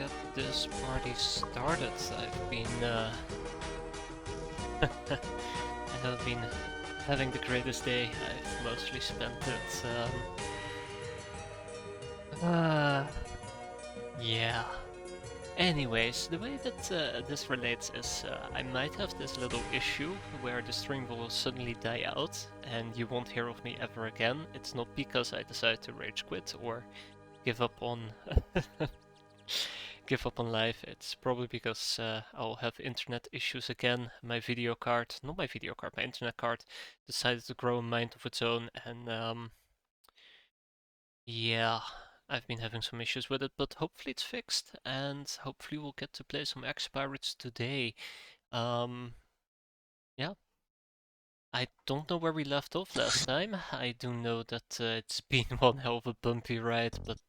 get this party started. I've been I haven't been having the greatest day. I've mostly spent it yeah. Anyways, the way that this relates is I might have this little issue where the stream will suddenly die out and you won't hear of me ever again. It's not because I decided to rage quit or give up on give up on life. It's probably because I'll have internet issues again. My video card, not my video card, my internet card decided to grow a mind of its own, and yeah, I've been having some issues with it, but hopefully it's fixed, and hopefully we'll get to play some X-Pirates today. Um, yeah. I don't know where we left off last time. I do know that it's been one hell of a bumpy ride, but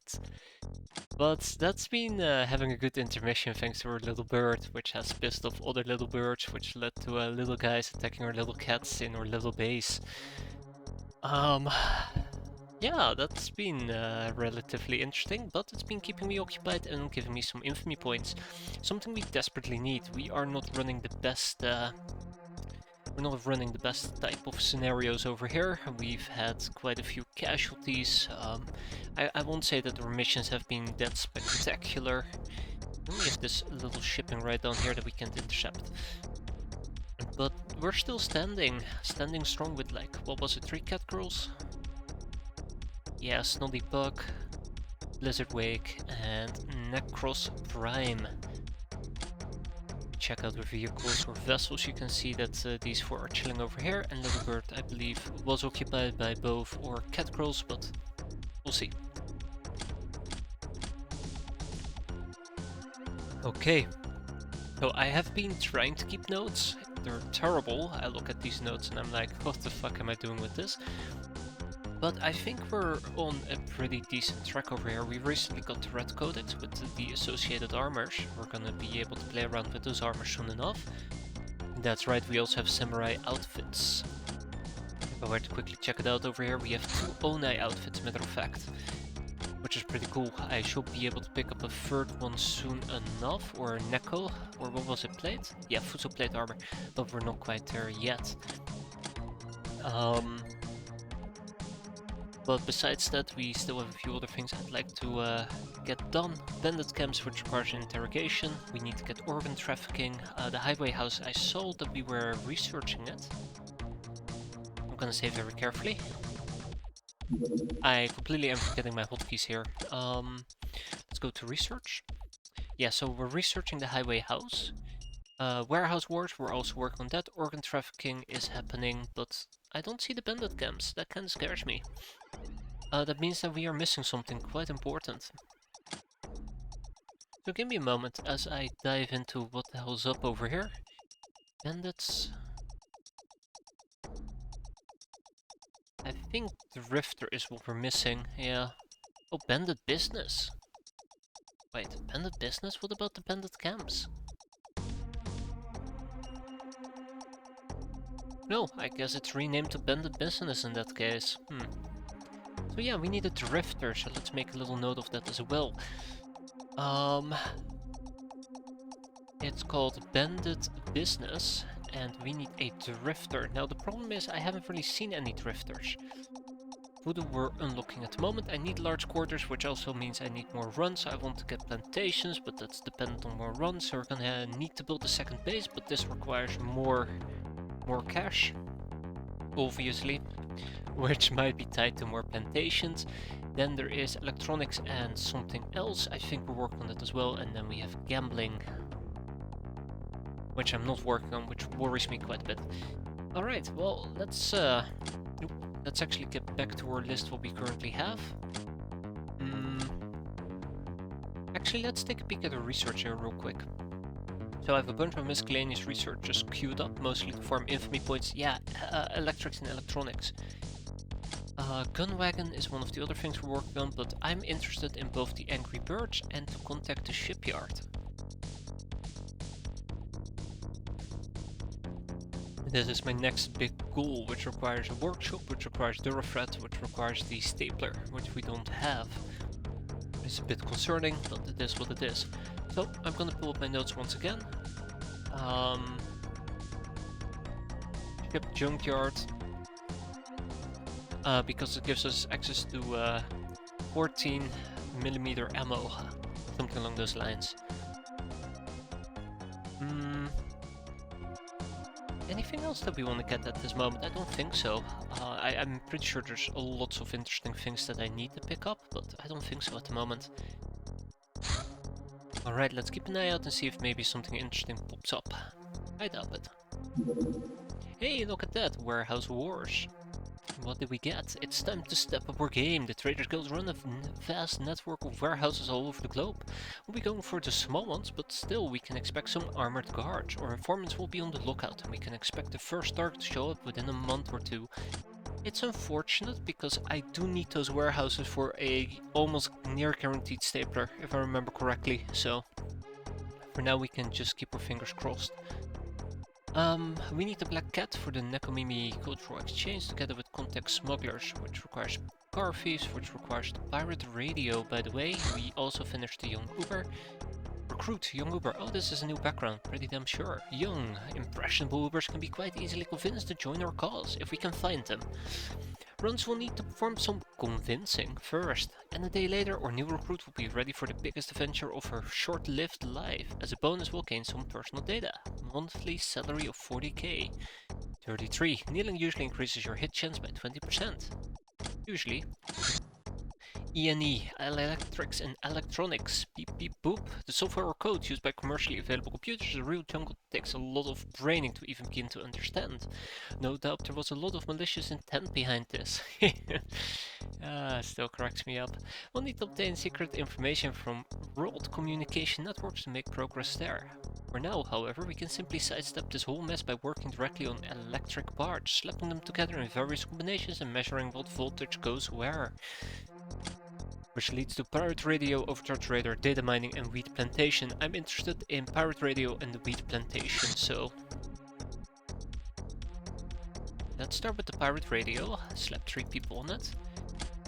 that's been having a good intermission thanks to our little bird, which has pissed off other little birds, which led to little guys attacking our little cats in our little base. Yeah, that's been relatively interesting, but it's been keeping me occupied and giving me some infamy points. Something we desperately need. We are not running the best type of scenarios over here. We've had quite a few casualties. I won't say that our missions have been that spectacular. We have this little shipping right down here that we can't intercept. But we're still standing strong with like, what was it, 3 cat girls? Yeah, Snoddy Bug, Blizzard Wake, and Necros Prime. Check out the vehicles or vessels. You can see that these 4 are chilling over here, and Little Bird, I believe, was occupied by both or cat girls, but we'll see. Okay, so I have been trying to keep notes. They're terrible. I look at these notes and I'm like, what the fuck am I doing with this? But I think we're on a pretty decent track over here. We recently got red coated with the associated armors. We're gonna be able to play around with those armors soon enough. That's right, we also have samurai outfits. If I were to quickly check it out over here, we have 2 Onai outfits, matter of fact. Which is pretty cool. I should be able to pick up a 3rd one soon enough, or a Neko, or what was it, plate? Yeah, Fuso plate armor, but we're not quite there yet. But besides that, we still have a few other things I'd like to get done. Bandit camps, which requires interrogation. We need to get organ trafficking. The highway house, I saw that we were researching it. I'm gonna say very carefully. I completely am forgetting my hotkeys here. Let's go to research. Yeah, so we're researching the highway house. Warehouse wars, we're also working on that. Organ trafficking is happening, but I don't see the bandit camps. That kind of scares me. That means that we are missing something quite important. So give me a moment as I dive into what the hell's up over here. Bandits. I think the Rifter is what we're missing, yeah. Oh, bandit business. Wait, bandit business? What about the bandit camps? No, I guess it's renamed to bandit business in that case. So yeah, we need a drifter, so let's make a little note of that as well. It's called Bandit Business, and we need a drifter. Now the problem is I haven't really seen any drifters. Who we're unlocking at the moment. I need large quarters, which also means I need more runs. I want to get plantations, but that's dependent on more runs, so we're gonna need to build a second base, but this requires more cash, obviously, which might be tied to more plantations. Then there is electronics and something else. I think we're working on that as well. And then we have gambling, which I'm not working on, which worries me quite a bit. Alright, well, let's actually get back to our list what we currently have. Actually, let's take a peek at our research here real quick. So I have a bunch of miscellaneous research just queued up, mostly to farm infamy points. Yeah, electrics and electronics. Gunwagon is one of the other things we're working on, but I'm interested in both the Angry Birds and to contact the shipyard. This is my next big goal, which requires a workshop, which requires Durafret, which requires the stapler, which we don't have. It's a bit concerning, but it is what it is. So I'm gonna pull up my notes once again. Ship junkyard. Because it gives us access to 14mm ammo. Something along those lines. Anything else that we want to get at this moment? I don't think so. I'm pretty sure there's lots of interesting things that I need to pick up, but I don't think so at the moment. Alright, let's keep an eye out and see if maybe something interesting pops up. I doubt it. Hey, look at that! Warehouse Wars. What did we get? It's time to step up our game. The Traders Guild run a vast network of warehouses all over the globe. We'll be going for the small ones, but still we can expect some armored guards. Our informants will be on the lookout, and we can expect the first target to show up within a month or two. It's unfortunate, because I do need those warehouses for a almost near guaranteed stapler, if I remember correctly, so for now we can just keep our fingers crossed. We need the Black Cat for the Nekomimi Cultural Exchange together with Contact Smugglers, which requires car thieves, which requires the Pirate Radio, by the way. We also finished the Young Uber. Recruit Young Uber. Oh, this is a new background, pretty damn sure. Young, impressionable Ubers can be quite easily convinced to join our cause, if we can find them. Runs will need to perform some convincing first, and a day later our new recruit will be ready for the biggest adventure of her short-lived life. As a bonus we'll gain some personal data. Monthly salary of 40k. 33. Kneeling usually increases your hit chance by 20%. Usually. E&E, electrics and electronics, beep beep boop. The software or code used by commercially available computers is a real jungle that takes a lot of braining to even begin to understand. No doubt there was a lot of malicious intent behind this. Still cracks me up. We'll need to obtain secret information from world communication networks to make progress there. For now, however, we can simply sidestep this whole mess by working directly on electric parts, slapping them together in various combinations and measuring what voltage goes where. Which leads to Pirate Radio, Overcharge Radar, Data Mining and Wheat Plantation. I'm interested in Pirate Radio and the Wheat Plantation, so... Let's start with the Pirate Radio, slap 3 people on it.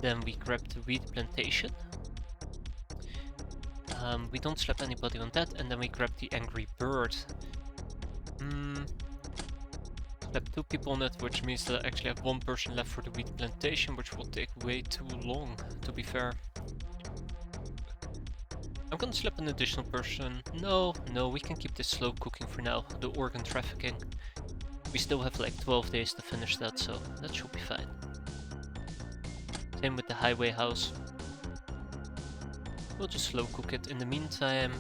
Then we grab the Wheat Plantation. We don't slap anybody on that, and then we grab the Angry Bird. Slap 2 people on it, which means that I actually have 1 person left for the Wheat Plantation, which will take way too long, to be fair. I'm gonna slap an additional person. No, we can keep this slow cooking for now, the organ trafficking. We still have like 12 days to finish that, so that should be fine. Same with the highway house. We'll just slow cook it. In the meantime,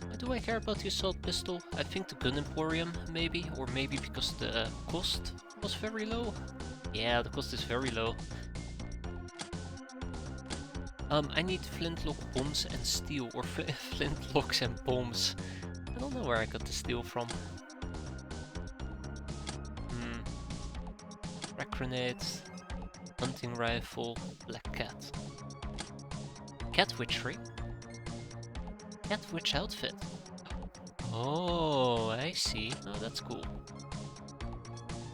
why do I care about the assault pistol? I think the gun emporium, maybe, or maybe because the cost was very low. Yeah, the cost is very low. I need flintlock bombs and steel, or flintlocks and bombs. I don't know where I got the steel from. Crack grenades, hunting rifle, black cat. Cat witchery? Cat witch outfit. Oh, I see. Oh, that's cool.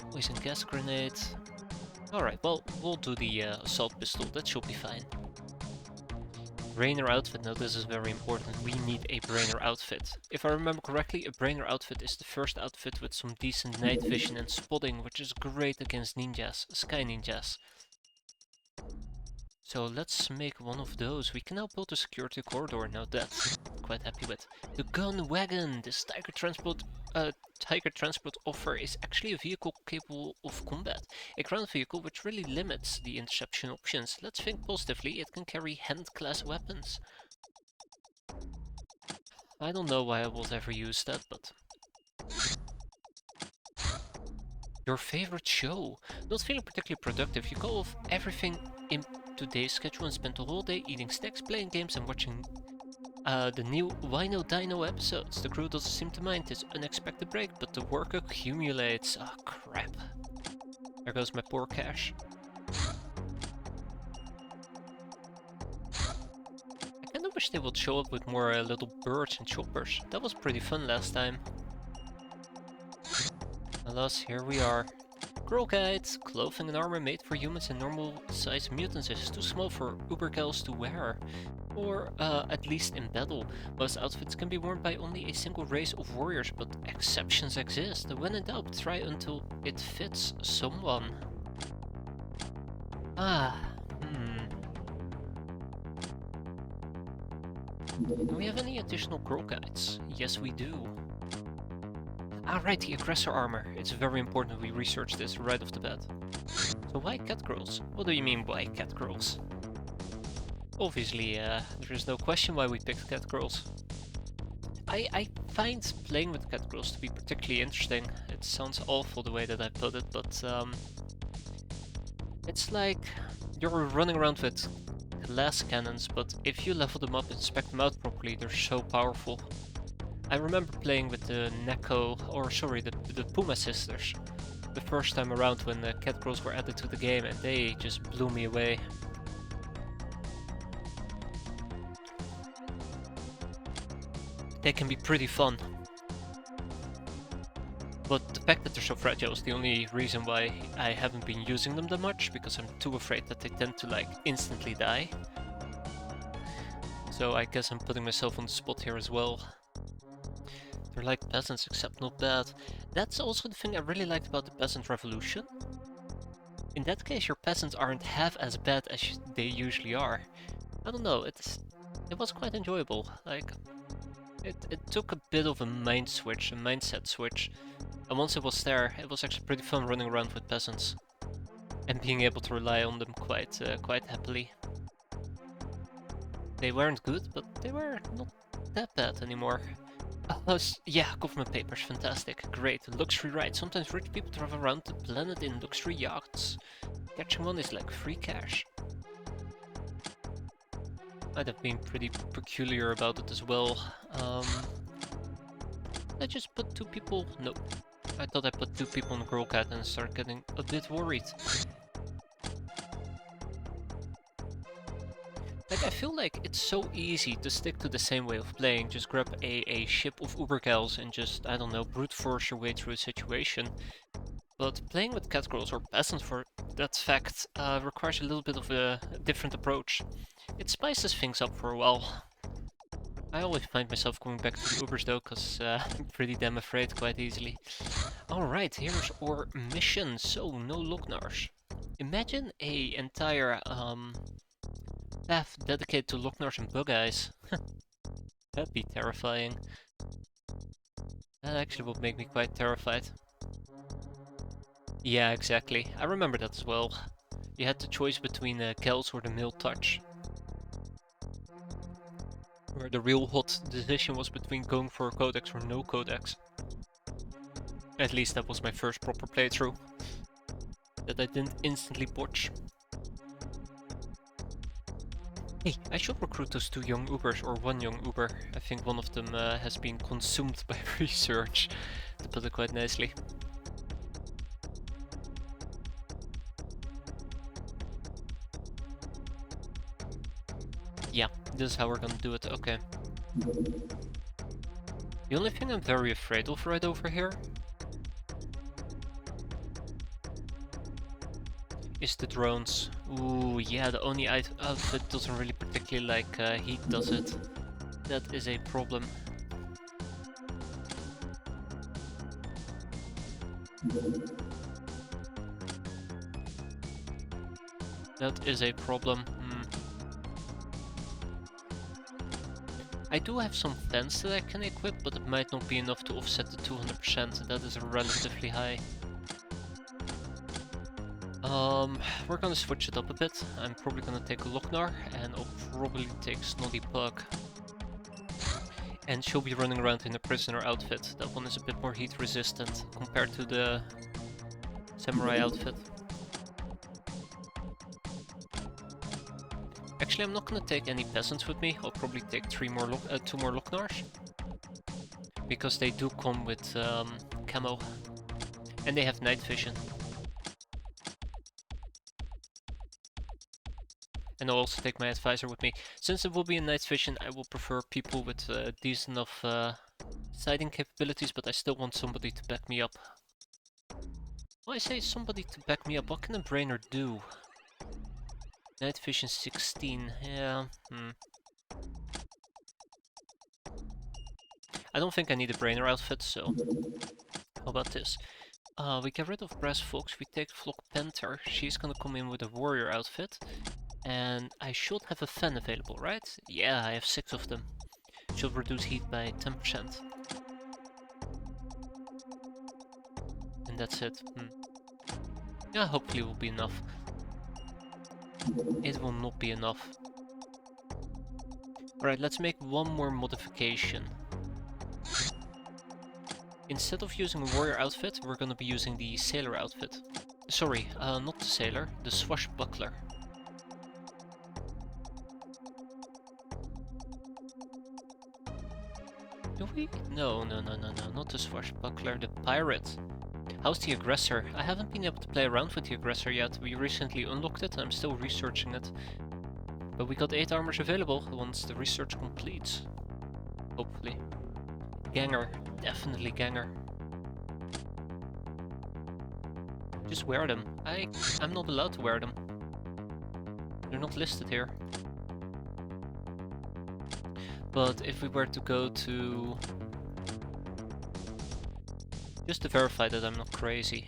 Poison gas grenade. Alright, well, we'll do the assault pistol. That should be fine. Brainer outfit. Now this is very important. We need a brainer outfit. If I remember correctly, a brainer outfit is the first outfit with some decent night vision and spotting, which is great against ninjas, sky ninjas. So let's make one of those. We can now build a security corridor. Now that's quite happy with. The gun wagon. This Tiger Transport offer is actually a vehicle capable of combat. A ground vehicle which really limits the interception options. Let's think positively. It can carry hand-class weapons. I don't know why I would ever use that, but... Your favorite show? Not feeling particularly productive. You call off everything in today's schedule and spend the whole day eating snacks, playing games and watching the new Wino Dino episodes. The crew doesn't seem to mind this unexpected break, but the work accumulates. Oh crap. There goes my poor cash. I kinda wish they would show up with more little birds and choppers. That was pretty fun last time. Alas, here we are. Girl Guide! Clothing and armor made for humans and normal-sized mutants is too small for ubergirls to wear. Or, at least in battle. Most outfits can be worn by only a single race of warriors, but exceptions exist. When in doubt, try until it fits someone. Do we have any additional girl guides? Yes, we do. Ah, right, the aggressor armor. It's very important we research this right off the bat. So why cat girls? What do you mean why cat girls? Obviously, there is no question why we picked cat girls. I find playing with cat girls to be particularly interesting. It sounds awful the way that I put it, but it's like you're running around with glass cannons, but if you level them up and spec them out properly, they're so powerful. I remember playing with the the Puma sisters the first time around when the cat girls were added to the game, and they just blew me away. They can be pretty fun. But the fact that they're so fragile is the only reason why I haven't been using them that much, because I'm too afraid that they tend to like instantly die. So I guess I'm putting myself on the spot here as well. They're like peasants, except not bad. That's also the thing I really liked about the peasant revolution. In that case, your peasants aren't half as bad as they usually are. I don't know, it was quite enjoyable. Like, it took a bit of a mindset switch. And once it was there, it was actually pretty fun running around with peasants. And being able to rely on them quite happily. They weren't good, but they were not that bad anymore. Yeah, government papers, fantastic, great. Luxury ride. Sometimes rich people travel around the planet in luxury yachts. Catching one is like free cash. I'd have been pretty peculiar about it as well. I just put 2 people... Nope. I thought I put 2 people on Girl Cat and started getting a bit worried. Like, I feel like it's so easy to stick to the same way of playing. Just grab a ship of Ubergals and just, I don't know, brute force your way through a situation. But playing with cat girls, or peasants for that fact, requires a little bit of a different approach. It spices things up for a while. I always find myself going back to the Ubers though, because I'm pretty damn afraid quite easily. Alright, here's our mission. So, no Locknars. Imagine a entire path dedicated to Locknars and Bug Eyes. That'd be terrifying. That actually would make me quite terrified. Yeah, exactly. I remember that as well. You had the choice between Kells or the Male Touch. Where the real hot decision was between going for a codex or no codex. At least that was my first proper playthrough. That I didn't instantly botch. Hey, I should recruit those 2 young Ubers, or 1 young Uber. I think one of them has been consumed by research, to put it quite nicely. Yeah, this is how we're gonna do it, okay. The only thing I'm very afraid of right over here is the drones. Ooh, yeah, the only outfit doesn't really particularly like heat, does it? That is a problem. That is a problem. I do have some fence that I can equip, but it might not be enough to offset the 200%. That is relatively high. We're gonna switch it up a bit. I'm probably gonna take a Lochnar, and I'll probably take Snoddy Pug. And she'll be running around in a prisoner outfit. That one is a bit more heat resistant compared to the samurai outfit. Actually, I'm not gonna take any peasants with me. I'll probably take 2 more Locknars. Because they do come with camo. And they have night vision. And I'll also take my advisor with me. Since it will be in night vision, I will prefer people with decent enough sighting capabilities, but I still want somebody to back me up. Well, I say somebody to back me up. What can a brainer do? Night vision 16. Yeah. I don't think I need a brainer outfit, so how about this? We get rid of Brass Fox, we take Flock Panther. She's gonna come in with a warrior outfit. And I should have a fan available, right? Yeah, I have 6 of them. Should reduce heat by 10%. And that's it. Yeah, hopefully it will be enough. It will not be enough. Alright, let's make one more modification. Instead of using a warrior outfit, we're gonna be using the sailor outfit. Sorry, not the sailor, the swashbuckler. Do we? No, not the swashbuckler, the pirate. How's the aggressor? I haven't been able to play around with the aggressor yet. We recently unlocked it, I'm still researching it. But we got 8 armors available once the research completes. Hopefully. Ganger. Definitely Ganger. Just wear them. I'm not allowed to wear them. They're not listed here. But if we were to go to... just to verify that I'm not crazy.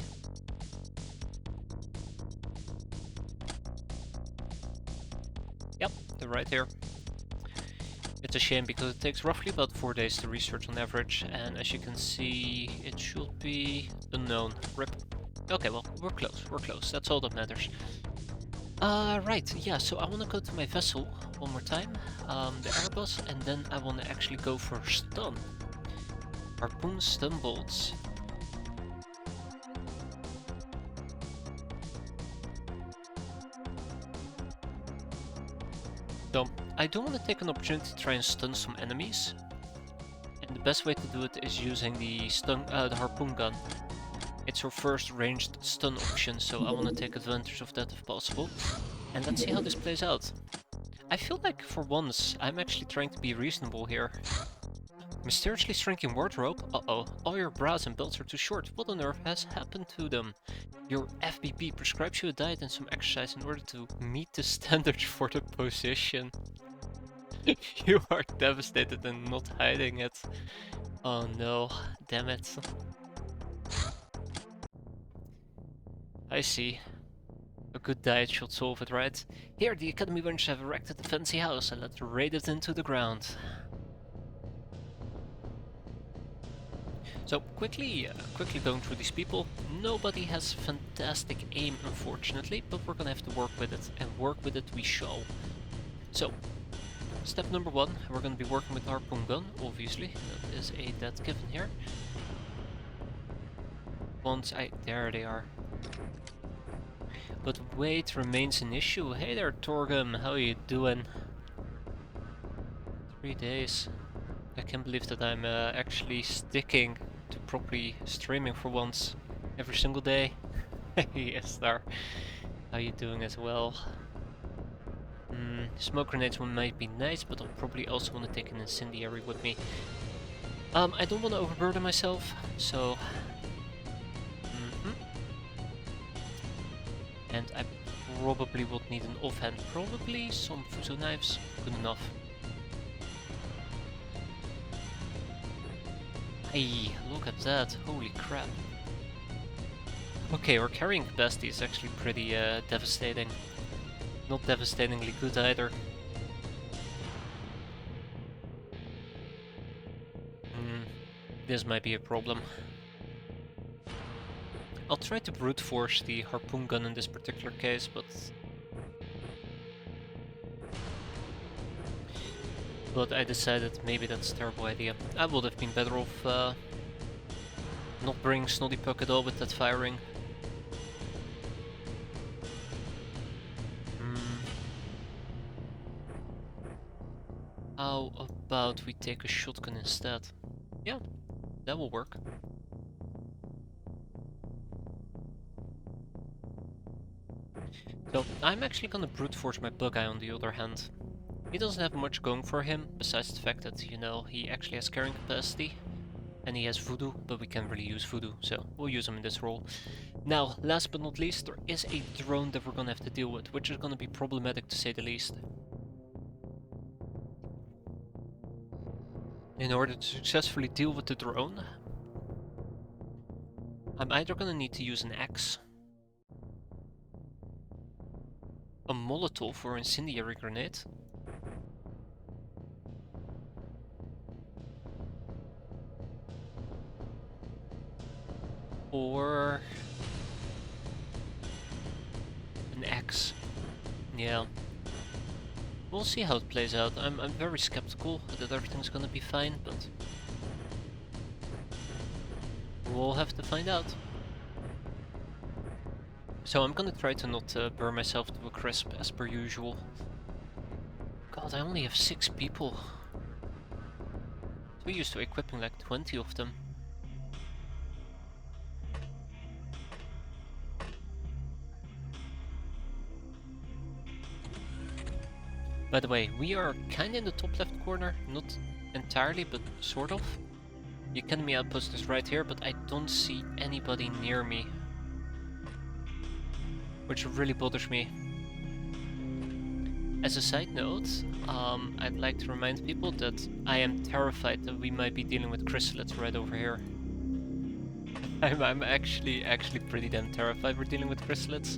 Yep, they're right here. It's a shame because it takes roughly about 4 days to research on average, and as you can see, it should be unknown. RIP. Okay, well, we're close, that's all that matters. Right, yeah, so I want to go to my vessel one more time, the Airbus, and then I want to actually go for stun. Harpoon stun bolts. So, I do want to take an opportunity to try and stun some enemies. And the best way to do it is using the harpoon gun. It's your first ranged stun option, so I want to take advantage of that if possible. And let's see how this plays out. I feel like for once I'm actually trying to be reasonable here. Mysteriously shrinking wardrobe? Uh-oh, all your bras and belts are too short. What on earth has happened to them? Your FBB prescribes you a diet and some exercise in order to meet the standards for the position. You are devastated and not hiding it. Oh no, damn it. I see. A good diet should solve it, right? Here, the Academy Wench have erected a fancy house and let's raid it into the ground. So, quickly going through these people. Nobody has fantastic aim, unfortunately, but we're gonna have to work with it, and work with it we shall. So, step number 1, we're gonna be working with harpoon gun, obviously. That is a dead given here. There they are. But weight remains an issue. Hey there, Torgum, how are you doing? 3 days. I can't believe that I'm actually sticking to properly streaming for once. Every single day. Yes, Star. How you doing as well? Smoke grenades might be nice, but I'll probably also want to take an incendiary with me. I don't want to overburden myself, so... And I probably would need an offhand. Probably some fuso knives. Good enough. Hey, look at that. Holy crap. Okay, our carrying capacity is actually pretty devastating. Not devastatingly good either. This might be a problem. I'll try to brute force the harpoon gun in this particular case, but I decided maybe that's a terrible idea. I would have been better off not bringing Snoddy Puck at all with that firing. How about we take a shotgun instead? Yeah, that will work. So, I'm actually gonna brute force my bug guy on the other hand. He doesn't have much going for him, besides the fact that, you know, he actually has carrying capacity. And he has voodoo, but we can't really use voodoo, so we'll use him in this role. Now, last but not least, there is a drone that we're gonna have to deal with, which is gonna be problematic to say the least. In order to successfully deal with the drone, I'm either gonna need to use an axe, a Molotov or incendiary grenade, or an axe. Yeah. We'll see how it plays out. I'm very skeptical that everything's gonna be fine, but we'll have to find out. So I'm gonna try to not burn myself to a crisp as per usual. God, I only have 6 people. We're used to equipping like 20 of them. By the way, we are kinda in the top left corner, not entirely, but sort of. The Academy Outpost is right here, but I don't see anybody near me, which really bothers me. As a side note, I'd like to remind people that I am terrified that we might be dealing with chrysalids right over here. I'm actually pretty damn terrified we're dealing with chrysalids.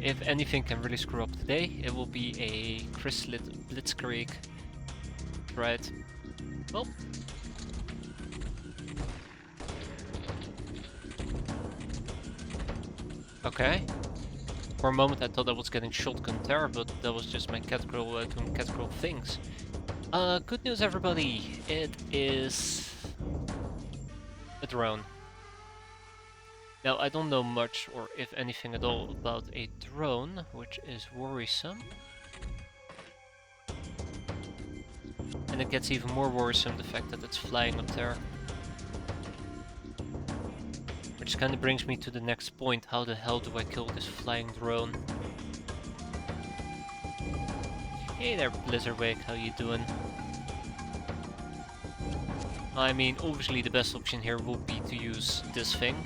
If anything can really screw up today, it will be a chrysalid blitzkrieg. Right. Well. Okay. For a moment I thought I was getting shotgun terror, but that was just my catgirl doing catgirl things. Good news everybody, it is a drone. Now I don't know much, or if anything at all, about a drone, which is worrisome. And it gets even more worrisome the fact that it's flying up there. Which kind of brings me to the next point, how the hell do I kill this flying drone? Hey there Blizzardwake, how you doing? I mean, obviously the best option here would be to use this thing.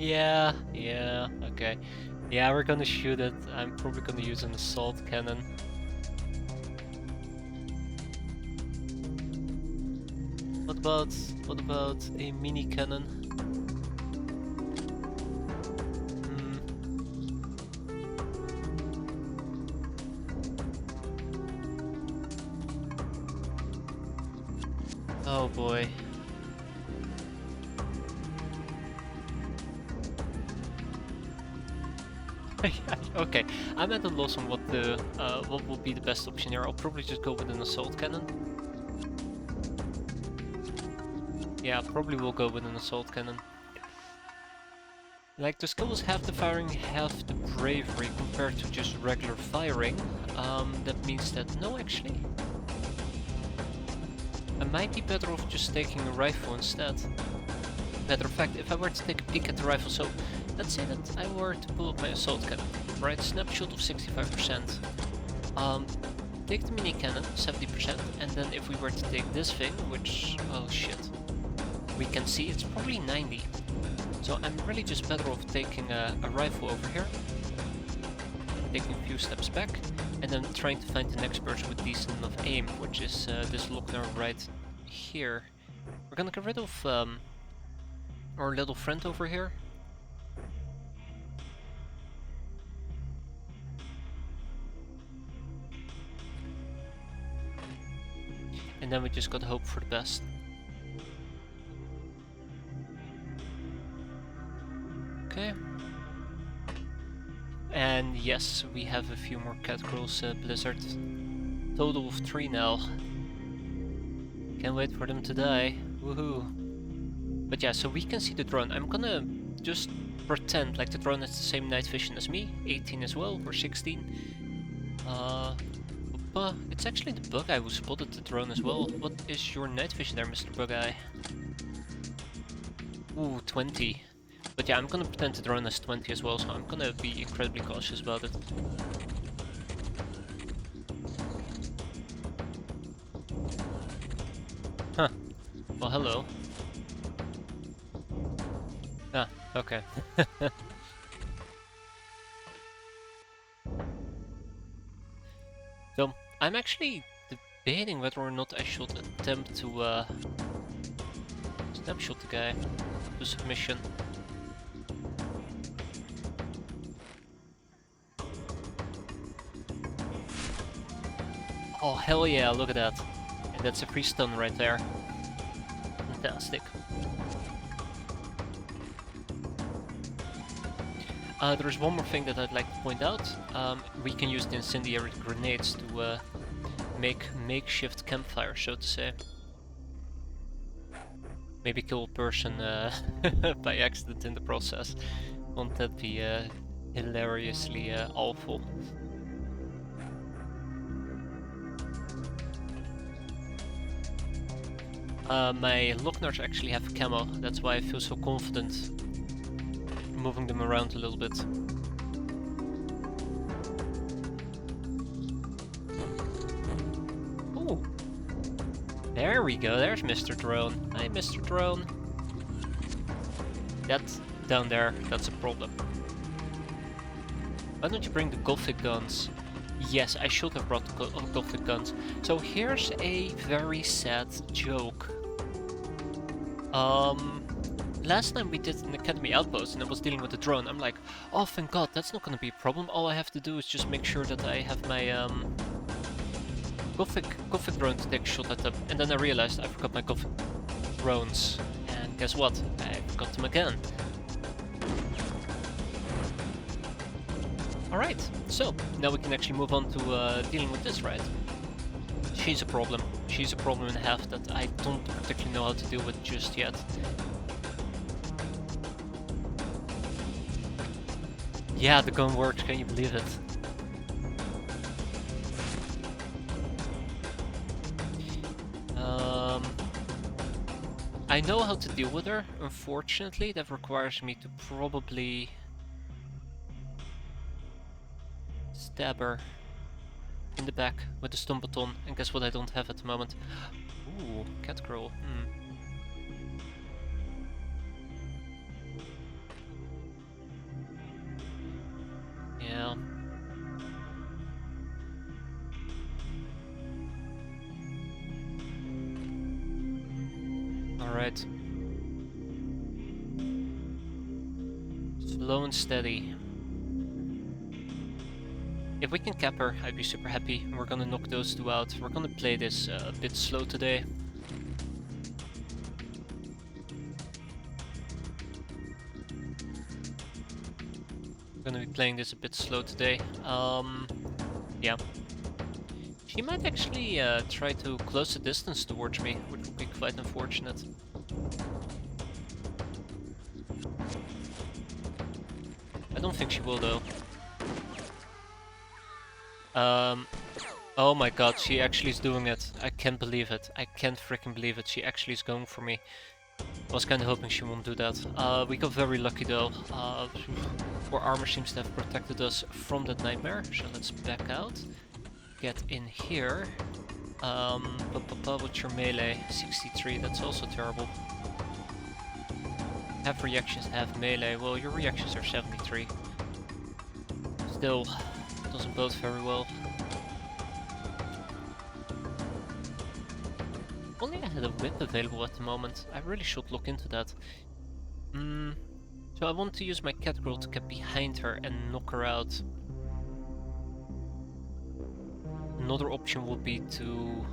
Yeah, okay. Yeah, we're gonna shoot it. I'm probably gonna use an assault cannon. What about a mini cannon? Oh boy. Okay, I'm at a loss on what will be the best option here. I'll probably just go with an assault cannon. Yeah, probably will go with an assault cannon. Like, the skill is half the firing, half the bravery compared to just regular firing. That means that, no actually. I might be better off just taking a rifle instead. Matter of fact, if I were to take a peek at the rifle, so let's say that I were to pull up my assault cannon, right? Snapshot of 65%. Take the mini cannon, 70%, and then if we were to take this thing, which, oh shit, we can see it's probably 90. So I'm really just better off taking a rifle over here, taking a few steps back, and then trying to find the next person with decent enough aim, which is this Lochner right here. We're gonna get rid of our little friend over here. And then we just gotta hope for the best. Okay. And yes, we have a few more catgirls, Blizzard. Total of 3 now. Can't wait for them to die. Woohoo. But yeah, so we can see the drone. I'm gonna just pretend like the drone has the same night vision as me. 18 as well, or 16. It's actually the bug guy who spotted the drone as well. What is your night vision there, Mr. Bug Guy? Ooh, 20. But yeah, I'm gonna pretend the drone has 20 as well, so I'm gonna be incredibly cautious about it. Huh. Well, hello. Ah, okay. So, I'm actually debating whether or not I should attempt to snapshot the guy to submission. Oh, hell yeah, look at that. And that's a free stun right there. Fantastic. There's one more thing that I'd like to point out. We can use the incendiary grenades to make makeshift campfire, so to say. Maybe kill a person by accident in the process. Won't that be hilariously awful? My Locknards actually have camo, that's why I feel so confident moving them around a little bit. Ooh! There we go, there's Mr. Drone. Hi, Mr. Drone. That's down there, that's a problem. Why don't you bring the Gothic guns? Yes, I should have brought the Gothic guns. So here's a very sad joke. Last time we did an Academy Outpost and I was dealing with the drone, I'm like, oh thank god, that's not gonna be a problem. All I have to do is just make sure that I have my Gothic drone to take a shot at them. And then I realized I forgot my Gothic drones. And guess what? I forgot them again. Alright, so now we can actually move on to dealing with this, right? She's a problem. She's a problem and a half that I don't particularly know how to deal with just yet. Yeah, the gun works, can you believe it? I know how to deal with her. Unfortunately, that requires me to probably stab her in the back with the stun baton, and guess what I don't have at the moment? Ooh, cat girl. Yeah. Alright. Slow and steady. If we can cap her, I'd be super happy. We're gonna knock those two out. We're gonna play this a bit slow today. We're gonna be playing this a bit slow today. Yeah. She might actually try to close the distance towards me, which would be quite unfortunate. I don't think she will though. Oh my god, she actually is doing it. I can't believe it. I can't freaking believe it. She actually is going for me. I was kinda hoping she won't do that. We got very lucky though. Our armor seems to have protected us from that nightmare. So let's back out. Get in here. What's your melee? 63, that's also terrible. Half reactions, half melee. Well, your reactions are 73. Still, doesn't bode very well. Only I had a whip available at the moment. I really should look into that. So I want to use my cat girl to get behind her and knock her out. Another option would be to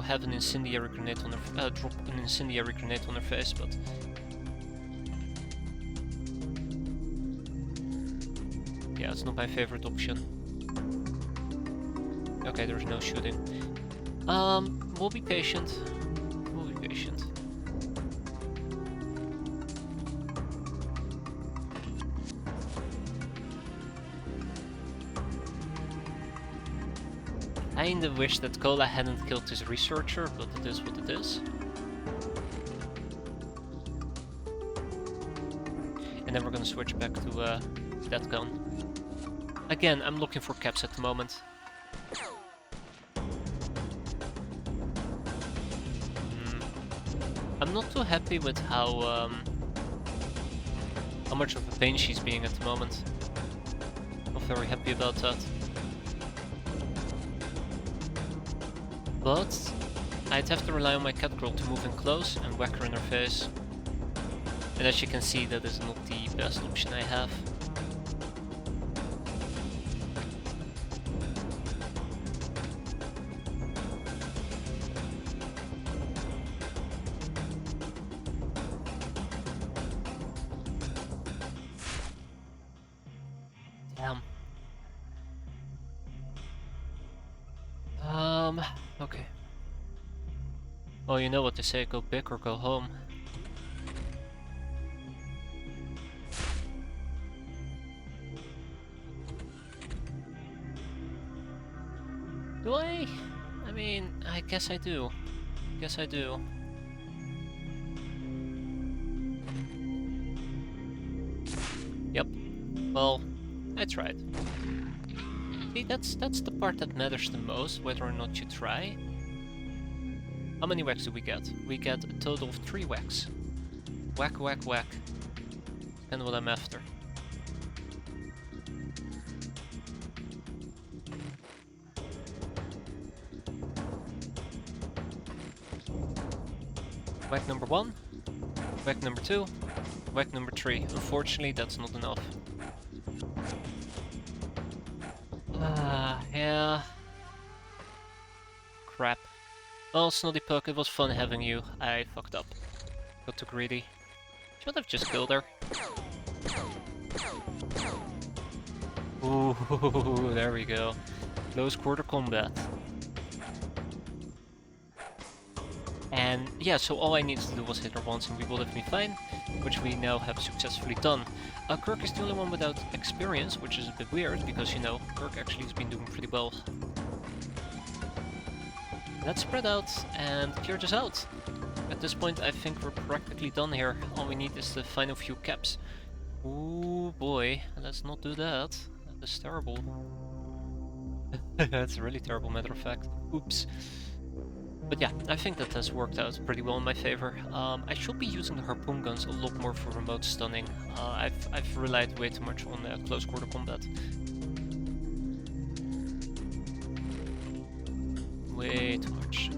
have an incendiary grenade on her, drop an incendiary grenade on her face, but yeah, it's not my favorite option. Okay, there's no shooting. We'll be patient. We'll be patient. I kinda wish that Cola hadn't killed this researcher, but it is what it is. and then we're gonna switch back to that gun. Again, I'm looking for caps at the moment. I'm not too happy with how much of a pain she's being at the moment. Not very happy about that. But I'd have to rely on my cat girl to move in close and whack her in her face. And as you can see, that is not the best option I have. Damn. Okay. Well, you know what they say, go big or go home. Do I? I mean, I guess I do. Guess I do. Yep. Well, I tried. See, that's the part that matters the most, whether or not you try. How many whacks do we get? We get a total of 3 whacks. Whack, whack, whack. And what I'm after. Whack number 1, whack number 2, whack number 3. Unfortunately, that's not enough. Yeah. Crap. Well, Snotty Puck, it was fun having you. I fucked up. Got too greedy. Should have just killed her. Ooh, there we go. Close quarter combat. And yeah, so all I needed to do was hit her once and we will have been fine, which we now have successfully done. Kirk is the only one without experience, which is a bit weird, because, you know, Kirk actually has been doing pretty well. Let's spread out and clear this out. At this point, I think we're practically done here. All we need is the final few caps. Ooh boy, let's not do that. That is terrible. That's really terrible, matter of fact. Oops. But yeah, I think that has worked out pretty well in my favor. I should be using the harpoon guns a lot more for remote stunning. I've relied way too much on close quarter combat. Way too much.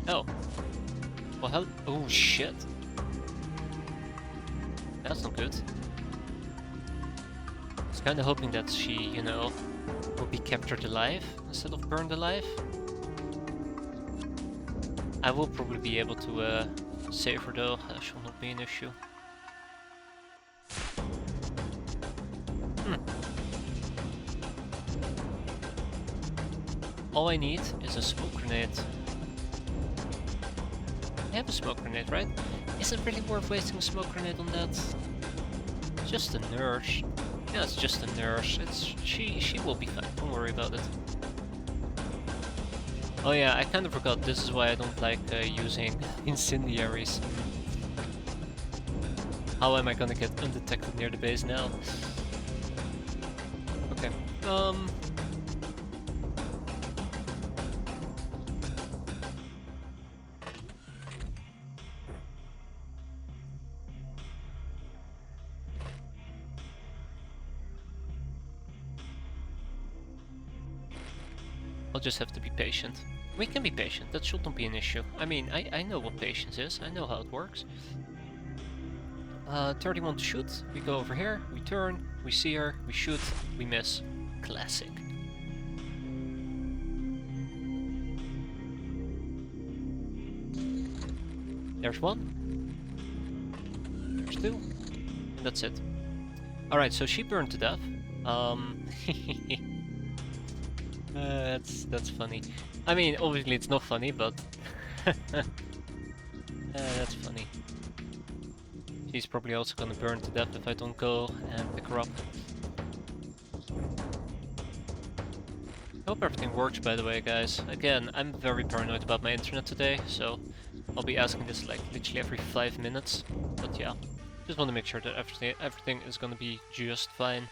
Oh. Well, hell. Oh shit. That's not good. I was kinda hoping that she, you know, will be captured alive instead of burned alive. I will probably be able to save her though, that should not be an issue. All I need is a smoke grenade. I have a smoke grenade, right? Is it really worth wasting a smoke grenade on that? Just a nurse. Yeah, it's just a nurse. She will be fine. Don't worry about it. Oh yeah, I kind of forgot. This is why I don't like using incendiaries. How am I gonna get undetected near the base now? Okay. I'll just have to be patient. We can be patient, that should not be an issue. I mean, I know what patience is, I know how it works. 31 to shoot, we go over here, we turn, we see her, we shoot, we miss. Classic. There's one. There's two. And that's it. Alright, so she burned to death. That's funny. I mean, obviously it's not funny, but that's funny. She's probably also gonna burn to death if I don't go and pick her up. Oh, hope everything works, by the way, guys. Again, I'm very paranoid about my internet today, so I'll be asking this like literally every 5 minutes. But yeah, just want to make sure that everything is gonna be just fine.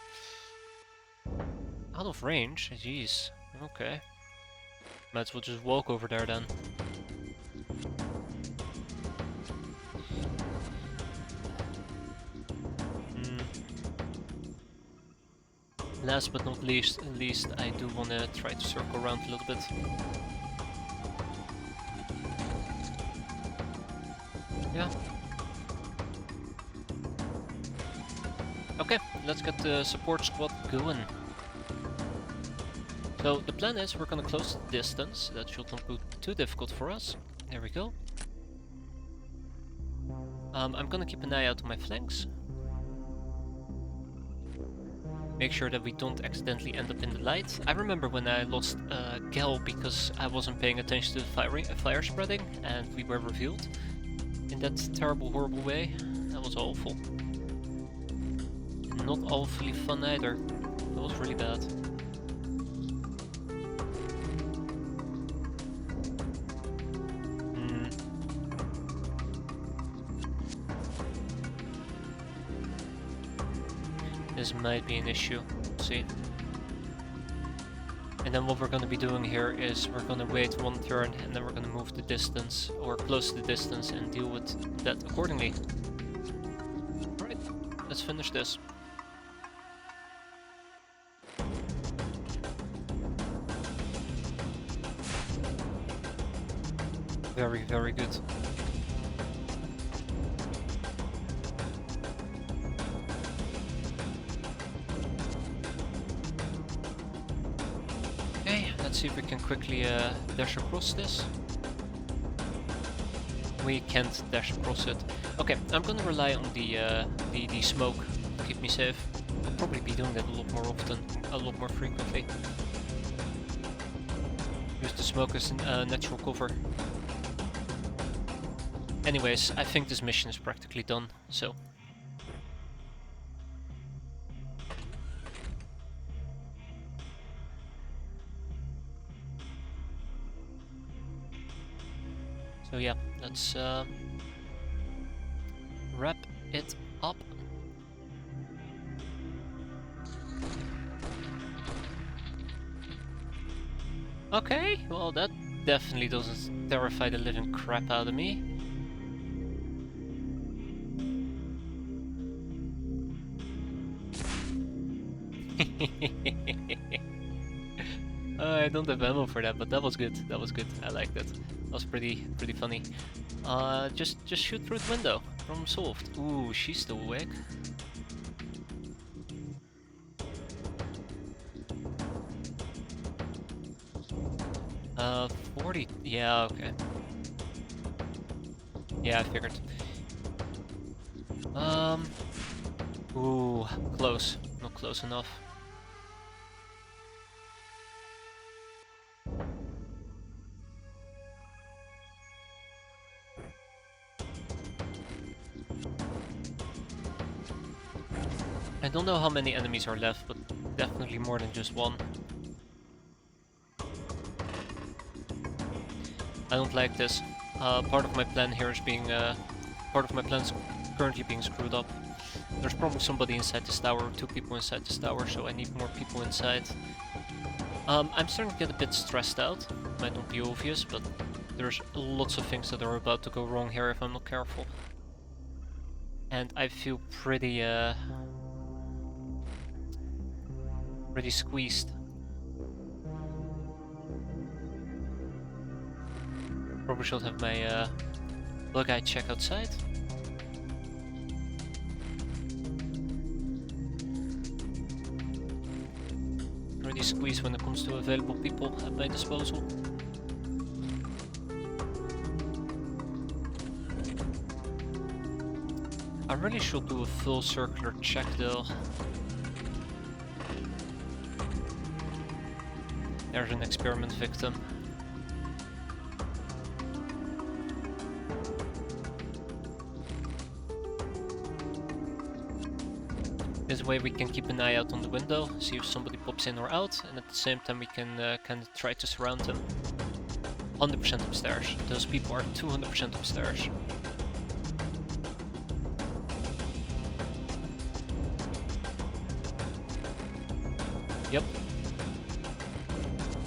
Out of range? Jeez. Okay. Might as well just walk over there then. Last but not least, I do want to try to circle around a little bit. Yeah. Okay, let's get the support squad going. So the plan is we're gonna close the distance. That should not be too difficult for us. There we go. I'm gonna keep an eye out on my flanks. Make sure that we don't accidentally end up in the light. I remember when I lost Gel because I wasn't paying attention to the fire spreading and we were revealed in that terrible, horrible way. That was awful. Not awfully fun either. That was really bad. This might be an issue. We'll see. And then what we're going to be doing here is we're going to wait one turn and then we're going to move the distance or close the distance and deal with that accordingly. Alright, let's finish this. Very, very good. Let's see if we can quickly dash across this. We can't dash across it. Okay, I'm gonna rely on the smoke to keep me safe. I'll probably be doing that a lot more often, a lot more frequently. Use the smoke as natural cover. Anyways, I think this mission is practically done, so. So yeah, let's wrap it up. Okay, well that definitely doesn't terrify the living crap out of me. I don't have ammo for that, but that was good. That was good. I liked it. That was pretty funny. Just shoot through the window. Problem solved. Ooh, she's still awake. 40. Yeah, okay. Yeah, I figured. Ooh, close. Not close enough. I don't know how many enemies are left, but definitely more than just one. I don't like this. Part of my plan here is being, part of my plan is currently being screwed up. There's probably somebody inside this tower, 2 people inside this tower, so I need more people inside. I'm starting to get a bit stressed out. Might not be obvious, but there's lots of things that are about to go wrong here if I'm not careful. And I feel pretty squeezed. Probably should have my bug eye check outside. Pretty squeezed when it comes to available people at my disposal. I really should do a full circular check though. There's an experiment victim. This way we can keep an eye out on the window, see if somebody pops in or out, and at the same time we can kind of try to surround them. 100% upstairs. Those people are 200% upstairs. Yep.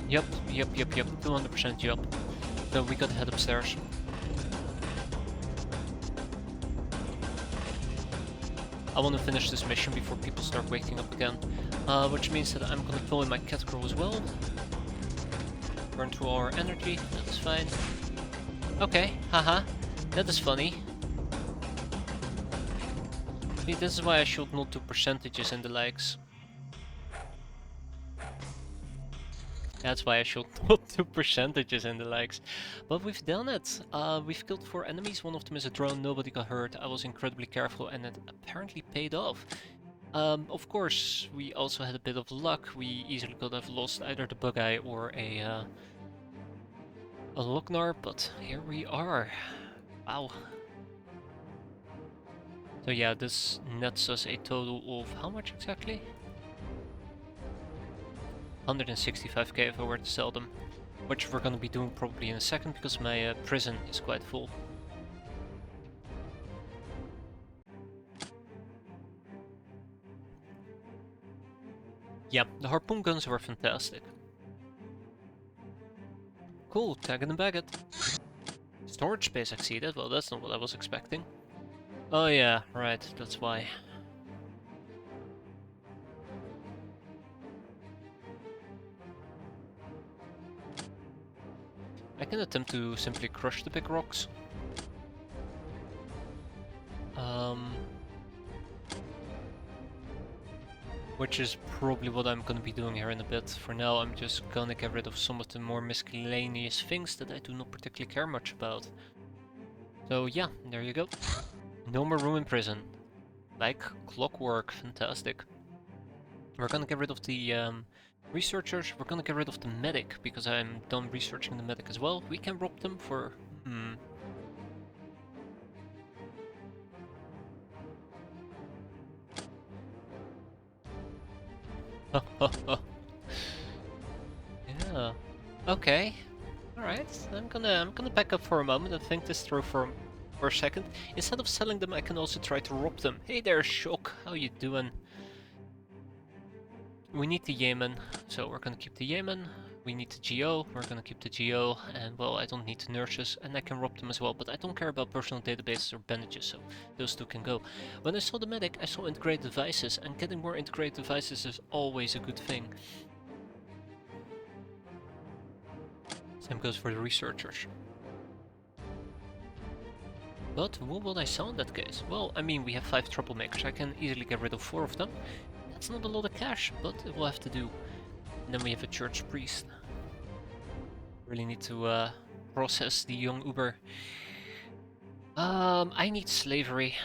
Yep. 200% yup. So we gotta head upstairs. I want to finish this mission before people start waking up again. Which means that I'm gonna pull in my cat girl as well. Burn through all our energy, that is fine. Okay, haha, that is funny. See, this is why I should not do percentages in the likes. That's why I should not do percentages in the likes. But we've done it. We've killed 4 enemies, one of them is a drone, nobody got hurt. I was incredibly careful and it apparently paid off. Of course, we also had a bit of luck. We easily could have lost either the bug eye or a Lochnar, but here we are. Wow. So yeah, this nets us a total of how much exactly? 165k if I were to sell them, which we're gonna be doing probably in a second because my prison is quite full. Yeah, the harpoon guns were fantastic. Cool, tagging and Bandit. Storage space exceeded, well that's not what I was expecting. Oh yeah, right, that's why. I can attempt to simply crush the big rocks. Which is probably what I'm gonna be doing here in a bit. For now, I'm just gonna get rid of some of the more miscellaneous things that I do not particularly care much about. So yeah, there you go. No more room in prison. Like clockwork, fantastic. We're gonna get rid of the researchers, we're gonna get rid of the medic, because I'm done researching the medic as well. We can rob them for... Yeah. Okay. Alright. I'm gonna back up for a moment and think this through for a second. Instead of selling them, I can also try to rob them. Hey there, Shock. How you doing? We need the Yemen, so we're gonna keep the Yemen. We need the GO, we're gonna keep the GO, and well, I don't need the nurses, and I can rob them as well, but I don't care about personal databases or bandages, so those two can go. When I saw the medic, I saw integrated devices, and getting more integrated devices is always a good thing. Same goes for the researchers. But what will I sell in that case? Well, I mean, we have 5 troublemakers, I can easily get rid of 4 of them. That's not a lot of cash, but it will have to do. And then we have a church priest. Really need to process the young Uber. I need slavery,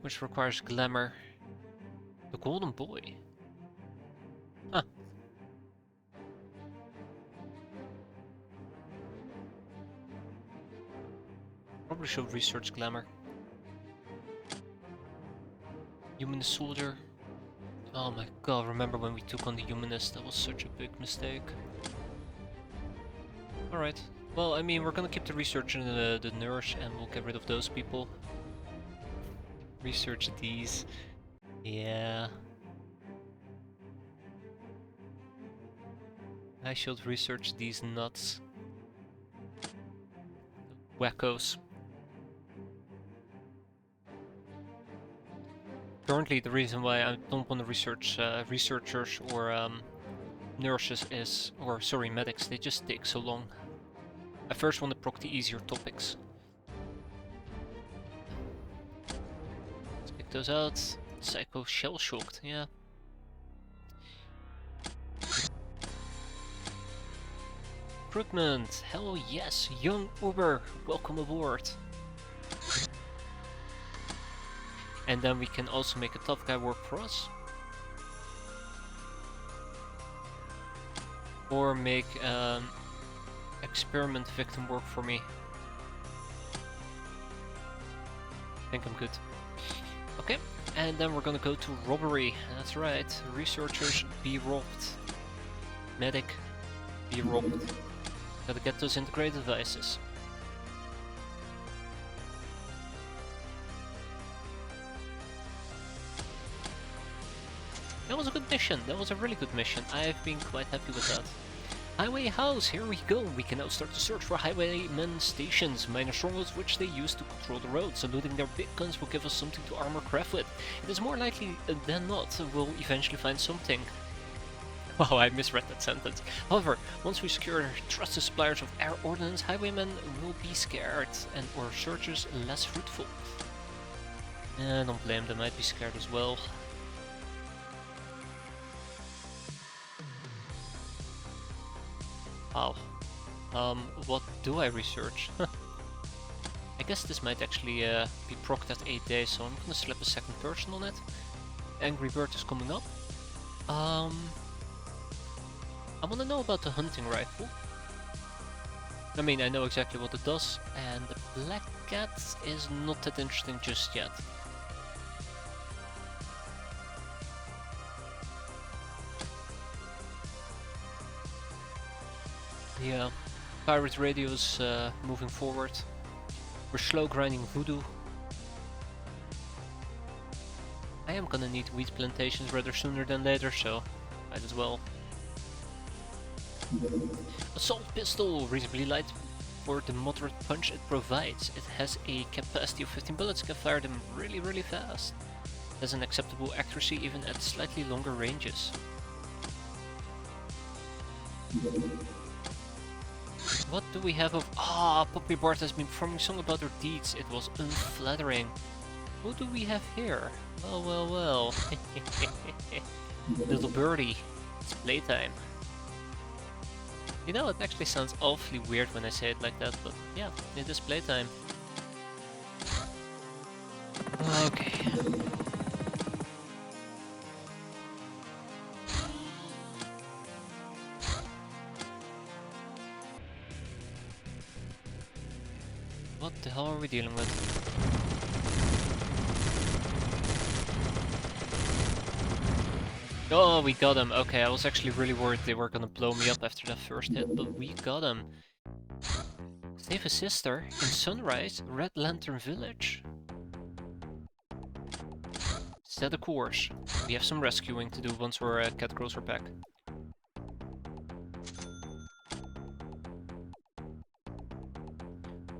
which requires glamour. The golden boy. Huh. Probably should research glamour. Humanist soldier. Oh my god, remember when we took on the humanist? That was such a big mistake. Alright. Well, I mean, we're gonna keep the research and the nurse, and we'll get rid of those people. Research these. Yeah. I should research these nuts. Wackos. Currently, the reason why I don't want to research researchers or nurses is, or sorry, medics, they just take so long. I first want to proc the easier topics. Let's pick those out. Psycho shell shocked, yeah. Recruitment, hell yes, young Uber, welcome aboard. And then we can also make a tough guy work for us. Or make experiment victim work for me. I think I'm good. Okay, And then we're gonna go to robbery. That's right. Researchers, be robbed. Medic, be robbed. Gotta get those integrated devices. That was a good mission. That was a really good mission. I've been quite happy with that. Highway house, here we go. We can now start to search for highwaymen stations, minor strongholds which they use to control the roads. So looting their big guns will give us something to armor craft with. It is more likely than not we'll eventually find something. Wow, I misread that sentence. However, once we secure trusted suppliers of air ordnance, highwaymen will be scared and our searches less fruitful. I don't blame them, I'd be scared as well. Wow. What do I research? I guess this might actually be procced at 8 days, so I'm gonna slap a second person on it. Angry Bird is coming up. I wanna know about the hunting rifle. I mean, I know exactly what it does, and the Black Cat is not that interesting just yet. Yeah, pirate radio's moving forward. We're slow grinding voodoo. I am gonna need wheat plantations rather sooner than later, so might as well. Assault pistol, reasonably light for the moderate punch it provides. It has a capacity of 15 bullets, can fire them really fast. It has an acceptable accuracy even at slightly longer ranges. What do we have of... Poppy Bart has been performing a song about her deeds. It was unflattering. Who do we have here? Well. Little birdie. It's playtime. You know, it actually sounds awfully weird when I say it like that, but yeah, it is playtime. Okay. What the hell are we dealing with? Oh, we got him. Okay, I was actually really worried they were gonna blow me up after that first hit, but we got him. Save a sister in Sunrise, Red Lantern Village. Set a course. We have some rescuing to do once our cat girls are back.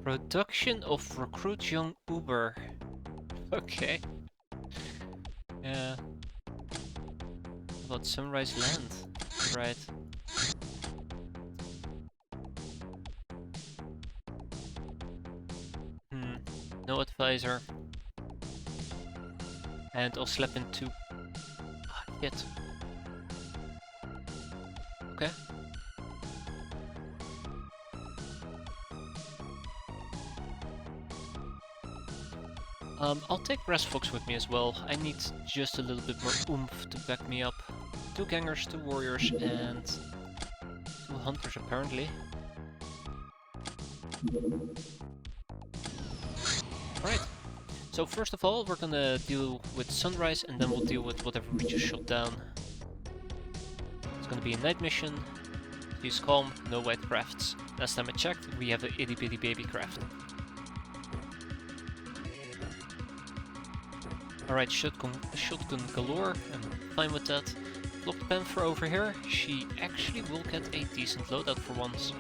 Production of Recruit Young Uber. Okay. Yeah. About Sunrise Land. Right. No advisor. And I'll slap in two. Shit. Okay. I'll take Brass Fox with me as well. I need just a little bit more oomph to back me up. 2 gangers, 2 warriors, and 2 hunters apparently. Right. So first of all, we're gonna deal with Sunrise, and then we'll deal with whatever we just shot down. It's gonna be a night mission. Please calm, no white crafts. Last time I checked, we have a itty bitty baby craft. Alright, shotgun galore, I'm fine with that. Locked Panther over here, she actually will get a decent loadout for once.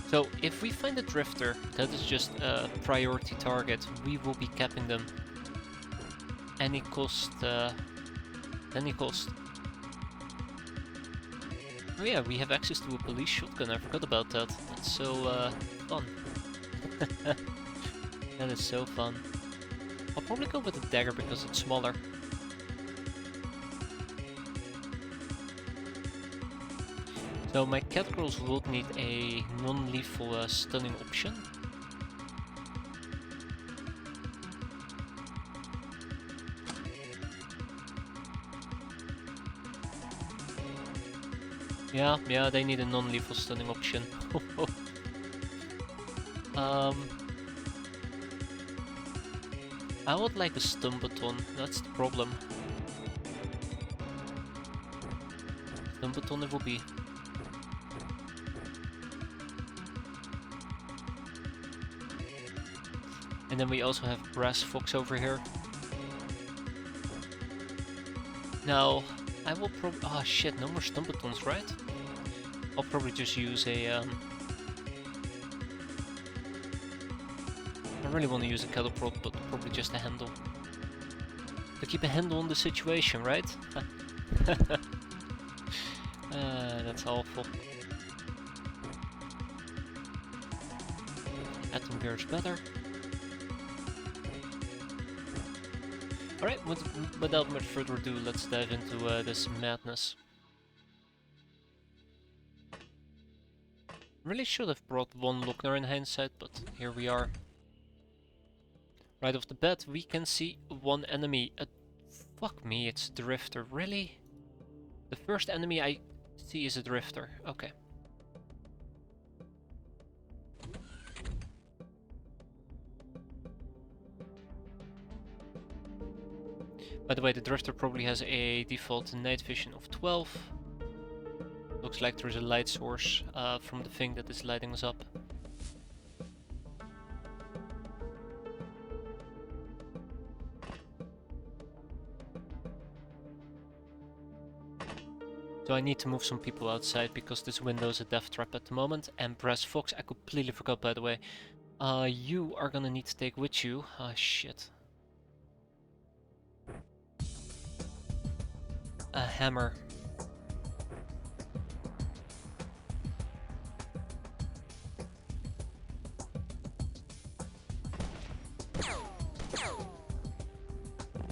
So, if we find a drifter that is just a priority target, we will be capping them. Any cost, any cost. Oh yeah, we have access to a police shotgun, I forgot about that. That's so, fun. That is so fun. I'll probably go with a dagger because it's smaller. So my cat girls will need a non-lethal stunning option. Yeah, they need a non-lethal stunning option. I would like a stun button, that's the problem. Stun button it will be. And then we also have Brass Fox over here. Now, I will probably... Oh shit, no more stun buttons, right? I'll probably just use a... I really want to use a cattle prod, but probably just a handle. To keep a handle on the situation, right? That's awful. Atom gear's better. Alright, without much further ado, let's dive into this madness. Really should have brought one Lochner in hindsight, but here we are. Right off the bat, we can see one enemy. Fuck me, it's a Drifter. Really? The first enemy I see is a Drifter. Okay. By the way, the Drifter probably has a default night vision of 12. Looks like there's a light source from the thing that is lighting us up. So I need to move some people outside because this window is a death trap at the moment. And Brass Fox, I completely forgot by the way. You are gonna need to take with you. Ah, shit. A hammer.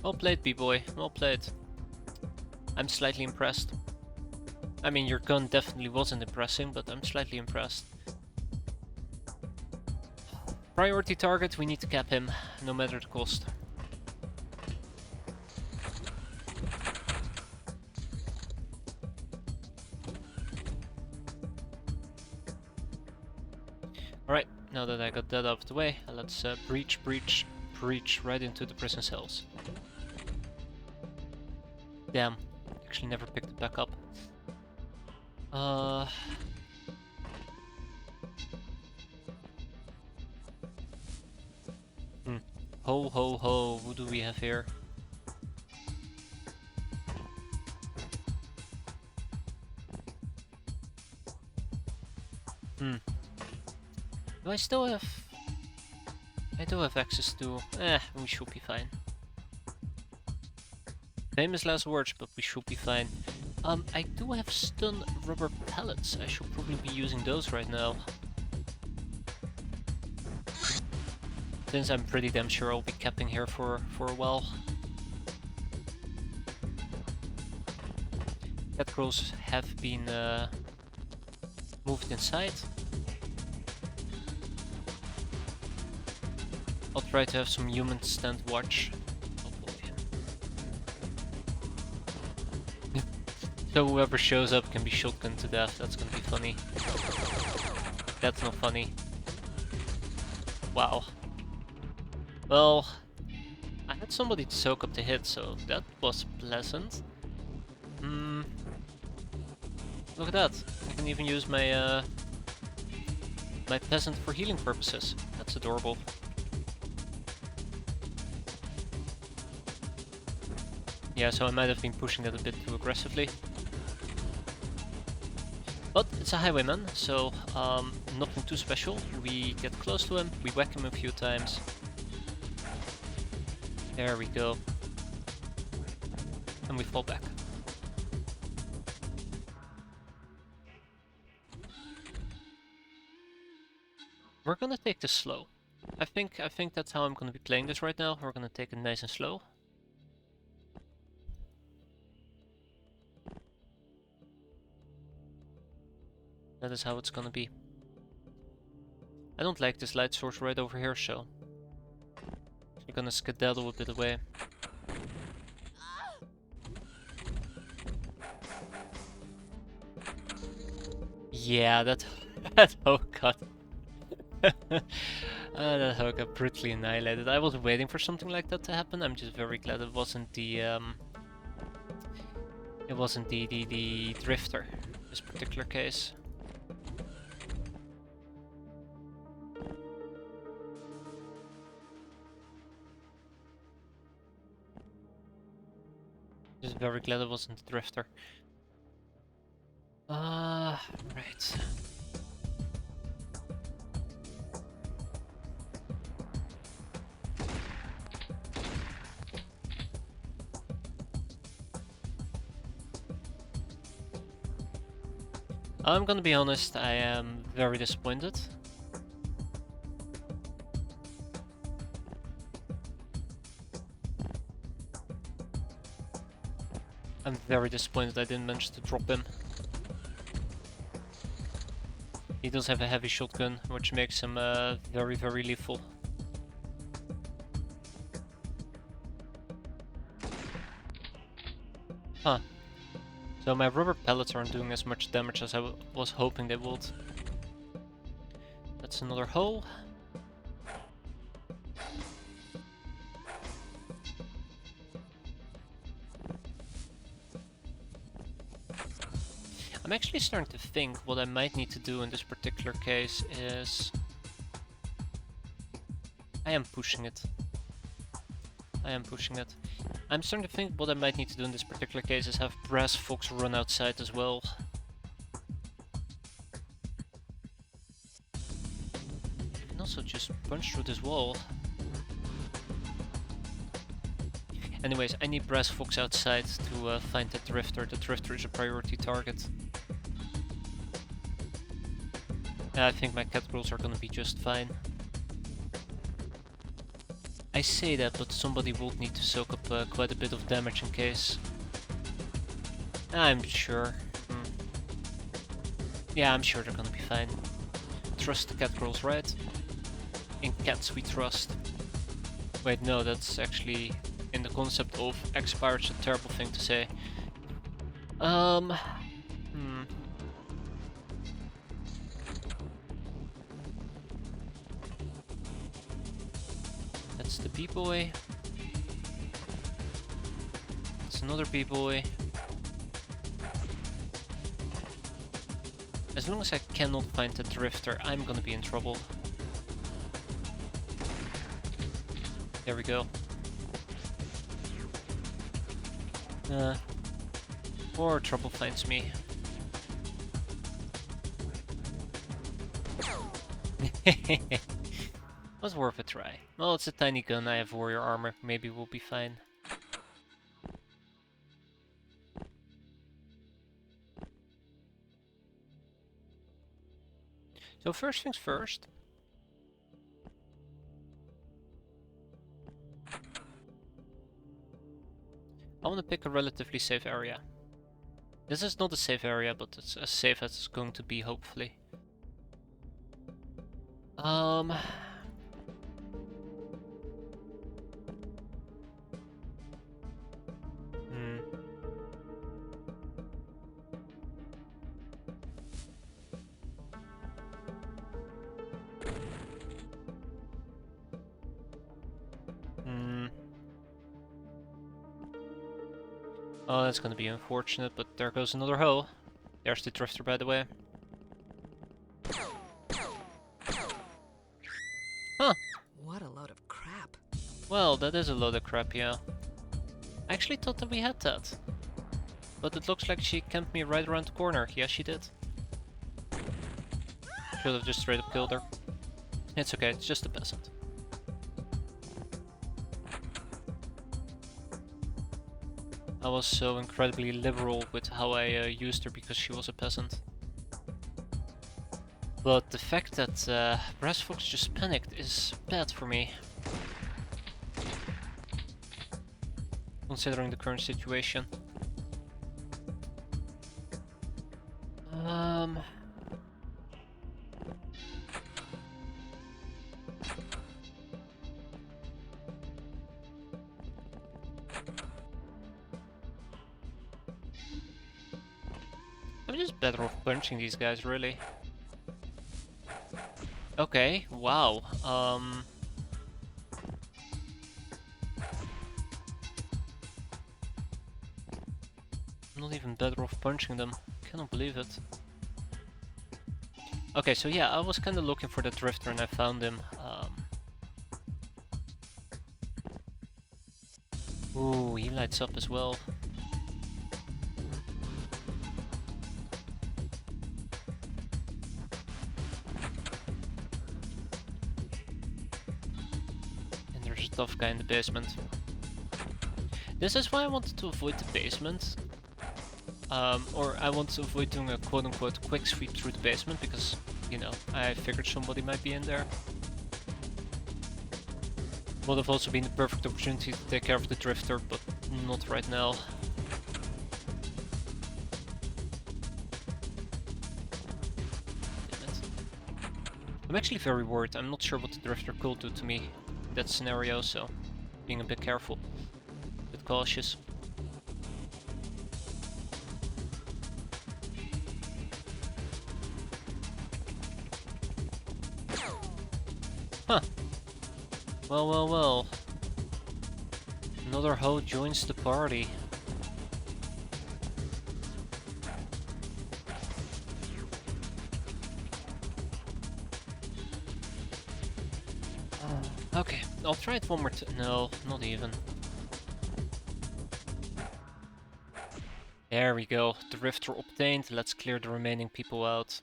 Well played, B-boy. Well played. I'm slightly impressed. I mean, your gun definitely wasn't impressing, but I'm slightly impressed. Priority target, we need to cap him, no matter the cost. Alright, now that I got that out of the way, let's breach right into the prison cells. Damn, actually never picked it back up. Ho ho ho, what do we have here? Do I still have... I do have access to... we should be fine. Famous last words, but we should be fine. I do have stun rubber pellets. I should probably be using those right now. Since I'm pretty damn sure I'll be capping here for a while. Cat girls have been moved inside. I'll try to have some humans stand watch. So whoever shows up can be shotgunned to death. That's gonna be funny. That's not funny. Wow. Well, I had somebody to soak up the hit, so that was pleasant. Look at that. I can even use my my peasant for healing purposes. That's adorable. Yeah, so I might have been pushing that a bit too aggressively. But it's a highwayman, so nothing too special. We get close to him, we whack him a few times. There we go. And we fall back. We're gonna take this slow. I think that's how I'm gonna be playing this right now. We're gonna take it nice and slow. That is how it's gonna be. I don't like this light source right over here, so we're gonna skedaddle a bit away. Yeah, that oh god. That hoe got brutally annihilated. I was waiting for something like that to happen. I'm just very glad it wasn't the drifter in this particular case. Just very glad it wasn't the drifter. Right. I'm gonna be honest, I am very disappointed. I'm very disappointed I didn't manage to drop him. He does have a heavy shotgun, which makes him very, very lethal. Huh. So my rubber pellets aren't doing as much damage as I was hoping they would. That's another hole. I'm actually starting to think what I might need to do in this particular case is... I am pushing it. I'm starting to think what I might need to do in this particular case is have Brass Fox run outside as well. I can also just punch through this wall. Anyways, I need Brass Fox outside to find the Drifter. The Drifter is a priority target. I think my cat rolls are gonna be just fine. I say that, but somebody will need to soak up quite a bit of damage in case. I'm sure. Yeah, I'm sure they're gonna be fine. Trust the cat rolls, right? In cats we trust. Wait, no, that's actually in the concept of X-piratez a terrible thing to say. That's the B-boy. That's another B-boy. As long as I cannot find the drifter, I'm gonna be in trouble. There we go. Or trouble finds me. Was worth a try. Well, it's a tiny gun, I have warrior armor, maybe we'll be fine. So first things first. I want to pick a relatively safe area. This is not a safe area, but it's as safe as it's going to be, hopefully. Oh, that's gonna be unfortunate, but there goes another hole. There's the drifter, by the way. Huh. What a load of crap. Well, that is a load of crap, yeah. I actually thought that we had that. But it looks like she camped me right around the corner. Yeah, she did. Should have just straight up killed her. It's okay, it's just a peasant. I was so incredibly liberal with how I used her because she was a peasant. But the fact that Brass Fox just panicked is bad for me. Considering the current situation. I'm just better off punching these guys, really. Okay, wow. I'm not even better off punching them. Cannot believe it. Okay, so yeah, I was kind of looking for the drifter and I found him. Ooh, he lights up as well. And there's a tough guy in the basement. This is why I wanted to avoid the basement. Or I want to avoid doing a quote-unquote quick sweep through the basement because, you know, I figured somebody might be in there. Would have also been the perfect opportunity to take care of the drifter, but not right now. Damn it. I'm actually very worried. I'm not sure what the drifter could do to me in that scenario, so being a bit careful, a bit cautious. Huh. Well, well, well. Another hoe joins the party. Okay, I'll try it one more time. No, not even. There we go. Drifter obtained. Let's clear the remaining people out.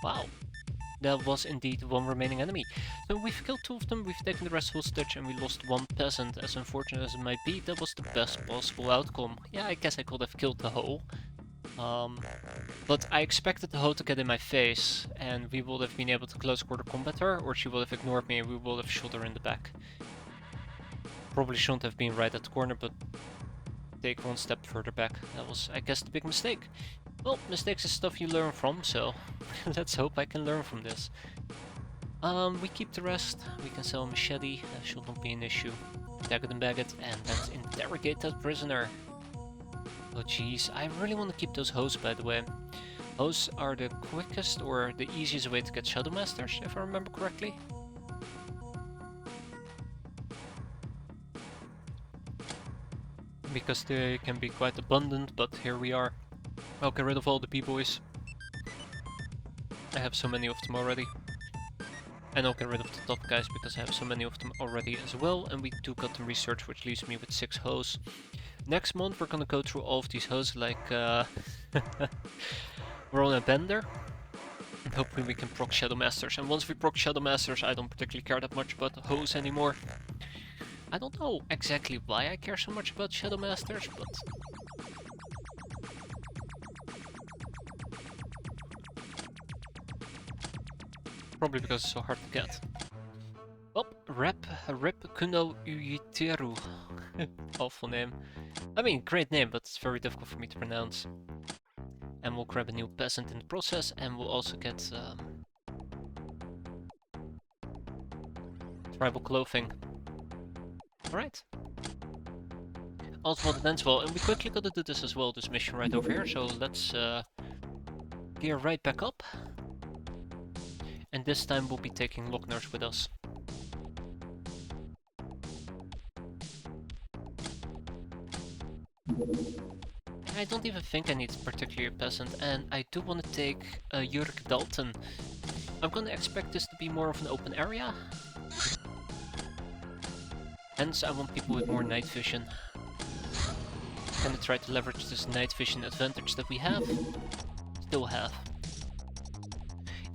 Wow. That was indeed one remaining enemy. So we've killed 2 of them, we've taken the rest hostage, and we lost 1 peasant. As unfortunate as it might be, that was the best possible outcome. Yeah, I guess I could have killed the hoe. But I expected the hoe to get in my face, and we would have been able to close quarter combat her, or she would have ignored me and we would have shot her in the back. Probably shouldn't have been right at the corner, but take 1 step further back. That was, I guess, the big mistake. Well, mistakes is stuff you learn from, so let's hope I can learn from this. We keep the rest, we can sell a machete, that should not be an issue. Tag it and bag it, and let's interrogate that prisoner. Oh jeez, I really want to keep those hoes, by the way. Hoes are the quickest or the easiest way to get Shadow Masters, if I remember correctly. Because they can be quite abundant, but here we are. I'll get rid of all the B-boys. I have so many of them already. And I'll get rid of the top guys because I have so many of them already as well. And we do got them research, which leaves me with 6 hoes. Next month we're gonna go through all of these hoes like we're on a bender. And hopefully we can proc Shadow Masters. And once we proc Shadow Masters, I don't particularly care that much about the hoes anymore. I don't know exactly why I care so much about Shadow Masters, but probably because it's so hard to get. Oh, Rep Kuno Uyiteru. Awful name. I mean, great name, but it's very difficult for me to pronounce. And we'll grab a new peasant in the process, and we'll also get tribal clothing. Alright. Oswald and ends well, and we quickly gotta do this as well, this mission right over here, so let's gear right back up. And this time we'll be taking Lockners with us. I don't even think I need particularly a peasant, and I do want to take Jurk Dalton. I'm gonna expect this to be more of an open area. Hence, I want people with more night vision. I'm gonna try to leverage this night vision advantage that we have. Still have.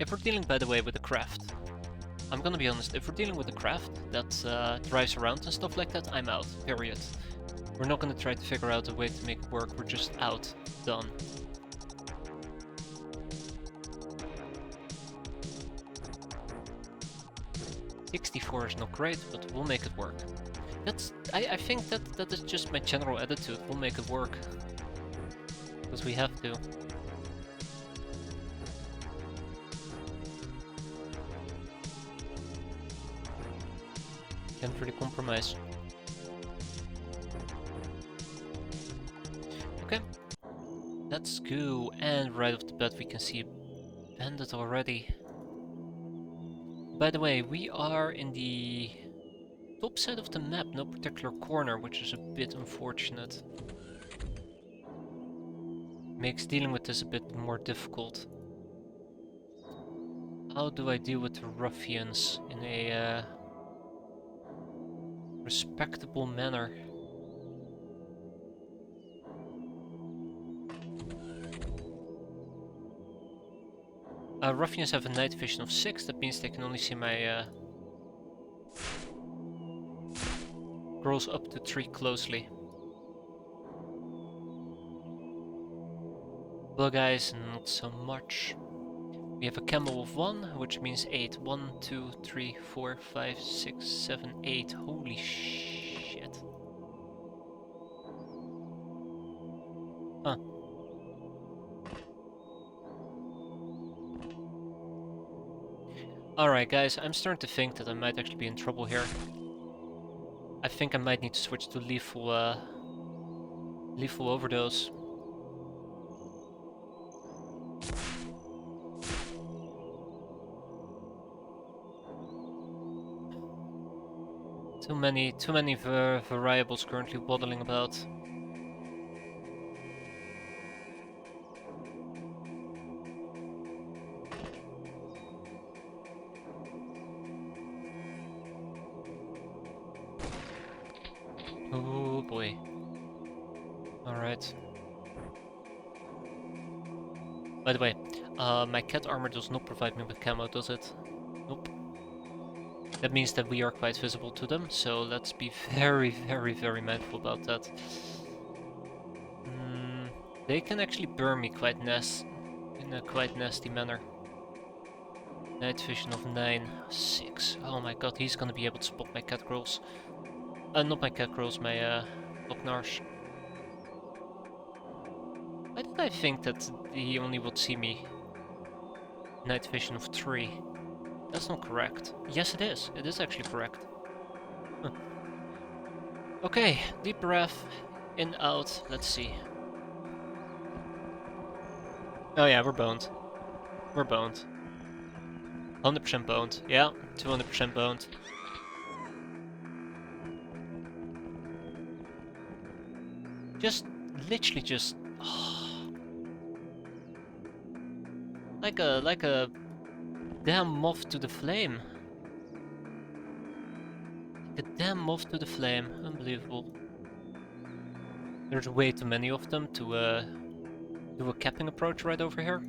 If we're dealing, by the way, with a craft, I'm gonna be honest, if we're dealing with a craft that drives around and stuff like that, I'm out, period. We're not gonna try to figure out a way to make it work, we're just out. Done. $64 is not great, but we'll make it work. I think that is just my general attitude. We'll make it work. Because we have to. Can't really compromise. Okay. Let's go. And right off the bat we can see a bandit already. By the way, we are in the top side of the map, no particular corner, which is a bit unfortunate. Makes dealing with this a bit more difficult. How do I deal with the ruffians in a respectable manner? Ruffians have a night vision of 6, that means they can only see my girls up to 3 closely. Well guys, not so much. We have a camo of 1, which means 8. 1, 2, 3, 4, 5, 6, 7, 8. Holy shit. Huh. Alright guys, I'm starting to think that I might actually be in trouble here. I think I might need to switch to lethal overdose. Too many variables currently waddling about. Oh boy. Alright. By the way, my cat armor does not provide me with camo, does it? Nope. That means that we are quite visible to them, so let's be very, very, very mindful about that. They can actually burn me in a quite nasty manner. Night vision of 9, 6. Oh my god, he's gonna be able to spot my cat girls. Not my cat girls, my Locknarsh. Why did I think that he only would see me? Night vision of 3. That's not correct. Yes, it is. It is actually correct. Huh. Okay, deep breath. In, out. Let's see. Oh yeah, we're boned. We're boned. 100% boned. Yeah, 200% boned. Just, literally just... like a damn moth to the flame. Like a damn moth to the flame. Unbelievable. There's way too many of them to do a capping approach right over here.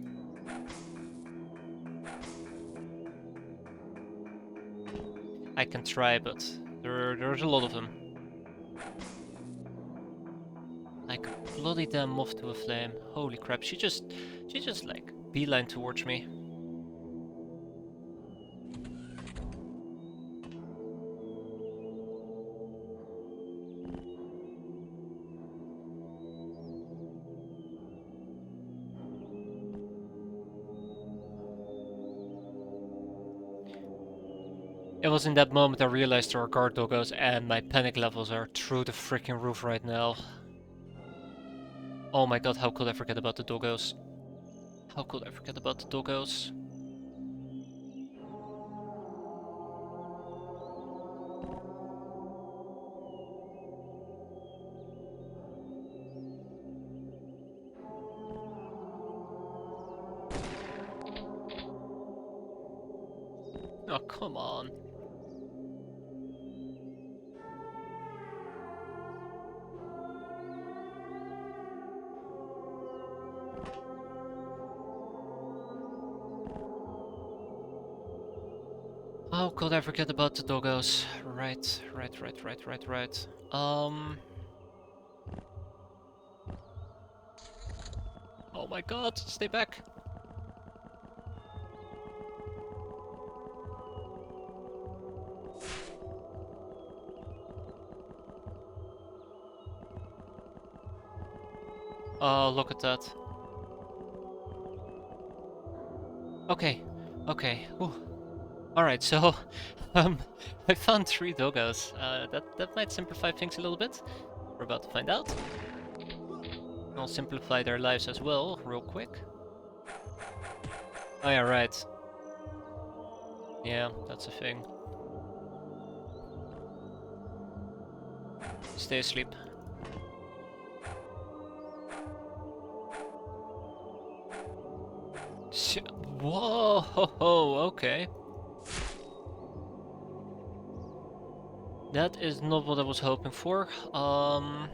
I can try, but there's a lot of them. Like a bloody damn moth to a flame. Holy crap, she just like beeline towards me. It was in that moment I realized there are guard doggos and my panic levels are through the freaking roof right now. Oh my god, how could I forget about the doggos? How could I forget about the doggos? Oh, come on. How could I forget about the doggos? Right. Oh my god, stay back. Oh, look at that. Okay. Ooh. Alright, so I found 3 doggos. That might simplify things a little bit. We're about to find out. I'll simplify their lives as well, real quick. Oh yeah, right. Yeah, that's a thing. Stay asleep. Whoa, okay. That is not what I was hoping for. Oh my.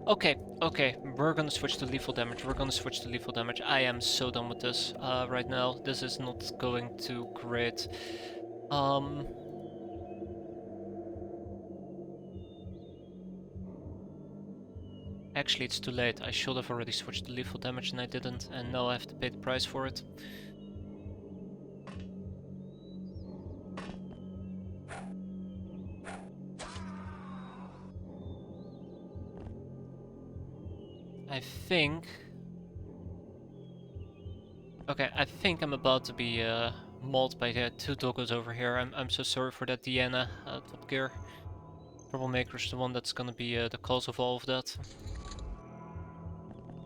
Okay, okay, we're gonna switch to lethal damage. I am so done with this right now. This is not going too great. Actually, it's too late. I should have already switched to lethal damage and I didn't, and now I have to pay the price for it. I think... Okay, I think I'm about to be mauled by the two doggos over here. I'm so sorry for that, Deanna, Top Gear. Troublemaker's the one that's gonna be the cause of all of that.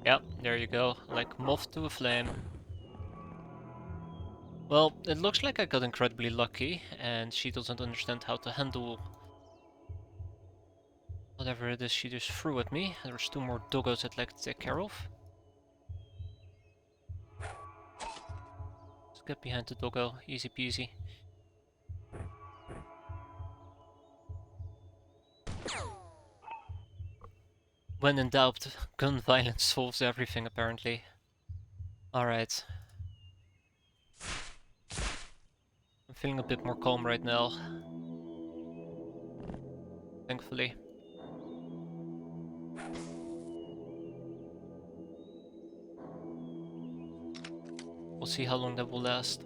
Yep, there you go, like moth to a flame. Well, it looks like I got incredibly lucky, and she doesn't understand how to handle whatever it is she just threw at me. There's two more doggos I'd like to take care of. Let's get behind the doggo, easy peasy. When in doubt, gun violence solves everything apparently. Alright. I'm feeling a bit more calm right now. Thankfully. We'll see how long that will last.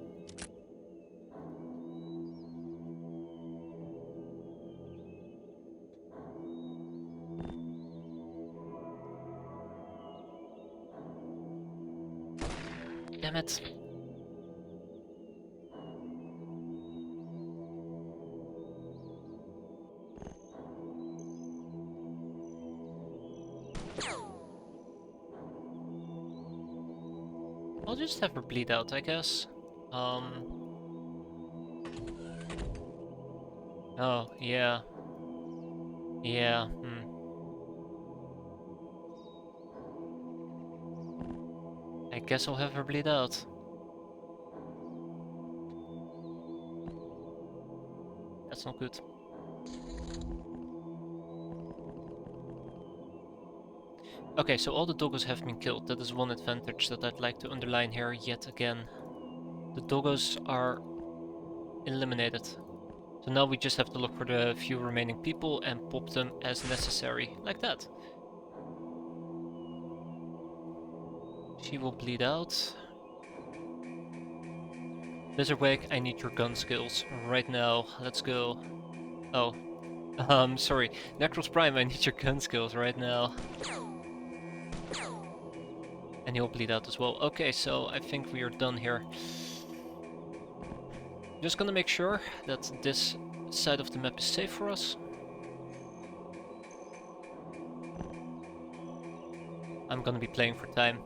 Damn it. I'll just have her bleed out, I guess. Oh, yeah. Yeah, I guess I'll have her bleed out. That's not good. Okay, so all the doggos have been killed. That is one advantage that I'd like to underline here yet again. The doggos are eliminated. So now we just have to look for the few remaining people and pop them as necessary, like that. She will bleed out. Lizardwake, I need your gun skills right now. Let's go. Oh. Sorry. Necros Prime, I need your gun skills right now. And he'll bleed out as well. Okay, so I think we are done here. Just gonna make sure that this side of the map is safe for us. I'm gonna be playing for time.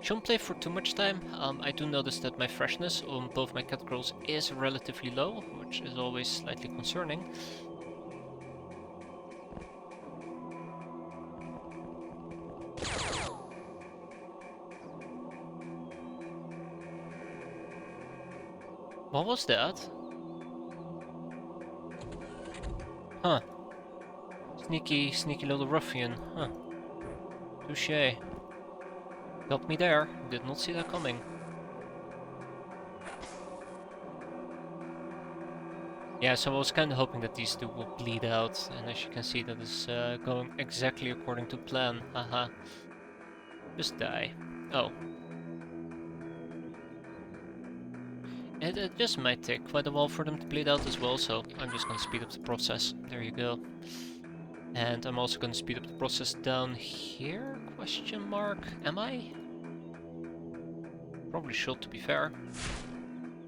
Shouldn't play for too much time. I do notice that my freshness on both my cat girls is relatively low, which is always slightly concerning. What was that? Huh. Sneaky, sneaky little ruffian. Huh. Touché. Got me there. Did not see that coming. Yeah, so I was kind of hoping that these two will bleed out, and as you can see, that is going exactly according to plan. Haha. Just die. Oh. It just might take quite a while for them to bleed out as well, so I'm just gonna speed up the process. There you go. And I'm also gonna speed up the process down here? Question mark. Am I? Probably should, to be fair.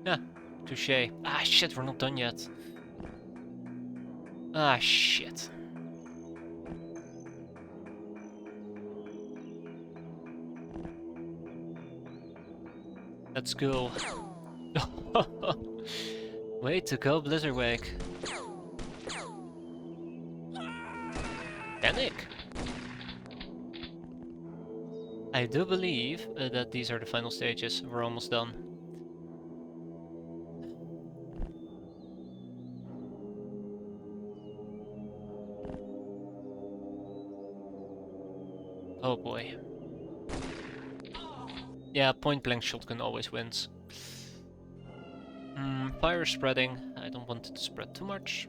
Yeah, Touché. Ah, shit, we're not done yet. Ah, shit. Let's go. Way to go, Blizzardwake. Panic. I do believe that these are the final stages. We're almost done. Oh boy. Yeah, point blank shotgun always wins. Fire spreading. I don't want it to spread too much.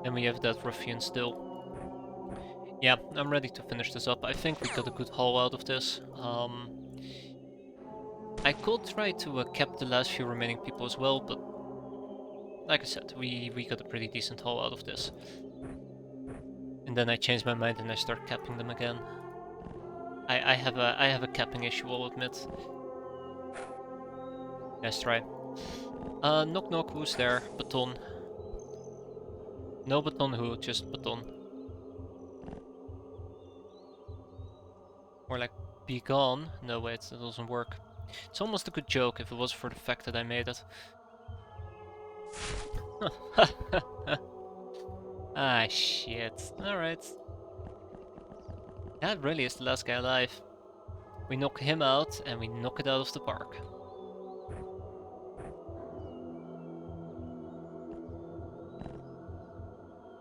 And we have that ruffian still. Yeah, I'm ready to finish this up. I think we got a good haul out of this. I could try to cap the last few remaining people as well, but like I said, we got a pretty decent haul out of this. And then I changed my mind and I start capping them again. I have a capping issue, I'll admit. Nice try. Knock knock, who's there? Baton. No baton who, just baton. Or like, be gone. No wait, that doesn't work. It's almost a good joke if it was for the fact that I made it. Ah shit. Alright. That really is the last guy alive. We knock him out and we knock it out of the park.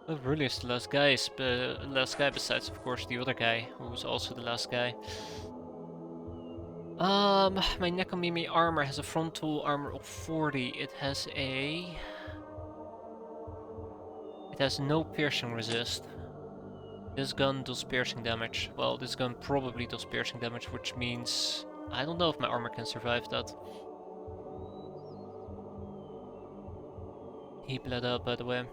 That really is the last guy besides of course the other guy, who was also the last guy. My Nekomimi armor has a frontal armor of 40. It has no piercing resist. This gun does piercing damage. Well, this gun probably does piercing damage, which means I don't know if my armor can survive that. He bled out, by the way.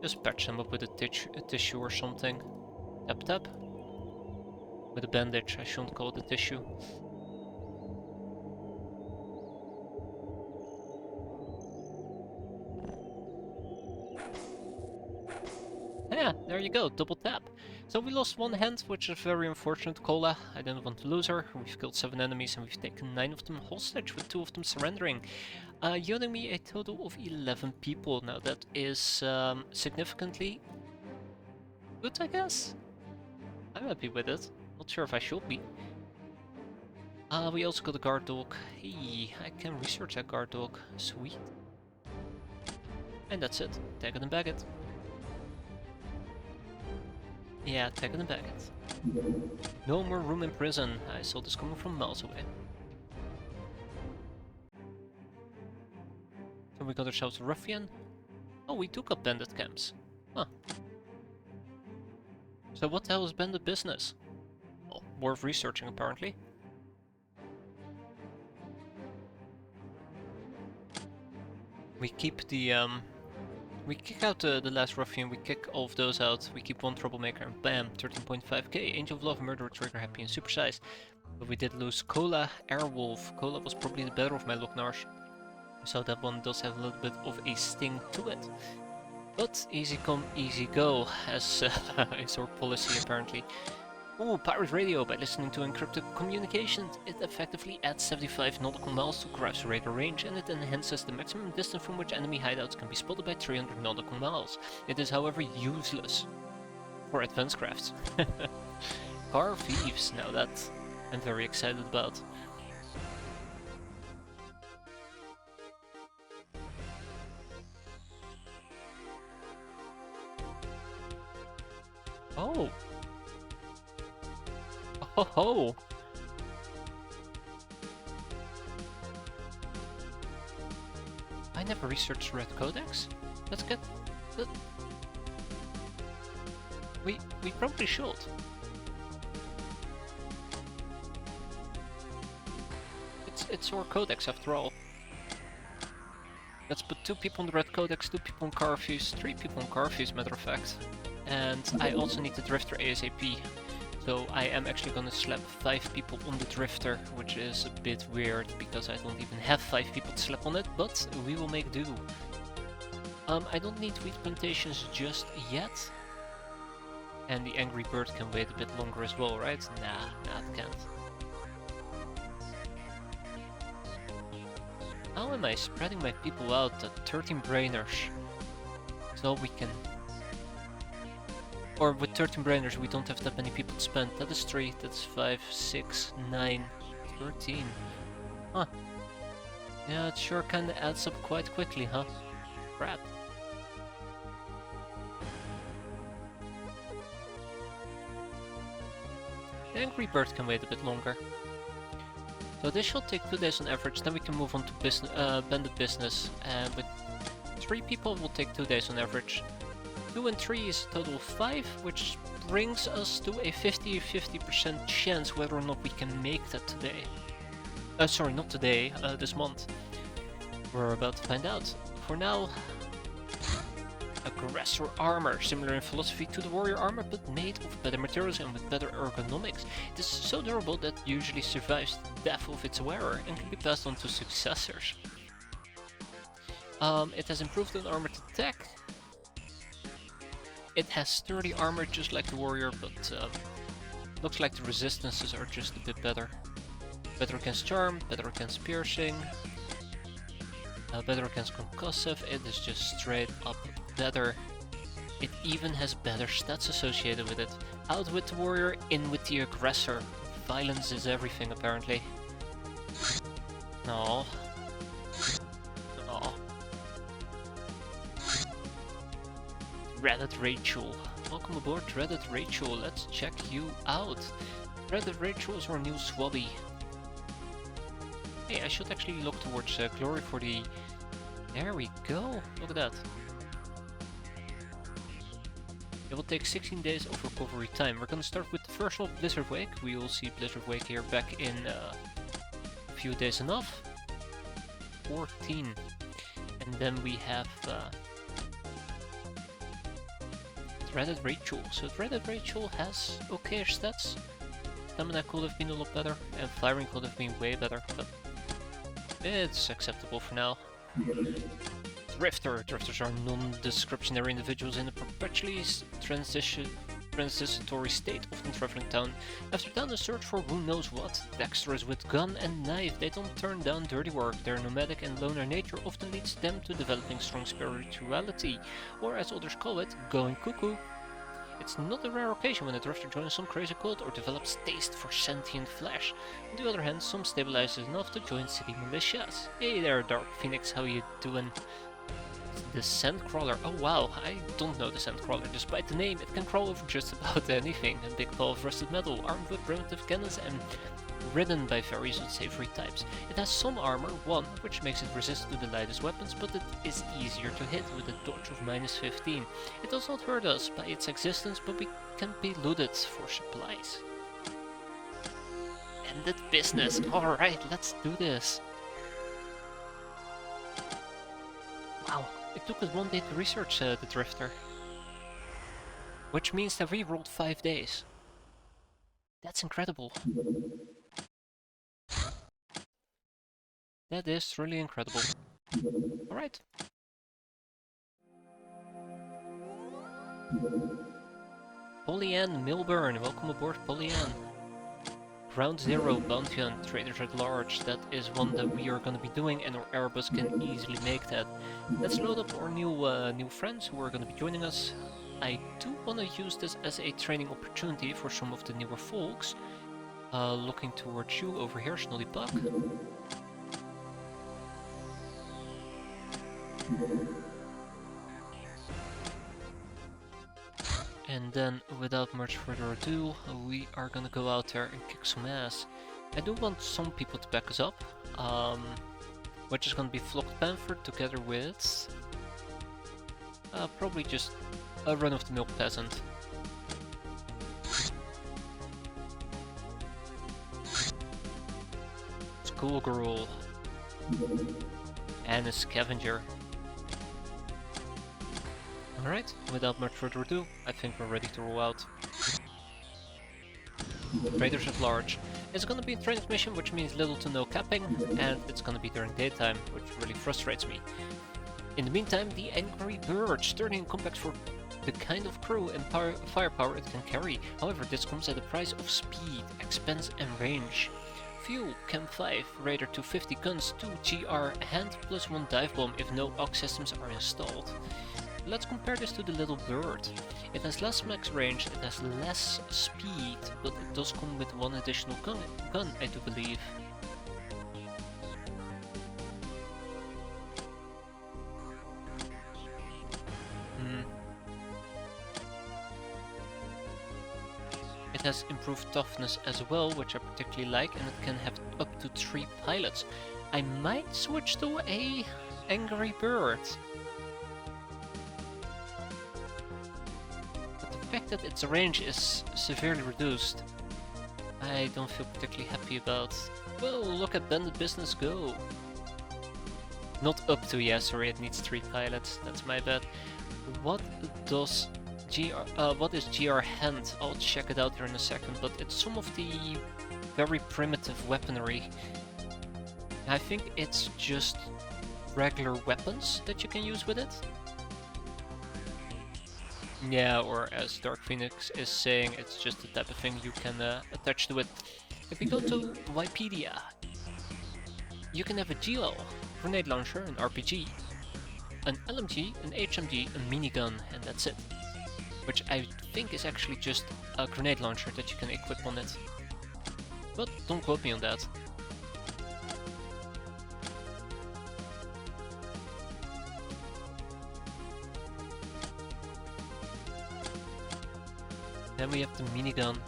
Just patch him up with a tissue or something. Tap tap. With a bandage, I shouldn't call it a tissue. Yeah, there you go, double tap. So we lost one hand, which is very unfortunate, Cola. I didn't want to lose her. We've killed 7 enemies and we've taken 9 of them hostage, with 2 of them surrendering. Yielding me a total of 11 people. Now that is significantly good, I guess? I'm happy with it. Not sure if I should be. We also got a guard dog. Hey, I can research that guard dog. Sweet. And that's it. Tag it and bag it. Yeah, tag it and bag it. No more room in prison. I saw this coming from miles away. So we got ourselves a ruffian. Oh, we do got bandit camps. Huh. So what the hell is bandit business? Well, worth researching apparently. We keep the we kick out the last ruffian, we kick all of those out, we keep one troublemaker, and bam, 13.5k, Angel of Love, Murderer, Trigger, Happy, and Supersize. But we did lose Cola, Airwolf. Cola was probably the better of my Locknars, so that one does have a little bit of a sting to it. But easy come, easy go, as is our policy apparently. Ooh, Pirate Radio. By listening to encrypted communications, it effectively adds 75 nautical miles to craft's radar range, and it enhances the maximum distance from which enemy hideouts can be spotted by 300 nautical miles. It is however useless for advanced crafts. Car thieves, now that I'm very excited about. Oh! Oh ho! I never researched Red Codex. Let's get... We probably should. It's our codex after all. Let's put 2 people on the Red Codex, 2 people on Carfuse, 3 people on Carfuse, matter of fact. And I also need the Drifter ASAP. So I am actually gonna slap 5 people on the drifter, which is a bit weird because I don't even have 5 people to slap on it, but we will make do. I don't need wheat plantations just yet. And the angry bird can wait a bit longer as well, right? Nah, it can't. How am I spreading my people out at 13 brainers? So we can... Or with 13 brainers we don't have that many people to spend. That is 3, that's 5, 6, 9, 13. Huh. Yeah, it sure kinda adds up quite quickly, huh? Crap. The angry bird can wait a bit longer. So this shall take 2 days on average, then we can move on to bandit business. And with 3 people it will take 2 days on average. 2 and 3 is a total of 5, which brings us to a 50% chance whether or not we can make that today. Sorry, not today, this month. We're about to find out. For now, aggressor armor, similar in philosophy to the warrior armor, but made of better materials and with better ergonomics. It is so durable that it usually survives the death of its wearer and can be passed on to successors. It has improved on armored attack. It has sturdy armor just like the warrior, but looks like the resistances are just a bit better. Better against charm, better against piercing, better against concussive. It is just straight up better. It even has better stats associated with it. Out with the warrior, in with the aggressor. Violence is everything apparently. No. Oh. Reddit Rachel. Welcome aboard Reddit Rachel, let's check you out. Reddit Rachel is our new swabby. Hey, I should actually look towards glory for the... There we go, look at that. It will take 16 days of recovery time. We're gonna start with the first of Blizzard Wake. We will see Blizzard Wake here back in a few days enough. 14. And then we have Dreaded Rachel. So Dreaded Rachel has okay stats. Stamina could have been a lot better, and firing could have been way better, but it's acceptable for now. Drifter. Drifters are non-descriptionary individuals in a perpetually transitory state, often traveling town after town and search for who knows what. Dexterous with gun and knife, they don't turn down dirty work. Their nomadic and loner nature often leads them to developing strong spirituality, or as others call it, going cuckoo. It's not a rare occasion when a drifter joins some crazy cult or develops taste for sentient flesh. On the other hand, some stabilizes enough to join city militias. Hey there, Dark Phoenix, how you doing? The Sandcrawler. Oh wow, I don't know the Sandcrawler. Despite the name, it can crawl over just about anything. A big ball of rusted metal, armed with primitive cannons and ridden by various unsavory types. It has some armor, 1, which makes it resistant to the lightest weapons, but it is easier to hit with a dodge of -15. It does not hurt us by its existence, but we can be looted for supplies. Ended business. Alright, let's do this. Wow. It took us 1 day to research the Drifter. Which means that we rolled 5 days. That's incredible. That is really incredible. Alright. Pollyann Milburn, welcome aboard Pollyann. Ground Zero, Bounty Hunt, Traders at Large, that is one that we are gonna be doing and our Airbus can easily make that. Let's load up our new friends who are gonna be joining us. I do wanna use this as a training opportunity for some of the newer folks. Looking towards you over here, Snoddy Puck. And then, without much further ado, we are gonna go out there and kick some ass. I do want some people to back us up, which is gonna be Flocked Panther together with probably just a run-of-the-mill peasant. Schoolgirl and a scavenger. Alright, without much further ado, I think we're ready to roll out. Traders at large. It's gonna be a transmission, which means little to no capping, and it's gonna be during daytime, which really frustrates me. In the meantime, the Angry Birds, turning complex for the kind of crew and firepower it can carry. However, this comes at the price of speed, expense and range. Fuel, Chem 5, Raider 250 guns, 2 GR hand plus 1 dive bomb if no AUX systems are installed. Let's compare this to the Little Bird. It has less max range, it has less speed, but it does come with 1 additional gun, I do believe. It has improved toughness as well, which I particularly like, and it can have up to 3 pilots. I might switch to a Angry Bird. But the fact that its range is severely reduced, I don't feel particularly happy about. Well, look at Bandit business go. Not up to, yeah, sorry, it needs 3 pilots, that's my bad. What does what is GR hand? I'll check it out here in a second, but it's some of the very primitive weaponry. I think it's just regular weapons that you can use with it. Yeah, or as Dark Phoenix is saying, it's just the type of thing you can attach to it. If we go to Wikipedia, you can have a GL, grenade launcher, an RPG, an LMG, an HMG, a minigun, and that's it. Which I think is actually just a grenade launcher that you can equip on it. But don't quote me on that. Then we have the minigun,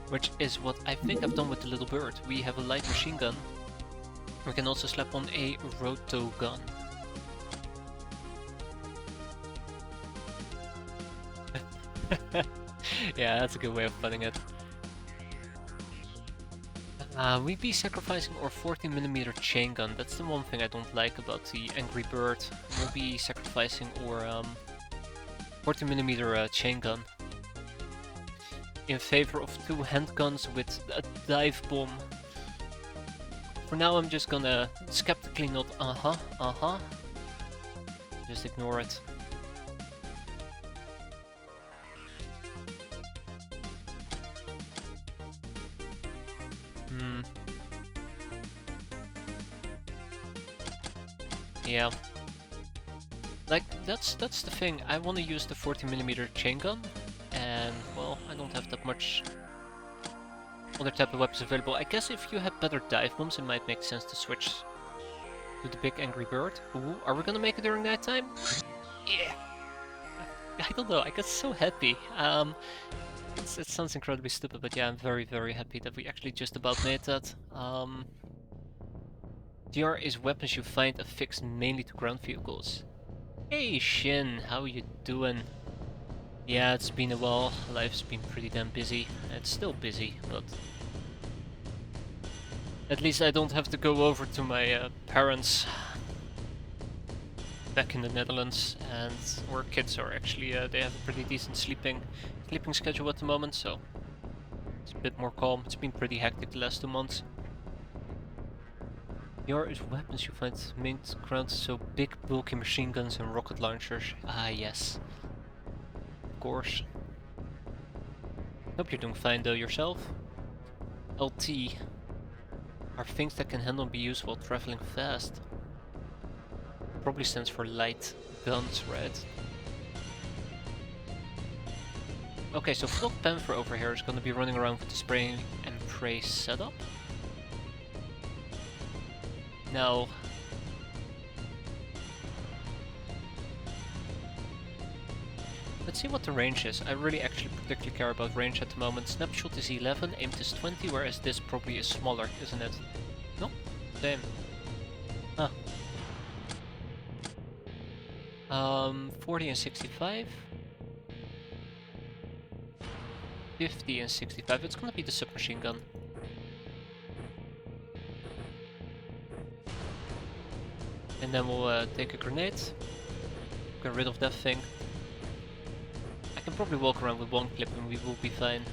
which is what I think I've done with the Little Bird. We have a light machine gun. We can also slap on a roto gun. Yeah, that's a good way of putting it. We'd be sacrificing our 40mm chain gun. That's the one thing I don't like about the Angry Bird. We'll be sacrificing our 40mm chain gun in favor of 2 handguns with a dive bomb. For now, I'm just gonna skeptically nod just ignore it. Yeah. Like, that's the thing. I want to use the 40mm chain gun, and, well, I don't have that much other type of weapons available. I guess if you have better dive bombs, it might make sense to switch to the big Angry Bird. Ooh, are we gonna make it during nighttime? Yeah! I don't know, I got so happy. It sounds incredibly stupid, but yeah, I'm very, very happy that we actually just about made that. GR is weapons you find affixed mainly to ground vehicles. Hey Shin, how you doing? Yeah, it's been a while. Life's been pretty damn busy. It's still busy, but at least I don't have to go over to my parents back in the Netherlands, and our kids are actually they have a pretty decent sleeping schedule at the moment, so it's a bit more calm. It's been pretty hectic the last 2 months. GR is weapons you find main ground, so big bulky machine guns and rocket launchers. Ah yes. Of course. Hope you're doing fine though yourself. LT are things that can handle and be used while traveling fast. Probably stands for light guns, right? Okay, so Flock Panther over here is gonna be running around with the spray and pray setup. Now, let's see what the range is. I really actually particularly care about range at the moment. Snapshot is 11, aimed is 20, whereas this probably is smaller, isn't it? No? Same. Huh. 40 and 65. 50 and 65. It's gonna be the submachine gun. And then we'll take a grenade, get rid of that thing. I can probably walk around with 1 clip and we will be fine.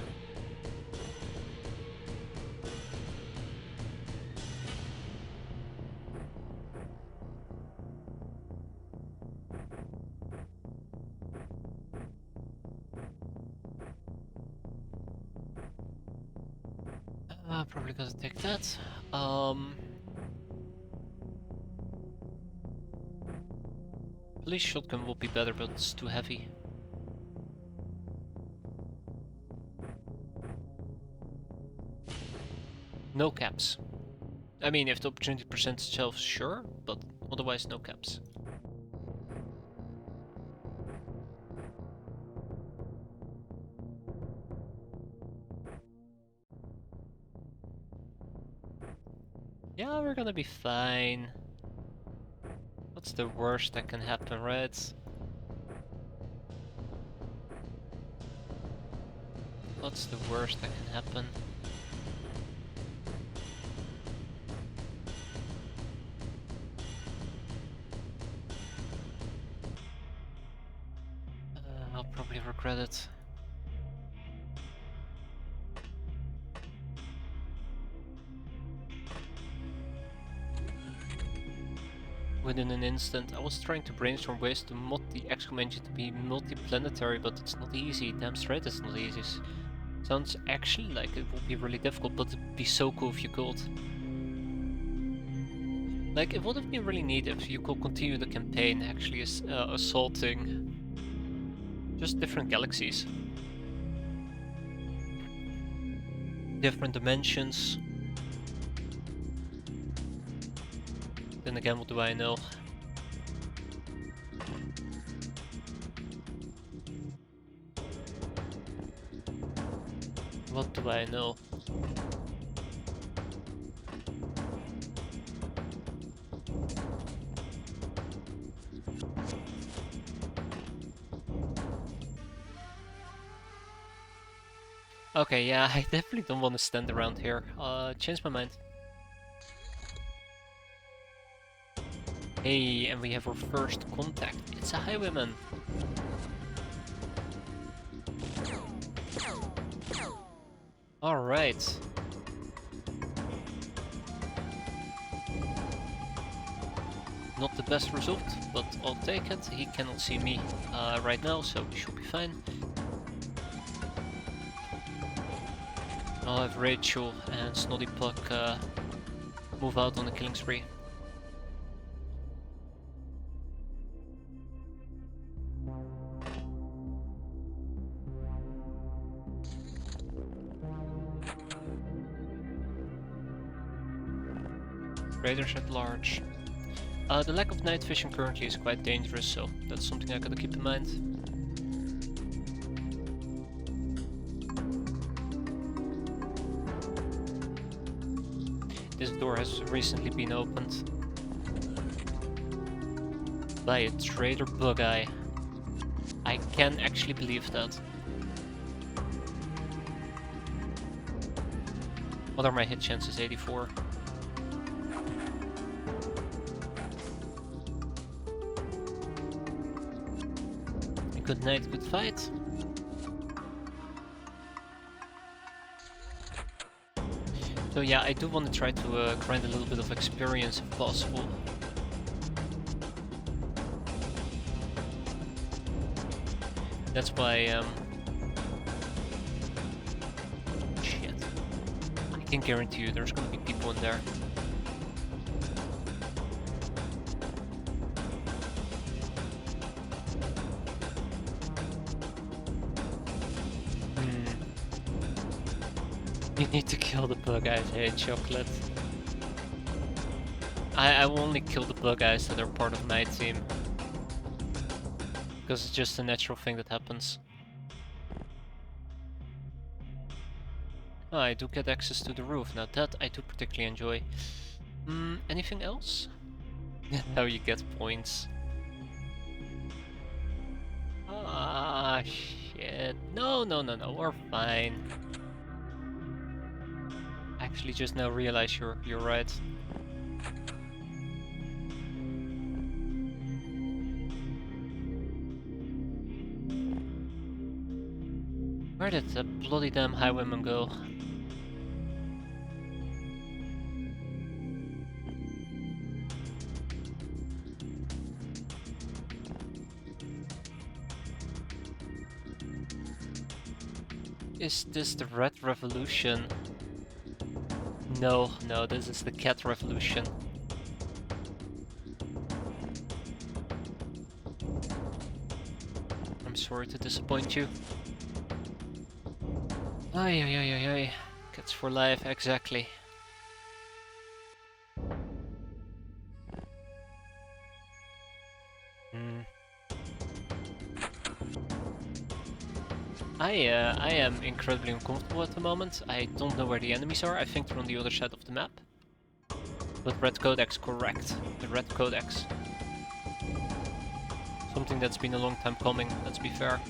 Probably gotta take that. Police shotgun will be better, but it's too heavy. No caps. I mean, if the opportunity presents itself, sure, but otherwise no caps. Yeah, we're gonna be fine. What's the worst that can happen, right? What's the worst that can happen? I'll probably regret it. Within an instant, I was trying to brainstorm ways to mod the XCOM engine to be multi-planetary, but it's not easy. Damn straight it's not easy. Sounds actually like it would be really difficult, but it'd be so cool if you could. Like, it would have been really neat if you could continue the campaign actually assaulting just different galaxies. Different dimensions. Then again, what do I know? What do I know? Okay, yeah, I definitely don't want to stand around here. Change my mind. Hey, and we have our first contact. It's a highwayman. Alright. Not the best result, but I'll take it. He cannot see me right now, so we should be fine. I'll have Rachel and Snotty Puck move out on the killing spree. Raiders at large. The lack of night vision currently is quite dangerous, so that's something I gotta keep in mind. This door has recently been opened by a traitor bug eye. I can actually believe that. What are my hit chances? 84. Good night, good fight. So yeah, I do want to try to grind a little bit of experience if possible. That's why, shit. I can guarantee you there's gonna be people in there. You need to kill the bug eyes, hey chocolate. I will only kill the bug eyes that are part of my team. Because it's just a natural thing that happens. Oh, I do get access to the roof, now that I do particularly enjoy. Anything else? How you get points. Ah, shit. No, we're fine. Actually just now realize you're right. Where did the bloody damn highwayman go? Is this the Red Revolution? No, no, this is the cat revolution. I'm sorry to disappoint you. Ay, ay, ay, ay, ay. Cats for life, exactly. I am incredibly uncomfortable at the moment. I don't know where the enemies are. I think they're on the other side of the map. But Red Codex, correct. The Red Codex. Something that's been a long time coming, let's be fair.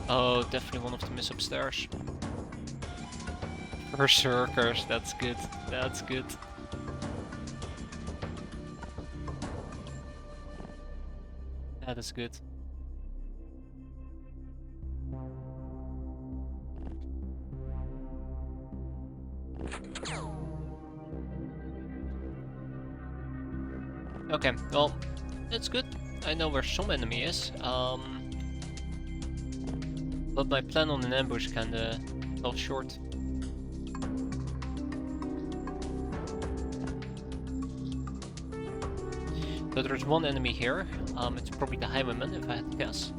Oh, definitely one of them is upstairs. Berserkers, that's good. That's good. That is good. Okay, well, that's good. I know where some enemy is. But my plan on an ambush kinda fell short. So there's one enemy here. It's probably the highwayman, if I had to guess.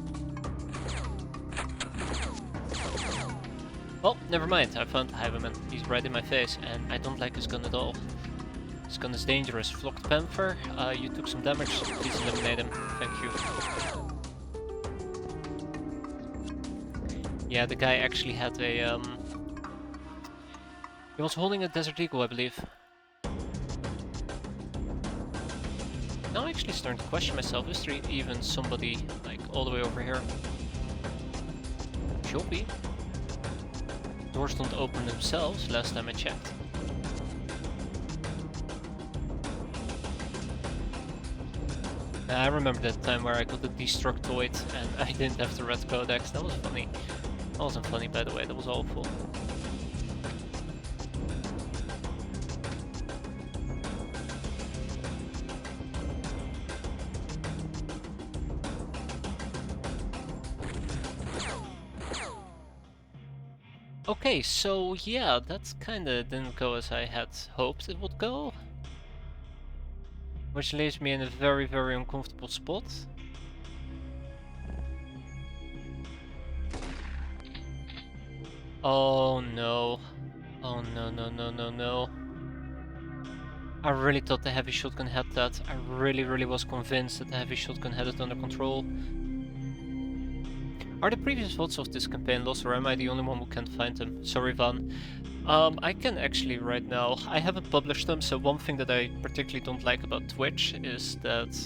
Well, never mind. I found the highwayman. He's right in my face, and I don't like his gun at all. His gun is dangerous. Flocked Panther, you took some damage. Please eliminate him. Thank you. Yeah, the guy actually had a he was holding a Desert Eagle, I believe. Now I'm actually starting to question myself. Is there even somebody like all the way over here? Should be. Doors don't open themselves. Last time I checked. I remember that time where I got the Destructoid and I didn't have the Red Codex. That was funny. That wasn't funny, by the way. That was awful. Okay, so yeah, that kinda didn't go as I had hoped it would go. Which leaves me in a very, very uncomfortable spot. Oh no. Oh no, no, no, no, no. I really thought the heavy shotgun had that. I really, really was convinced that the heavy shotgun had it under control. Are the previous VODs of this campaign lost, or am I the only one who can't find them? Sorry, Van. I can actually right now. I haven't published them, so one thing that I particularly don't like about Twitch is that...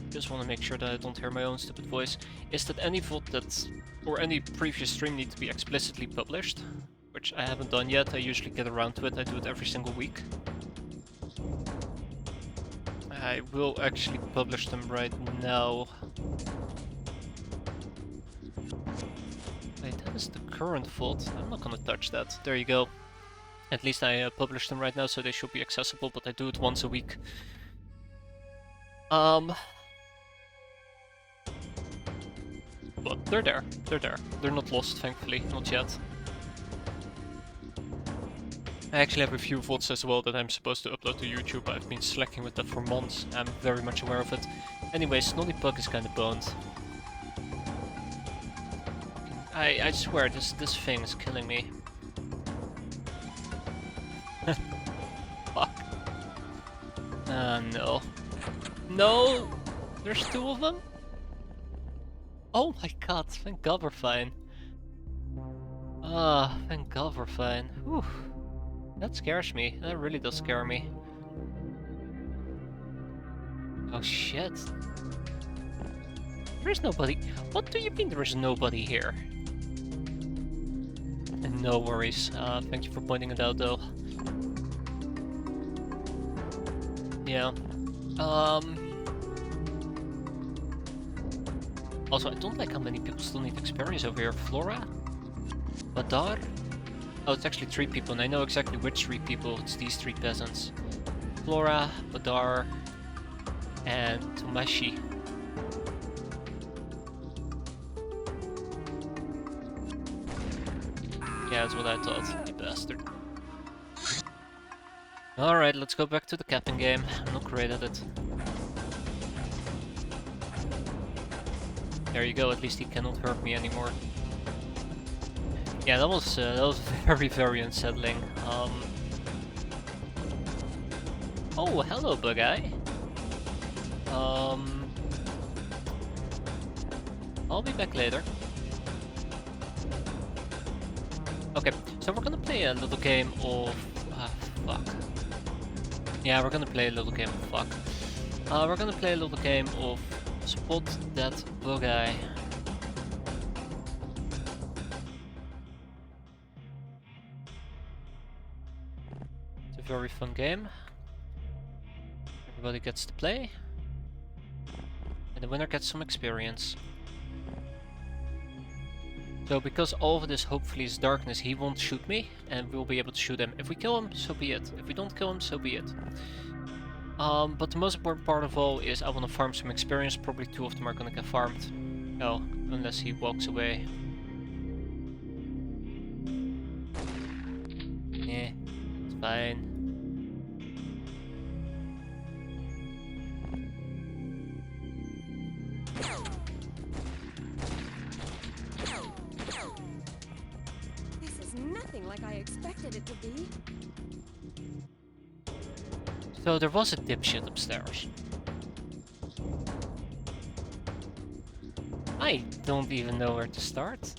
Just want to make sure that I don't hear my own stupid voice. Is that any VOD that, or any previous stream need to be explicitly published, which I haven't done yet. I usually get around to it. I do it every single week. I will actually publish them right now. Wait, that is the current VOD. I'm not gonna touch that. There you go. At least I publish them right now, so they should be accessible, but I do it once a week. But they're there. They're there. They're not lost, thankfully. Not yet. I actually have a few VODs as well that I'm supposed to upload to YouTube. I've been slacking with that for months. I'm very much aware of it. Anyway, Snotty Pug is kinda boned. I swear, this thing is killing me. Fuck. No. No! There's two of them? Oh my god, thank god we're fine. Ah, thank god we're fine. Whew. That scares me. That really does scare me. Oh shit. There's nobody. What do you mean there is nobody here? And no worries. Thank you for pointing it out though. Yeah. Also, I don't like how many people still need experience over here. Flora? Badar? Oh, it's actually 3 people, and I know exactly which 3 people. It's these 3 peasants. Flora, Badar, and Tomashi. Yeah, that's what I thought, you bastard. Alright, let's go back to the capping game. I'm not great at it. There you go, at least he cannot hurt me anymore. Yeah, that was very, very unsettling. Oh, hello, Bug-Eye. I'll be back later. Okay, so we're gonna play a little game of... fuck. Yeah, we're gonna play a little game of fuck. We're gonna play a little game of Spot That Bug-Eye. It's a very fun game. Everybody gets to play. And the winner gets some experience. So because all of this hopefully is darkness, he won't shoot me, and we'll be able to shoot him. If we kill him, so be it. If we don't kill him, so be it. But the most important part of all is I want to farm some experience. Probably 2 of them are gonna get farmed. Oh, unless he walks away. Yeah, it's fine. Like I expected it to be. So there was a dipshit upstairs. I don't even know where to start.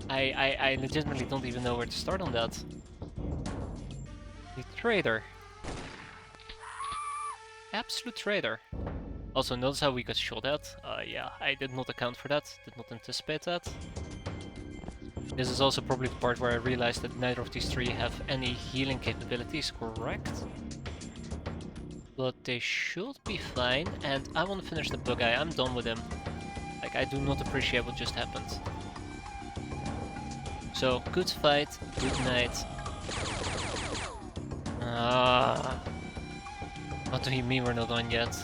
I legitimately don't even know where to start on that. The traitor. Absolute traitor. Also, notice how we got shot at. Yeah, I did not account for that. Did not anticipate that. This is also probably the part where I realized that neither of these 3 have any healing capabilities, correct? But they should be fine, and I want to finish the Bug-Eye. I'm done with him. Like, I do not appreciate what just happened. So, good fight, good night. What do you mean we're not done yet?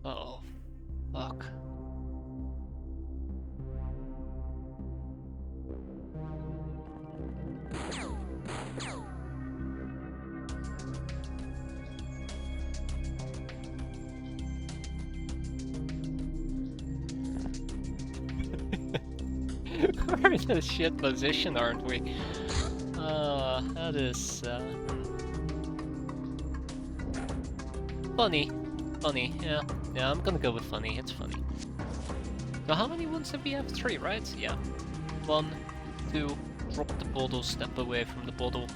Oh, fuck. We're in a shit position, aren't we? That is funny. Funny, yeah. Yeah, I'm gonna go with funny, it's funny. So how many wounds did we have? 3, right? Yeah. 1, 2, drop the bottle, step away from the bottle.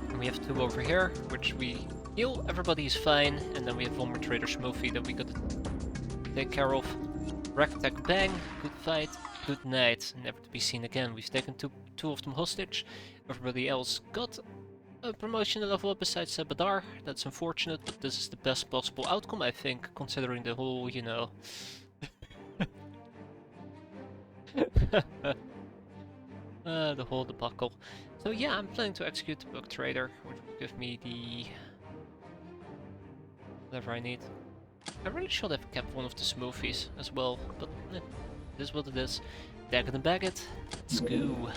And we have 2 over here, which we heal, everybody is fine. And then we have 1 more Trader Smurfy that we gotta take care of. Rack-tack bang, good fight, good night, never to be seen again. We've taken two of them hostage. Everybody else got a promotion level up besides Sabadar. That's unfortunate, but this is the best possible outcome, I think, considering the whole, you know... the whole debacle. So yeah, I'm planning to execute the Bug Trader, which will give me the... whatever I need. I really should have kept one of the smoothies as well, but it is what it is. Daggett and Baggett, let's go.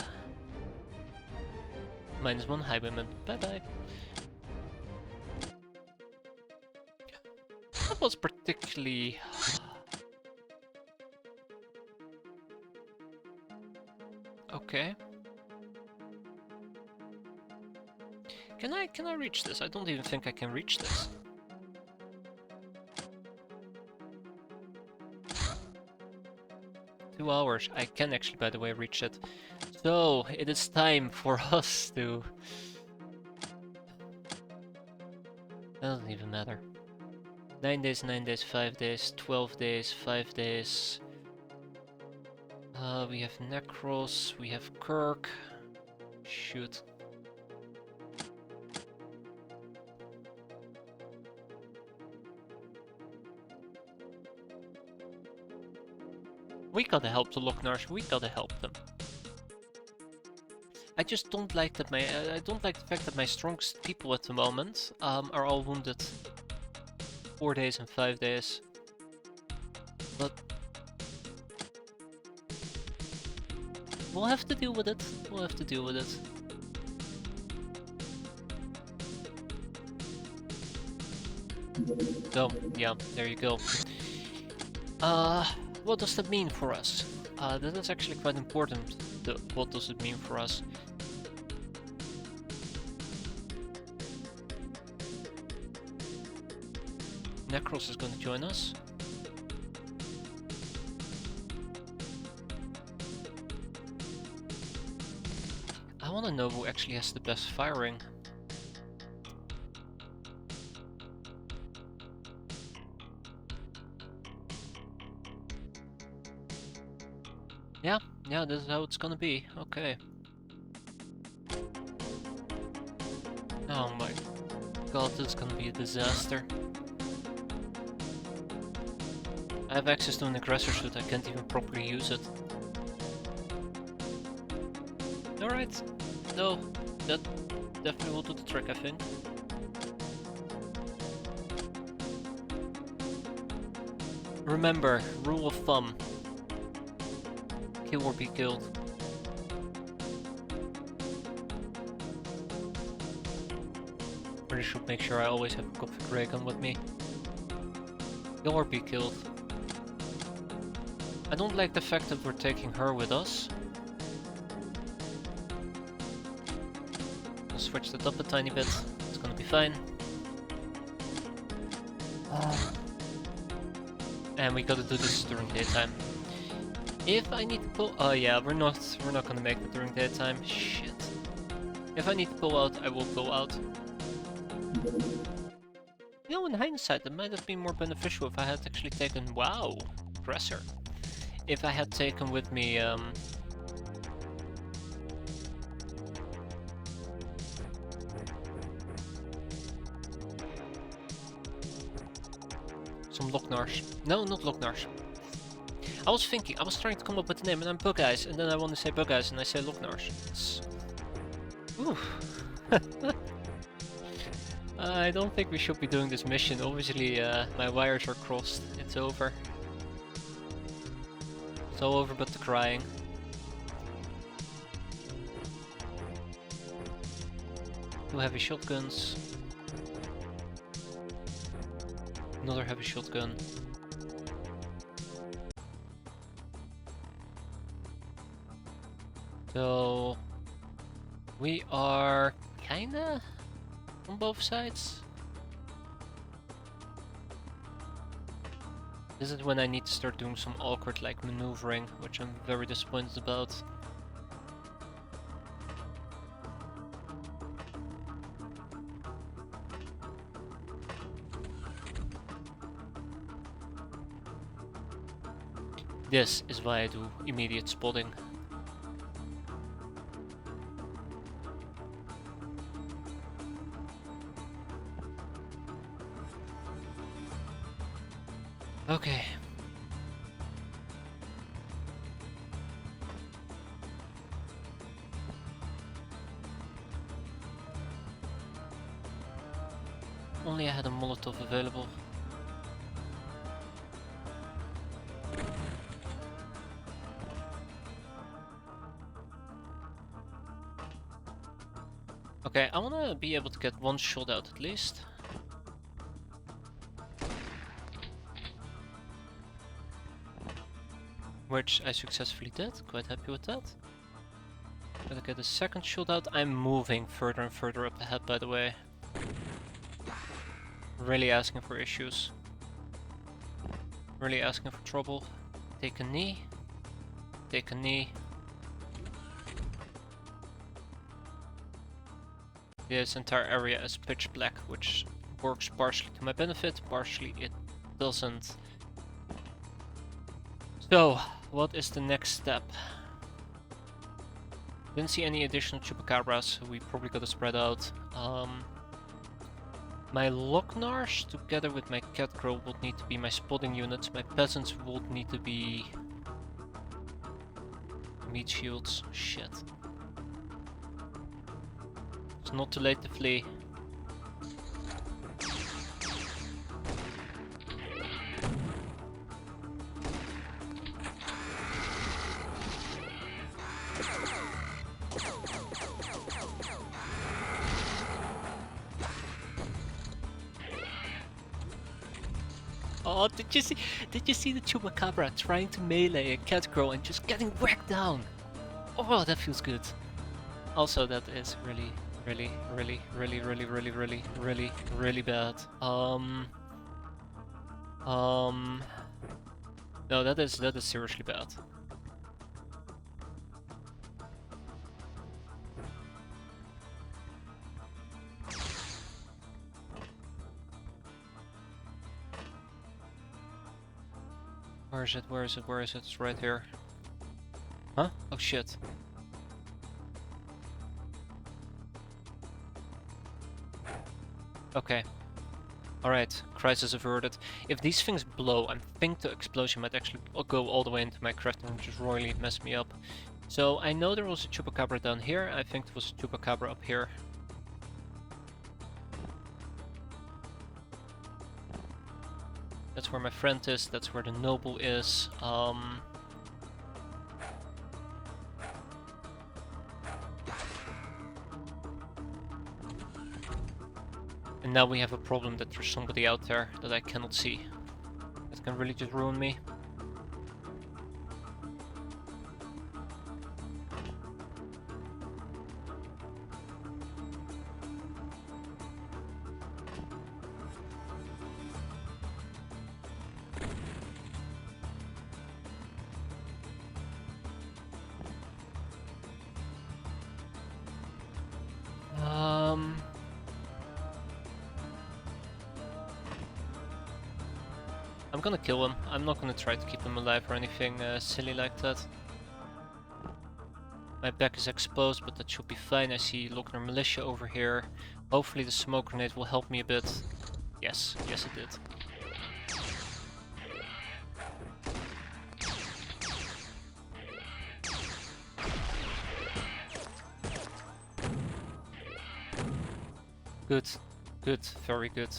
-1 highwayman, bye bye. That was particularly... okay. Can I reach this? I don't even think I can reach this. Hours. I can actually, by the way, reach it. So, it is time for us to... Doesn't even matter. 9 days, 9 days, 5 days, 12 days, 5 days. We have Necros, we have Kirk. Shoot. We gotta help the Locknars, we gotta help them. I just don't like that I don't like the fact that my strongest people at the moment are all wounded. 4 days and 5 days. But we'll have to deal with it. We'll have to deal with it. So, yeah, there you go. What does that mean for us? That is actually quite important. What does it mean for us? Necros is going to join us. I want to know who actually has the best firing. Yeah, this is how it's gonna be. Okay. Oh my god, this is gonna be a disaster. I have access to an aggressor suit, I can't even properly use it. Alright. No, that definitely will do the trick, I think. Remember, rule of thumb. Kill or be killed. Really should make sure I always have a Coffee Ray gun with me. Kill or be killed. I don't like the fact that we're taking her with us. I'll switch that up a tiny bit. It's gonna be fine. And we gotta do this during daytime. If I need to pull... Oh yeah, we're not gonna make it during daytime. Shit. If I need to pull out, I will pull out. You know, in hindsight, it might have been more beneficial if I had actually taken... Wow! Aggressor. If I had taken with me, some Locknars. No, not Locknars. I was trying to come up with a name, and I'm Bug Eyes, and then I want to say Bug Eyes, and I say Locknars. It's... Ooh. I don't think we should be doing this mission. Obviously, my wires are crossed. It's over. It's all over but the crying. Two heavy shotguns. Another heavy shotgun. So we are kinda on both sides. This is when I need to start doing some awkward like maneuvering, which I'm very disappointed about. This is why I do immediate spotting. Okay. Only I had a Molotov available. Okay, I wanna be able to get one shot out at least. Which I successfully did, quite happy with that. Gotta get a second shot out. I'm moving further and further up ahead, by the way. Really asking for issues. Really asking for trouble. Take a knee. Take a knee. This entire area is pitch black, which works partially to my benefit, partially it doesn't. So, what is the next step? Didn't see any additional chupacabras, so we probably gotta spread out. My Locknars, together with my Catgirl, would need to be my spotting units. My peasants would need to be meat shields. Shit. It's not too late to flee. Oh, did you see the Chupacabra trying to melee a cat girl and just getting whacked down? Oh, that feels good. Also, that is really, really, really, really, really, really, really, really, really bad. No, that is seriously bad. Where is it? Where is it? Where is it? It's right here. Huh? Oh shit. Okay. Alright, crisis averted. If these things blow, I think the explosion might actually go all the way into my crafting and just royally mess me up. So I know there was a Chupacabra down here, I think there was a Chupacabra up here. That's where my friend is, that's where the noble is. And now we have a problem that there's somebody out there that I cannot see. That can really just ruin me. I'm gonna kill him. I'm not gonna try to keep him alive or anything silly like that. My back is exposed, but that should be fine. I see Lochner Militia over here. Hopefully the smoke grenade will help me a bit. Yes, yes it did. Good, good, very good.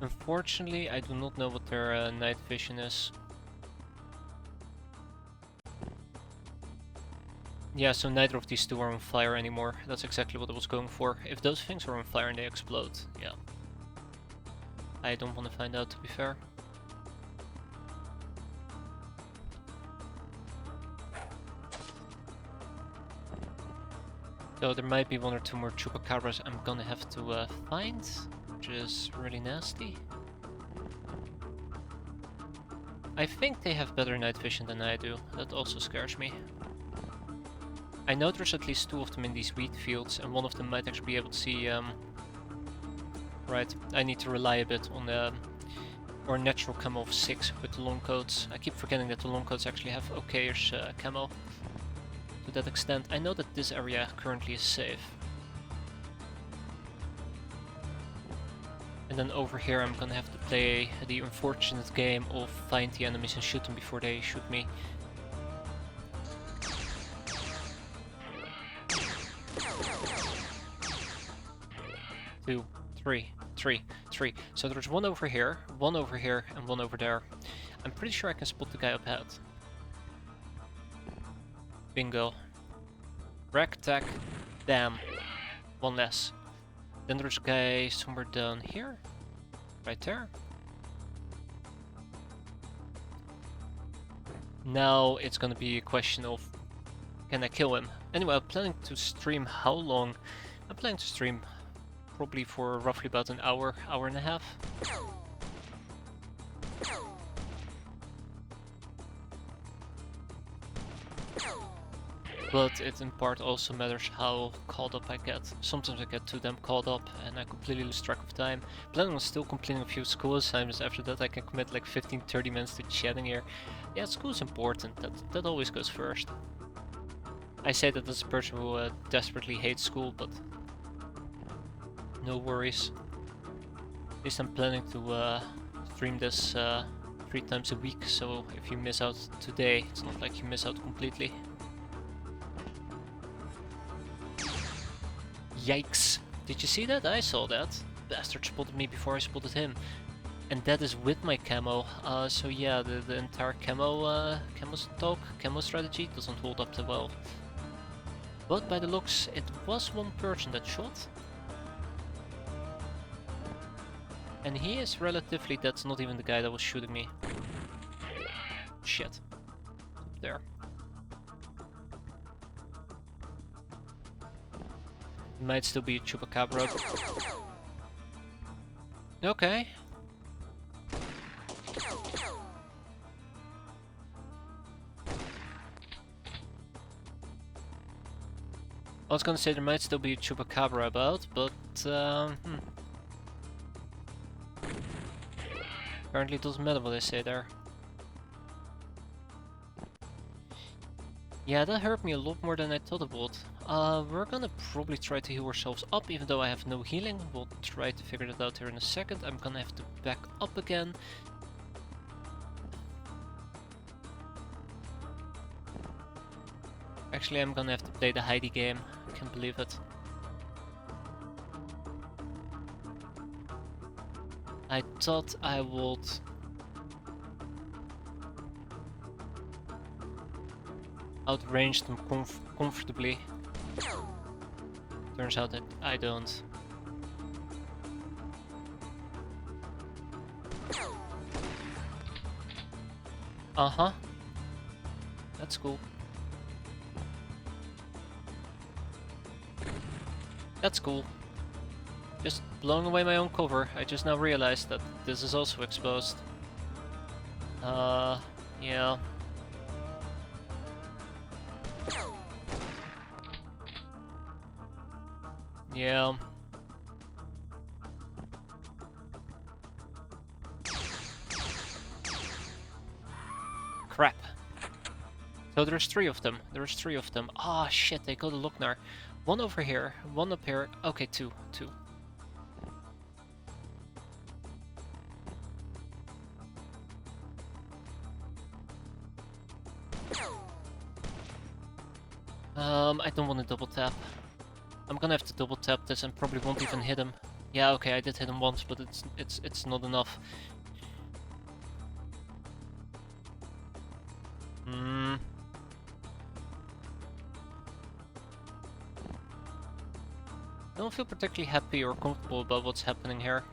Unfortunately, I do not know what their night vision is. Yeah, so neither of these two are on fire anymore. That's exactly what I was going for. If those things are on fire and they explode, yeah. I don't want to find out, to be fair. So there might be one or two more Chupacabras I'm gonna have to find, which is really nasty. I think they have better night vision than I do. That also scares me. I know there's at least two of them in these wheat fields, and one of them might actually be able to see... Right, I need to rely a bit on the or natural camo of 6 with the long coats. I keep forgetting that the long coats actually have okayish camo. To that extent, I know that this area currently is safe. And then over here I'm gonna have to play the unfortunate game of find the enemies and shoot them before they shoot me. Two, three. So there's one over here, and one over there. I'm pretty sure I can spot the guy up ahead. Bingo. Rack, tack, damn. One less. Then there's a guy somewhere down here. Right there. Now it's gonna be a question of, can I kill him? Anyway, I'm planning to stream how long? I'm planning to stream probably for roughly about an hour, hour and a half. But it in part also matters how caught up I get. Sometimes I get too damn caught up and I completely lose track of time. Planning on still completing a few school assignments. After that I can commit like 15-30 minutes to chatting here. Yeah, school's important, that always goes first. I say that as a person who desperately hates school, but no worries. At least I'm planning to stream this 3 times a week, so if you miss out today, it's not like you miss out completely. Yikes! Did you see that? I saw that. Bastard spotted me before I spotted him. And that is with my camo. So yeah, the entire camo strategy doesn't hold up too well. But by the looks, it was one person that shot. And he is relatively... That's not even the guy that was shooting me. Shit. Up there. Might still be a chupacabra. Okay. I was gonna say there might still be a chupacabra about, but apparently it doesn't matter what I say there. Yeah, that hurt me a lot more than I thought it would. We're gonna probably try to heal ourselves up, even though I have no healing. We'll try to figure that out here in a second. I'm gonna have to back up again. Actually, I'm gonna have to play the Heidi game. I can't believe it. I thought I would... outrange them comfortably. Turns out that I don't. Uh-huh. That's cool. That's cool. Just blowing away my own cover. I just now realized that this is also exposed. Yeah. Yeah. Crap. So there's 3 of them. There's 3 of them. Ah, shit, they go to Loknar. 1 over here, 1 up here. Okay, 2. I don't want to double tap. I'm gonna have to double tap this and probably won't even hit him. Yeah, okay, I did hit him once, but it's not enough. I don't feel particularly happy or comfortable about what's happening here.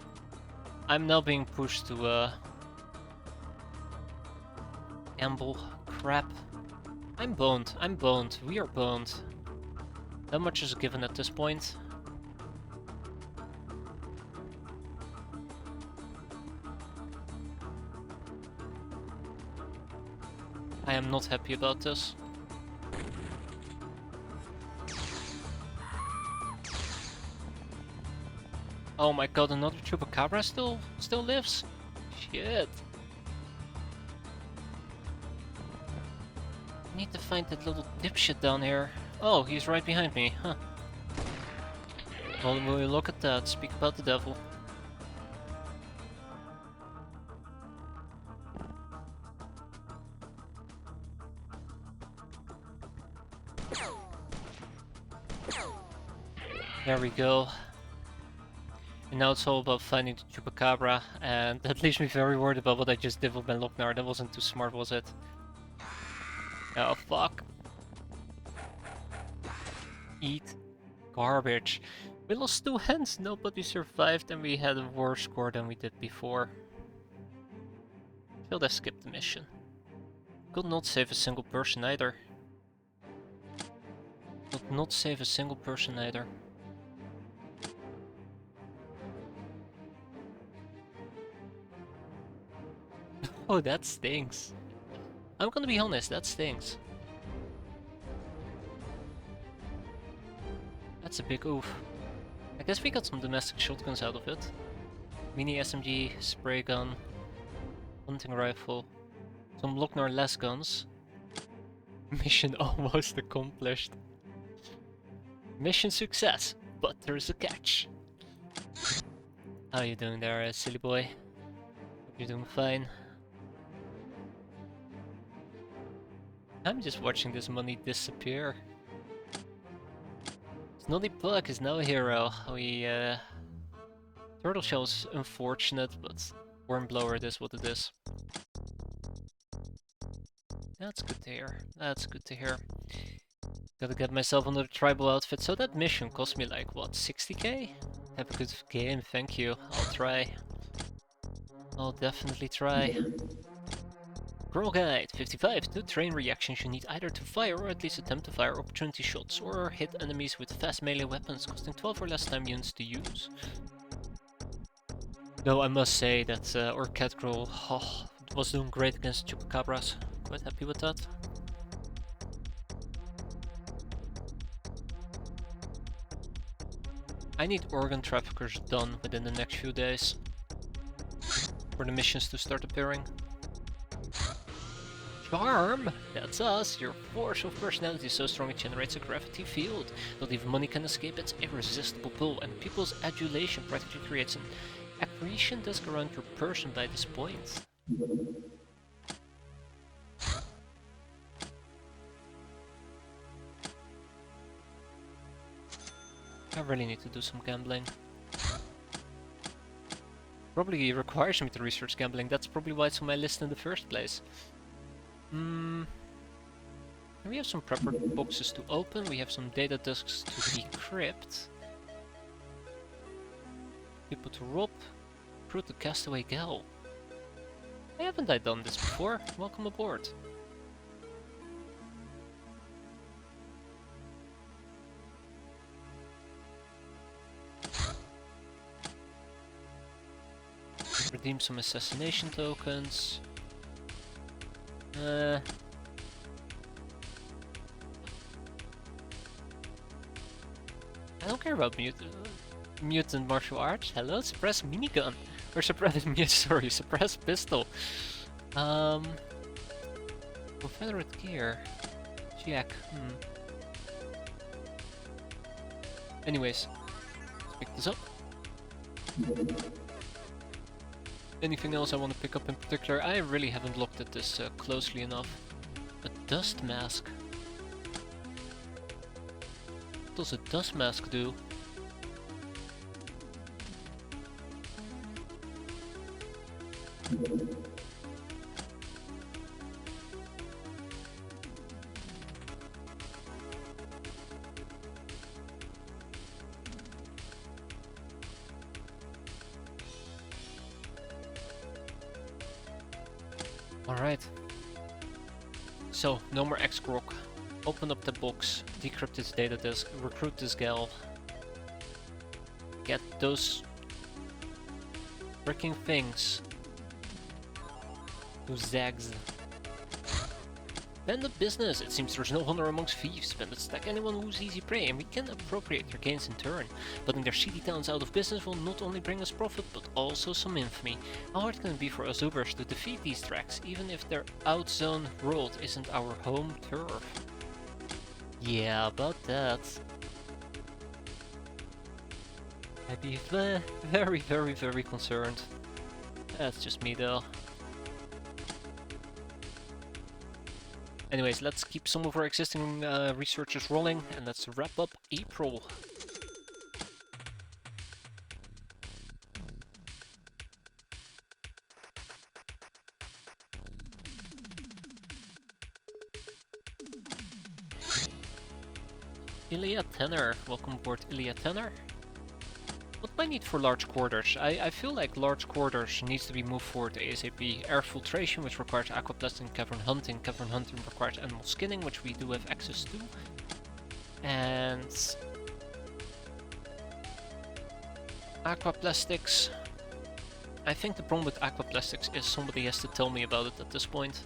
I'm now being pushed to gamble. Crap. I'm boned. We are boned. That much is a given at this point. I am not happy about this. Oh my god, another chupacabra still lives? Shit. I need to find that little dipshit down here. Oh, he's right behind me, huh. Well, will you look at that? Speak about the devil. There we go. And now it's all about finding the chupacabra, and that leaves me very worried about what I just did with my Loknar. That wasn't too smart, was it? Oh, fuck. Eat garbage. We lost 2 hands, nobody survived, and we had a worse score than we did before. Should have skipped the mission. Could not save a single person either. Could not save a single person either. Oh, that stinks. I'm gonna be honest, that stinks. That's a big oof. I guess we got some domestic shotguns out of it. Mini SMG, spray gun, hunting rifle, some Loknar less guns. Mission almost accomplished. Mission success, but there's a catch. How you doing there, silly boy? Hope you're doing fine. I'm just watching this money disappear. Snotty Puck is now a hero. Turtle Shell's unfortunate, but Wormblower it is what it is. That's good to hear. That's good to hear. Gotta get myself another tribal outfit. So that mission cost me like, what, 60k? Have a good game, thank you. I'll try. I'll definitely try. Pro Guide 55. To train reactions, you need either to fire or at least attempt to fire opportunity shots, or hit enemies with fast melee weapons, costing 12 or less time units to use. Though I must say that our cat girl was doing great against chupacabras. Quite happy with that. I need organ traffickers done within the next few days for the missions to start appearing. Charm! That's us! Your force of personality is so strong it generates a gravity field. Not even money can escape its irresistible pull, and people's adulation practically creates an accretion disk around your person by this point. I really need to do some gambling. Probably requires me to research gambling, that's probably why it's on my list in the first place. We have some prepper boxes to open, we have some data disks to decrypt. People to rob, recruit the castaway gal. Why haven't I done this before? Welcome aboard. Redeem some assassination tokens. I don't care about mutant martial arts. Hello, suppress minigun. Or suppress suppress pistol. Confederate gear. Jack. Anyways, let's pick this up. Anything else I want to pick up in particular? I really haven't looked at this closely enough. A dust mask. What does a dust mask do? Alright. So, no more X-Grok. Open up the box, decrypt its data disk, recruit this gal. Get those freaking things. Those zags. Bandit business! It seems there's no honor amongst thieves. Bandits attack anyone who's easy prey, and we can appropriate their gains in turn. Putting their seedy towns out of business will not only bring us profit, but also some infamy. How hard can it be for us Ubers to defeat these tracks, even if their outzone world isn't our home turf? Yeah, about that. I'd be very, very, very concerned. That's just me though. Anyways, let's keep some of our existing researchers rolling, and let's wrap up April. Ilya Tenor, welcome aboard Ilya Tenor. What do I need for large quarters? I feel like large quarters needs to be moved forward ASAP. Air filtration, which requires aquaplastic, cavern hunting. Cavern hunting requires animal skinning, which we do have access to. And aquaplastics. I think the problem with aquaplastics is somebody has to tell me about it at this point.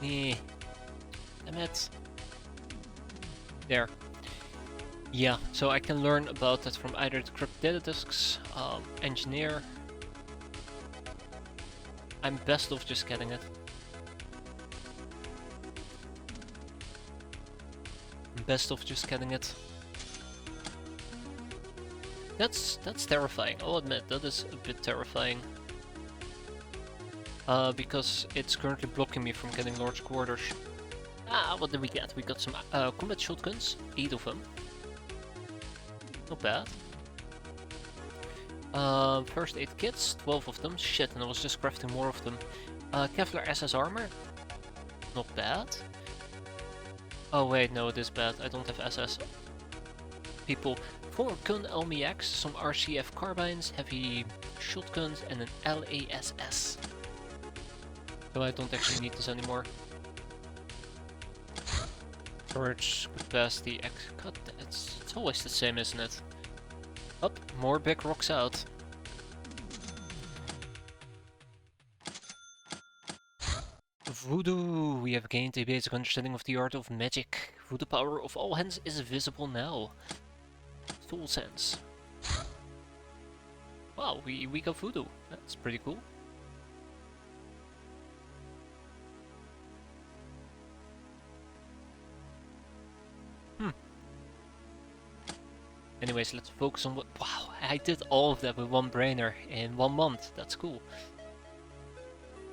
Damn it. There. Yeah, so I can learn about that from either decrypt data disks, engineer. I'm best off just getting it. That's terrifying. I'll admit that is a bit terrifying. Because it's currently blocking me from getting large quarters. Ah, what did we get? We got some combat shotguns, 8 of them. Not bad. First aid kits, 12 of them. Shit, and I was just crafting more of them. Kevlar SS armor. Not bad. Oh wait, no, it is bad. I don't have SS. People, 4-gun LMX, some RCF carbines, heavy shotguns, and an LASS. So I don't actually need this anymore. Storage capacity, cut. It's always the same, isn't it? Up, more big rocks out. Voodoo! We have gained a basic understanding of the art of magic. Voodoo power of all hands is visible now. Soul sense. Wow, we got voodoo. That's pretty cool. Anyways, let's focus on what... Wow, I did all of that with one brainer in 1 month. That's cool.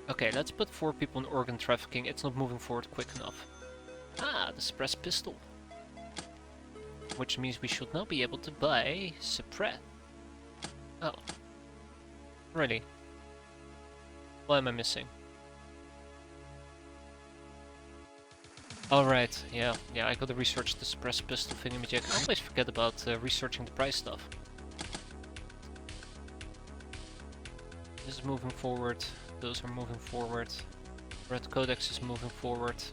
Okay, let's put 4 people in organ trafficking. It's not moving forward quick enough. Ah, the suppress pistol. Which means we should now be able to buy suppress. Oh. Really? What am I missing? Alright, yeah, I gotta research the suppress pistol thingamajig. I always forget about researching the price stuff. This is moving forward, those are moving forward. Red Codex is moving forward.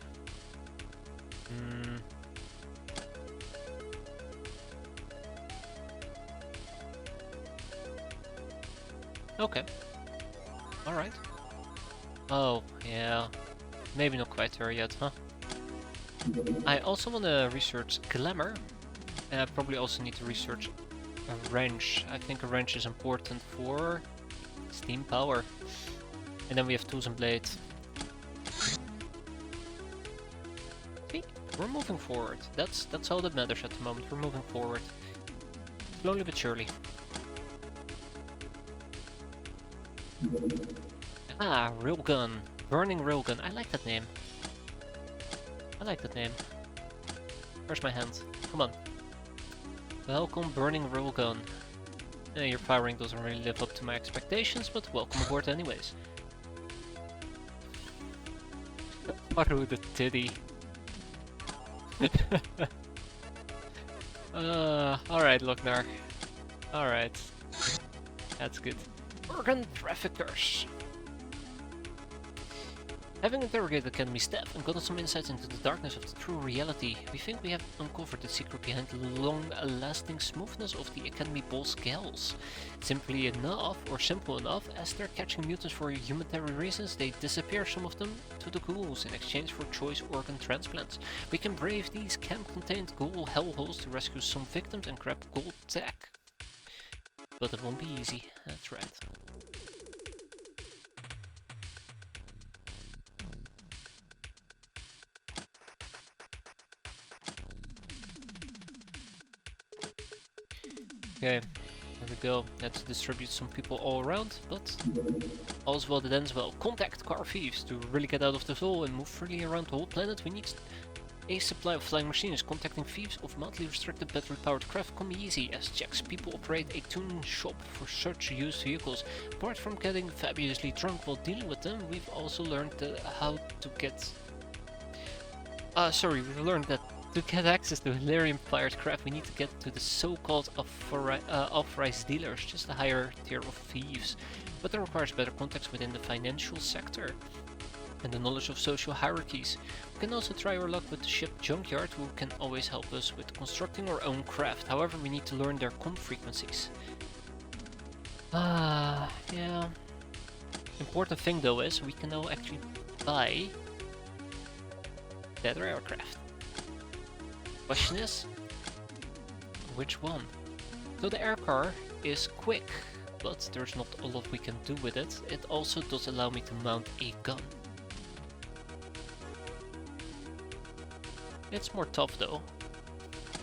Okay. Alright. Oh, yeah. Maybe not quite there yet, huh? I also want to research Glamour, and I probably also need to research a wrench. I think a wrench is important for steam power. And then we have tools and blades. See, we're moving forward. That's all that matters at the moment. We're moving forward. Slowly but surely. Ah, Railgun. Burning Railgun. I like that name. I like that name. Where's my hand? Come on. Welcome, Burning Railgun. Your firing doesn't really live up to my expectations, but welcome aboard anyways. Maru the titty. Alright, Loknar. Alright. That's good. Organ traffickers. Having interrogated Academy staff and gotten some insights into the darkness of the true reality, we think we have uncovered the secret behind the long-lasting smoothness of the Academy boss gals. Simply enough, or simple enough, as they're catching mutants for humanitarian reasons, they disappear some of them to the ghouls in exchange for choice organ transplants. We can brave these camp-contained ghoul hellholes to rescue some victims and grab gold tech. But it won't be easy, that's right. Okay, there we go. Let's distribute some people all around, but all's well that ends well. Contact car thieves. To really get out of the hole and move freely around the whole planet, we need a supply of flying machines. Contacting thieves of mildly restricted battery-powered craft come easy, as Czechs people operate a tuning shop for such used vehicles. Apart from getting fabulously drunk while dealing with them, we've also learned how to get... we've learned that to get access to Hilarium-fired craft, we need to get to the so-called authorized dealers, just a higher tier of thieves. But that requires better contacts within the financial sector and the knowledge of social hierarchies. We can also try our luck with the ship Junkyard, who can always help us with constructing our own craft. However, we need to learn their comm frequencies. Yeah. Important thing though is we can now actually buy better aircraft. Question is, which one? So the air car is quick, but there's not a lot we can do with it. It also does allow me to mount a gun. It's more tough though.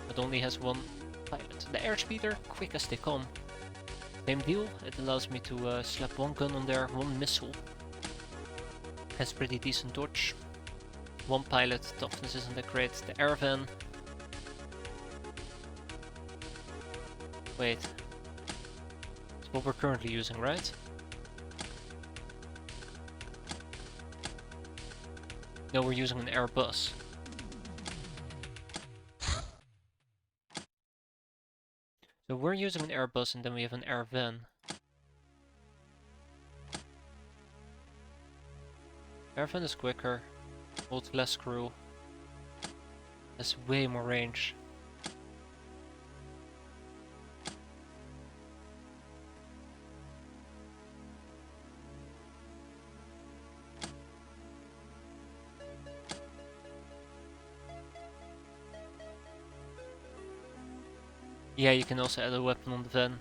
It only has one pilot. The airspeeder, quick as they come. Same deal, it allows me to slap one gun on there, one missile. Has pretty decent dodge. One pilot, toughness isn't that great. The air van. Wait. It's what we're currently using, right? No, we're using an Airbus. we're using an airbus and then we have an air van. Air van is quicker, holds less crew, has way more range. Yeah, you can also add a weapon on the van.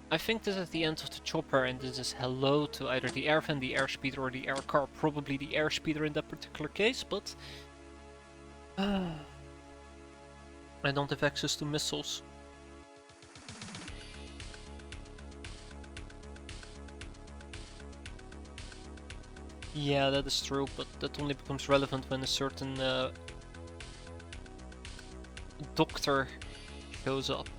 I think this is the end of the chopper, and this is hello to either the air van, the airspeeder, or the air car. Probably the airspeeder in that particular case, but I don't have access to missiles. Yeah, that is true, but that only becomes relevant when a certain doctor shows up.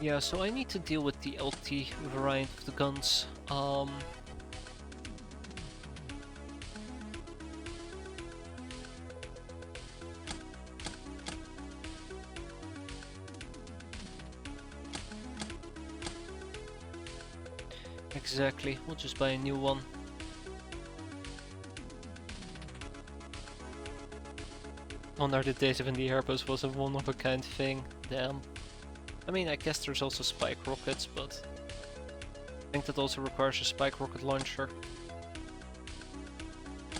Yeah, so I need to deal with the LT variant of the guns. Exactly, we'll just buy a new one. Gone are the days when the Airbus was a one-of-a-kind thing. Damn. I mean, I guess there's also spike rockets, but I think that also requires a spike rocket launcher,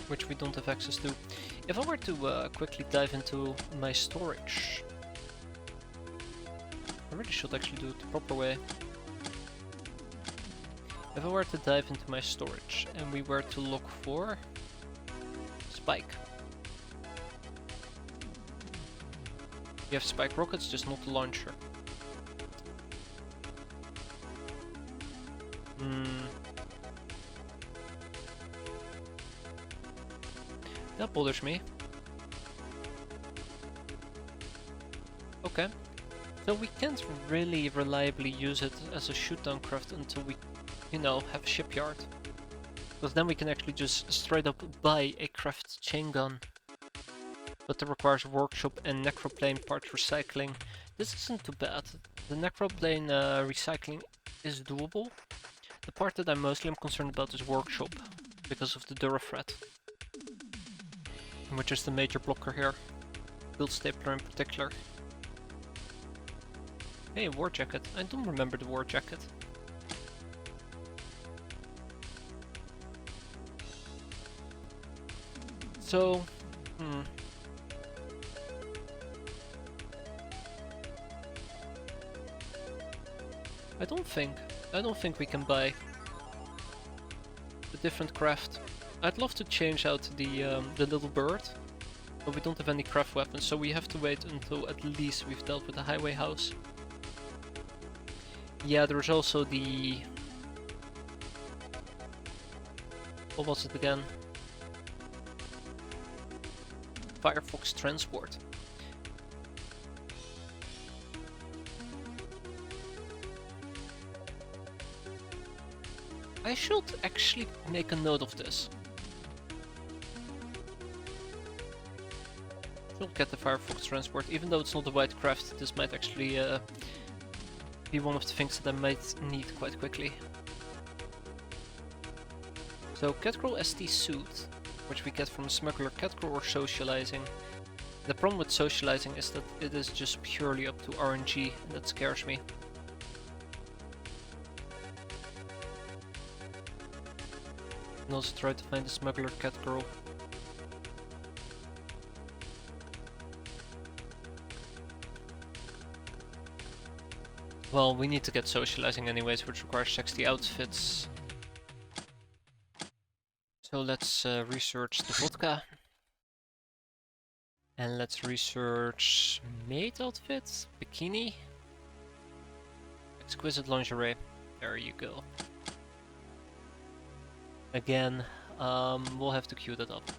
which we don't have access to. If I were to quickly dive into my storage, I really should actually do it the proper way. If I were to dive into my storage and we were to look for spike. You have spike rockets, just not the launcher. That bothers me. Okay. So we can't really reliably use it as a shoot-down craft until we, you know, have a shipyard. Because then we can actually just straight up buy a craft chain gun. But that requires workshop and necroplane part recycling. This isn't too bad. The necroplane recycling is doable. The part that I mostly am concerned about is workshop, because of the Durafret, which is the major blocker here. Build stapler in particular. Hey, war jacket. I don't remember the war jacket. So, I don't think we can buy a different craft. I'd love to change out the little bird, but we don't have any craft weapons, so we have to wait until at least we've dealt with the highway house. Yeah, there's also the... what was it again? Firefox transport. I should actually make a note of this. Should get the Firefox transport, even though it's not a white craft. This might actually be one of the things that I might need quite quickly. So Catcrow ST suit, which we get from smuggler Catcrow or socializing. The problem with socializing is that it is just purely up to RNG, and that scares me. And also try to find the smuggler Catcrow. Well, we need to get socializing anyways, which requires 60 outfits. So let's research the vodka. And let's research maid outfits, bikini, exquisite lingerie. There you go. Again, we'll have to queue that up.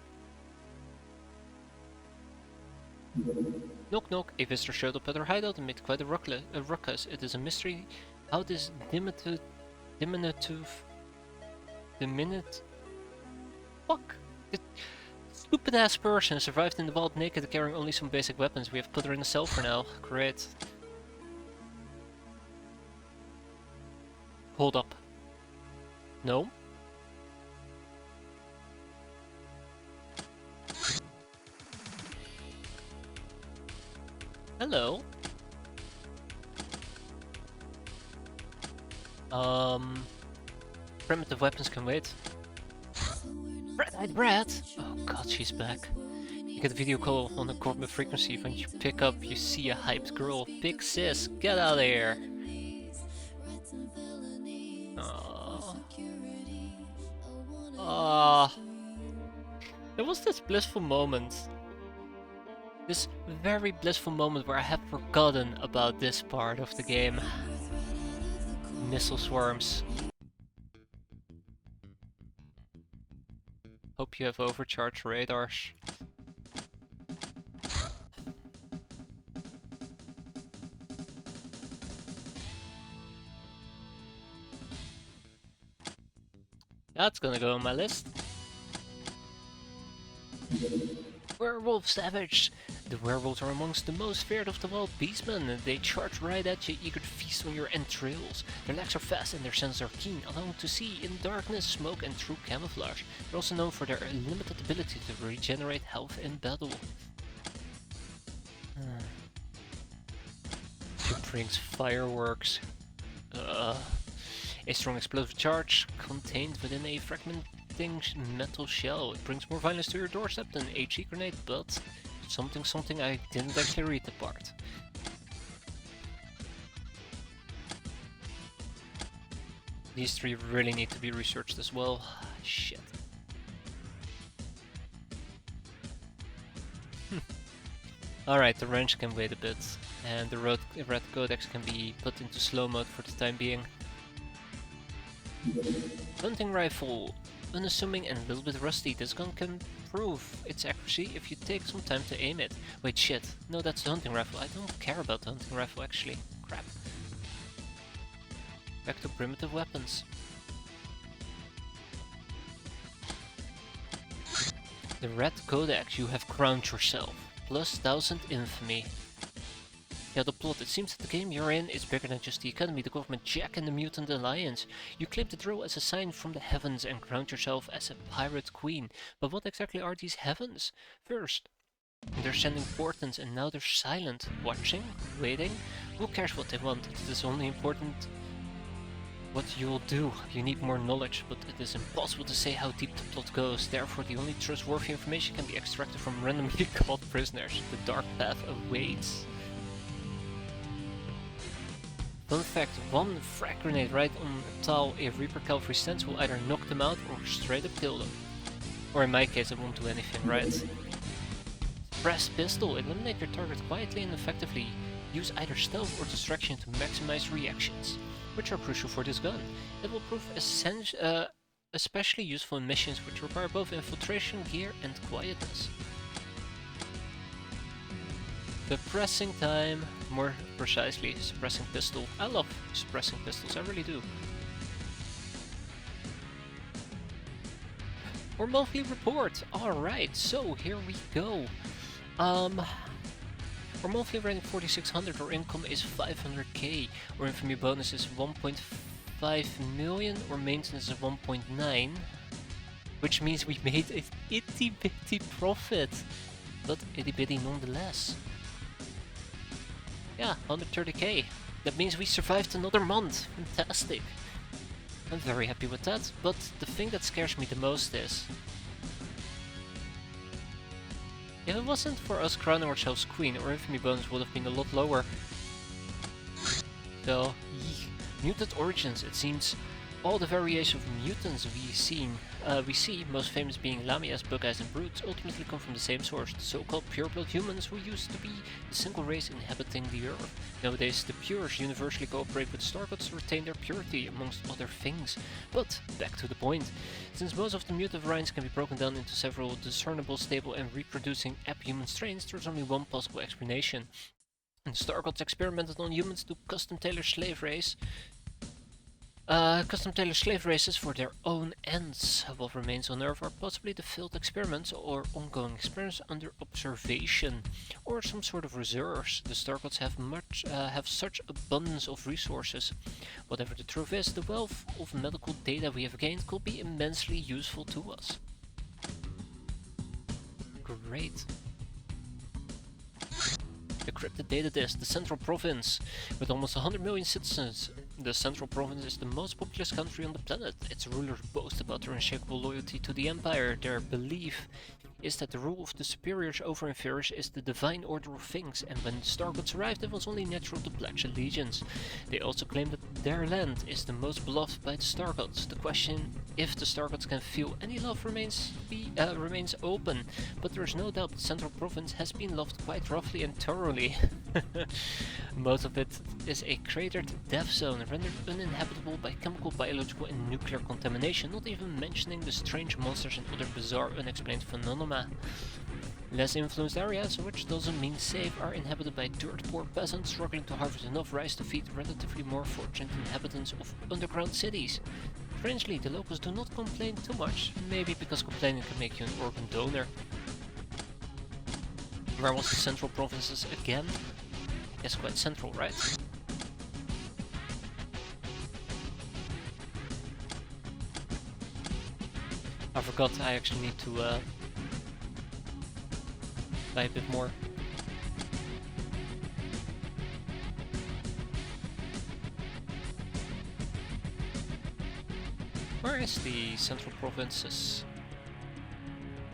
Knock knock, a visitor showed up at our hideout and made quite a ruckus. It is a mystery How this diminutive fuck. The stupid ass person survived in the wild naked carrying only some basic weapons. We have put her in a cell for now. Great. Hold up. No? Hello? Primitive weapons can wait. Red-eyed Brad! Oh god, she's back. You get a video call on the corporate frequency. When you pick up, you see a hyped girl. Big sis, get out of here! There was this blissful moment. This very blissful moment where I had forgotten about this part of the game. Missile swarms. Hope you have overcharged radars. That's gonna go on my list. Werewolf Savage! The werewolves are amongst the most feared of the wild beastmen. They charge right at you, eager to feast on your entrails. Their legs are fast and their senses are keen, allowing to see in darkness, smoke and through camouflage. They're also known for their limited ability to regenerate health in battle. She brings fireworks. A strong explosive charge contained within a fragmenting metal shell. It brings more violence to your doorstep than a HE grenade, but something I didn't actually read the part. These three really need to be researched as well. Shit. Alright, the wrench can wait a bit, and the red codex can be put into slow mode for the time being. Hunting rifle. Unassuming and a little bit rusty, this gun can prove its accuracy if you take some time to aim it. Wait, shit. No, that's the hunting rifle. I don't care about the hunting rifle actually. Crap. Back to primitive weapons. The red codex, you have crowned yourself. Plus 1000 infamy. Yeah, the plot. It seems that the game you're in is bigger than just the Academy, the government, Jack and the Mutant Alliance. You claim the drill as a sign from the heavens and crown yourself as a pirate queen. But what exactly are these heavens? First, they're sending portents and now they're silent. Watching? Waiting? Who cares what they want? It is only important what you'll do. You need more knowledge, but it is impossible to say how deep the plot goes. Therefore, the only trustworthy information can be extracted from randomly caught prisoners. The dark path awaits. Fun fact, one frag grenade right on Tal a Reaper Cavalry stance will either knock them out or straight up kill them. Or in my case, it won't do anything, right? Press pistol, eliminate your target quietly and effectively. Use either stealth or distraction to maximize reactions, which are crucial for this gun. It will prove especially useful in missions which require both infiltration gear and quietness. Suppressing time, more precisely, suppressing pistol. I love suppressing pistols, I really do. Our monthly report. Alright, so here we go. Our monthly rating 4600, our income is 500k, our infamy bonus is 1.5 million, our maintenance is 1.9, which means we made an itty bitty profit, but itty bitty nonetheless. Yeah, 130k. That means we survived another month. Fantastic. I'm very happy with that, but the thing that scares me the most is, if it wasn't for us crowning ourselves queen, our infamy bonus would have been a lot lower. So, mutant origins. It seems all the variations of mutants we see, most famous being Lamias, Bug-eyes and Brutes, ultimately come from the same source, the so-called pureblood humans who used to be the single race inhabiting the Earth. Nowadays, the Pures universally cooperate with Star Gods to retain their purity, amongst other things. But, back to the point. Since most of the mutant variants can be broken down into several discernible, stable and reproducing app-human strains, there's only one possible explanation. And Star Gods experimented on humans to custom tailor slave race Custom-tailored slave races for their own ends. What remains on Earth are possibly the failed experiments or ongoing experiments under observation, or some sort of reserves. The Stargods have such abundance of resources. Whatever the truth is, the wealth of medical data we have gained could be immensely useful to us. Great. Decrypted data disk, the Central Province. With almost 100 million citizens, the Central Province is the most populous country on the planet. Its rulers boast about their unshakable loyalty to the Empire. Their belief is that the rule of the superiors over inferiors is the divine order of things, and when the Stargods arrived it was only natural to pledge allegiance. They also claim that their land is the most beloved by the Stargods. The question if the Stargods can feel any love remains open, but there is no doubt the Central Province has been loved quite roughly and thoroughly. Most of it is a cratered death zone, rendered uninhabitable by chemical, biological and nuclear contamination, not even mentioning the strange monsters and other bizarre unexplained phenomena. Less influenced areas, which doesn't mean safe, are inhabited by dirt-poor peasants struggling to harvest enough rice to feed relatively more fortunate inhabitants of underground cities. Strangely, the locals do not complain too much, maybe because complaining can make you an organ donor. Where was the Central Provinces again? Yes, quite central, right? I forgot I actually need to buy a bit more. Where is the Central Provinces?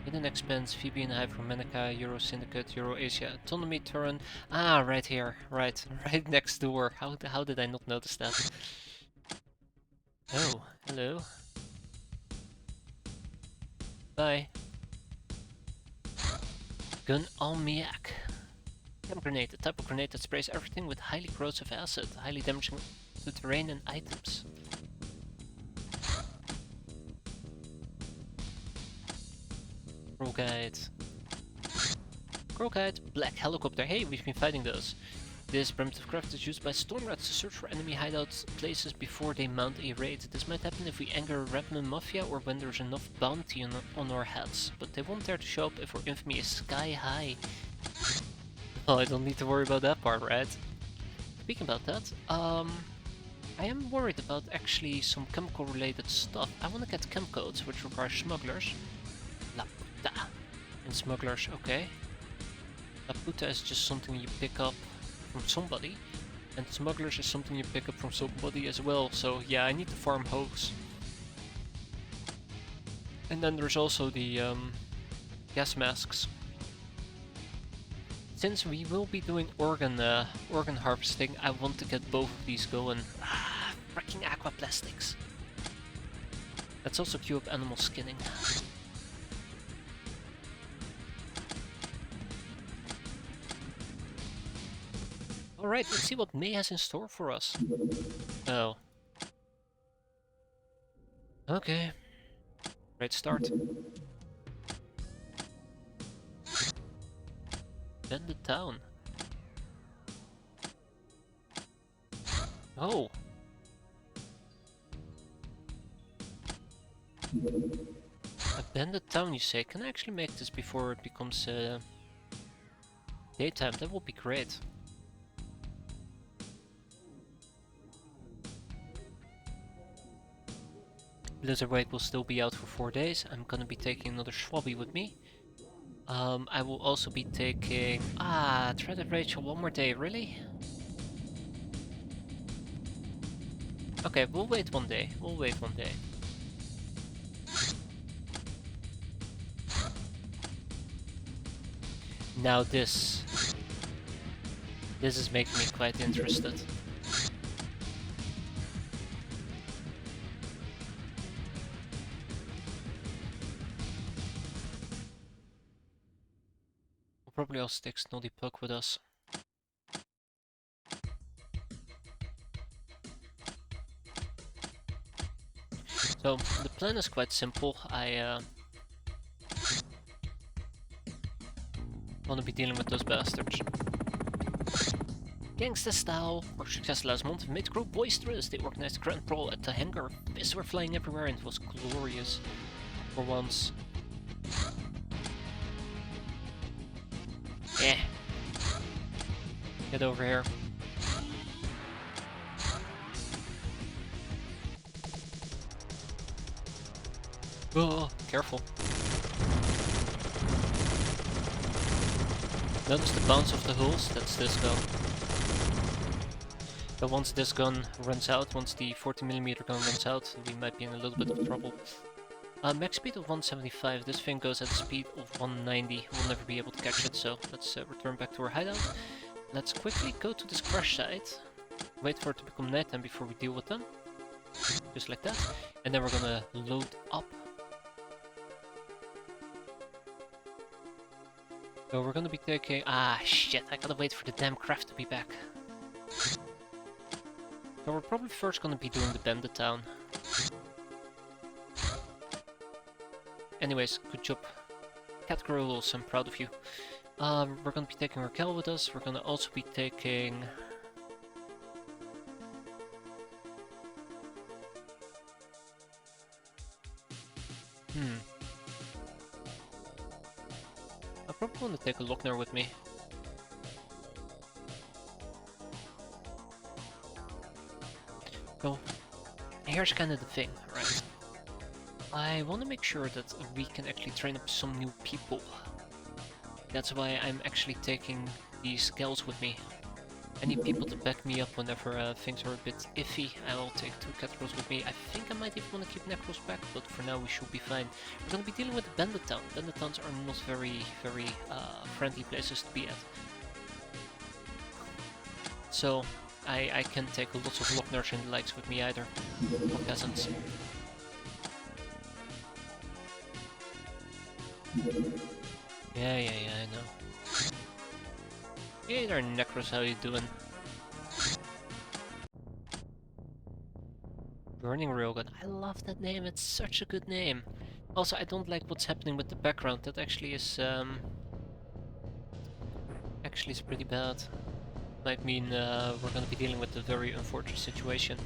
Hidden Expanse, Phoebe Hypermanica, Euro Syndicate, Euro Asia, Autonomy, Turan. Ah, right here, right next door. How did I not notice that? Oh, hello. Bye. Gun Almiak. Chem grenade, a type of grenade that sprays everything with highly corrosive acid, highly damaging to terrain and items. Scroll guide. Scroll guide, black helicopter. Hey, we've been fighting those. This primitive craft is used by storm rats to search for enemy hideout places before they mount a raid. This might happen if we anger a Redman Mafia or when there's enough bounty on our heads, but they won't dare to show up if our infamy is sky high. Well, I don't need to worry about that part, right? Speaking about that, I am worried about actually some chemical related stuff. I want to get chem codes, which require smugglers. La puta. And smugglers, okay. La puta is just something you pick up from somebody, and smugglers is something you pick up from somebody as well, so yeah, I need to farm hoes. And then there's also the gas masks. Since we will be doing organ harvesting, I want to get both of these going. Ah, freaking aquaplastics. Let's also queue up animal skinning. Alright, let's see what May has in store for us. Oh. Okay. Great start. Bandit town. Oh. A bandit town, you say? Can I actually make this before it becomes daytime? That would be great. Blizzard Wake will still be out for 4 days. I'm gonna be taking another Schwabby with me. I will also be taking... Threaded Rachel one more day, really? Okay, we'll wait 1 day. We'll wait 1 day. Now this is making me quite interested. Probably also take Snoddy Puck with us. So, the plan is quite simple. I want to be dealing with those bastards. Gangsta style. Our success last month made the group boisterous. They organized a grand brawl at the hangar. Fists were flying everywhere and it was glorious. For once. Yeah. Get over here. Oh, careful. Notice the bounce of the hulls, that's this gun. So once this gun runs out, once the 40mm gun runs out, we might be in a little bit of trouble. Max speed of 175, this thing goes at a speed of 190, we'll never be able to catch it, so let's return back to our hideout. Let's quickly go to this crash site, wait for it to become nighttime before we deal with them. Just like that. And then we're gonna load up. So we're gonna be taking... Ah, shit, I gotta wait for the damn craft to be back. So we're probably first gonna be doing the Bandit town. Anyways, good job. Cat Girls, I'm proud of you. We're gonna be taking Raquel with us. We're gonna also be taking... I probably want to take a Lochner with me. So, here's kind of the thing, right? I want to make sure that we can actually train up some new people. That's why I'm actually taking these gals with me. I need people to back me up whenever things are a bit iffy. I will take 2 Catros with me. I think I might even want to keep Necros back, but for now we should be fine. We're going to be dealing with the Bandit town. Bandit towns are not very friendly places to be at. So I can't take lots of Lochners and the likes with me either. Or peasants. Yeah, I know. Hey there, Necros, how you doing? Burning Railgun. I love that name, it's such a good name. Also, I don't like what's happening with the background. That actually is pretty bad. Might mean we're gonna be dealing with a very unfortunate situation.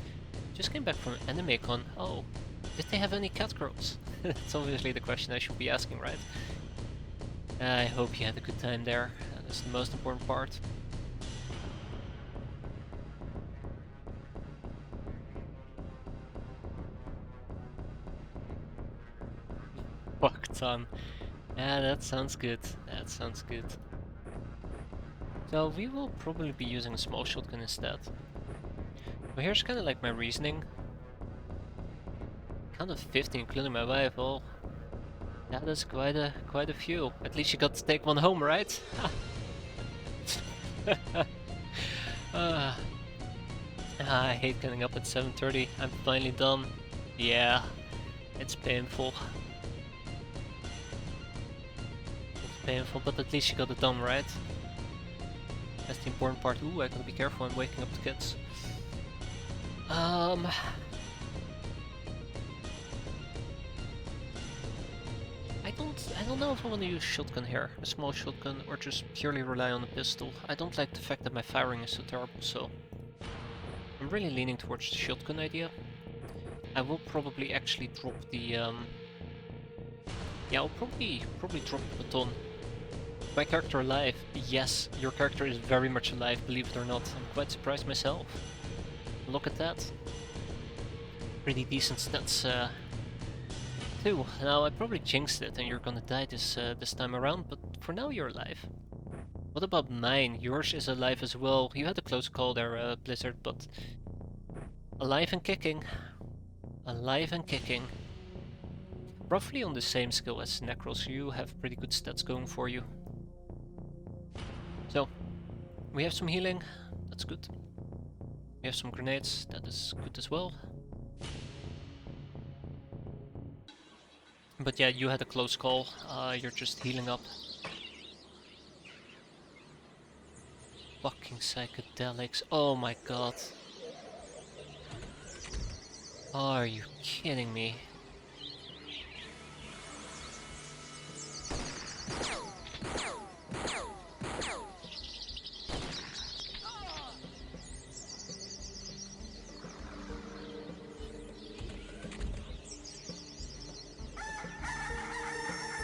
Just came back from AnimeCon. Oh, did they have any cat girls? That's obviously the question I should be asking, right? I hope you had a good time there. That's the most important part. Fuck ton. Yeah, that sounds good. That sounds good. So we will probably be using a small shotgun instead. But here's kind of like my reasoning. Count of 50 including my wife. Well, that is quite a few. At least you got to take one home, right? I hate getting up at 7:30. I'm finally done. Yeah, it's painful. It's painful, but at least you got it done, right? That's the important part. Ooh, I gotta be careful. I'm waking up the kids. I don't know if I want to use shotgun here, a small shotgun, or just purely rely on a pistol. I don't like the fact that my firing is so terrible, so I'm really leaning towards the shotgun idea. I will probably actually drop the yeah, I'll probably drop the baton. My character alive? Yes, your character is very much alive, believe it or not. I'm quite surprised myself. Look at that. Pretty decent stats too. Now I probably jinxed it and you're gonna die this time around, but for now you're alive. What about mine? Yours is alive as well. You had a close call there, Blizzard, but alive and kicking. Alive and kicking. Roughly on the same skill as Necros, you have pretty good stats going for you. So, we have some healing, that's good. We have some grenades, that is good as well. But yeah, you had a close call, you're just healing up. Fucking psychedelics, oh my god. Are you kidding me?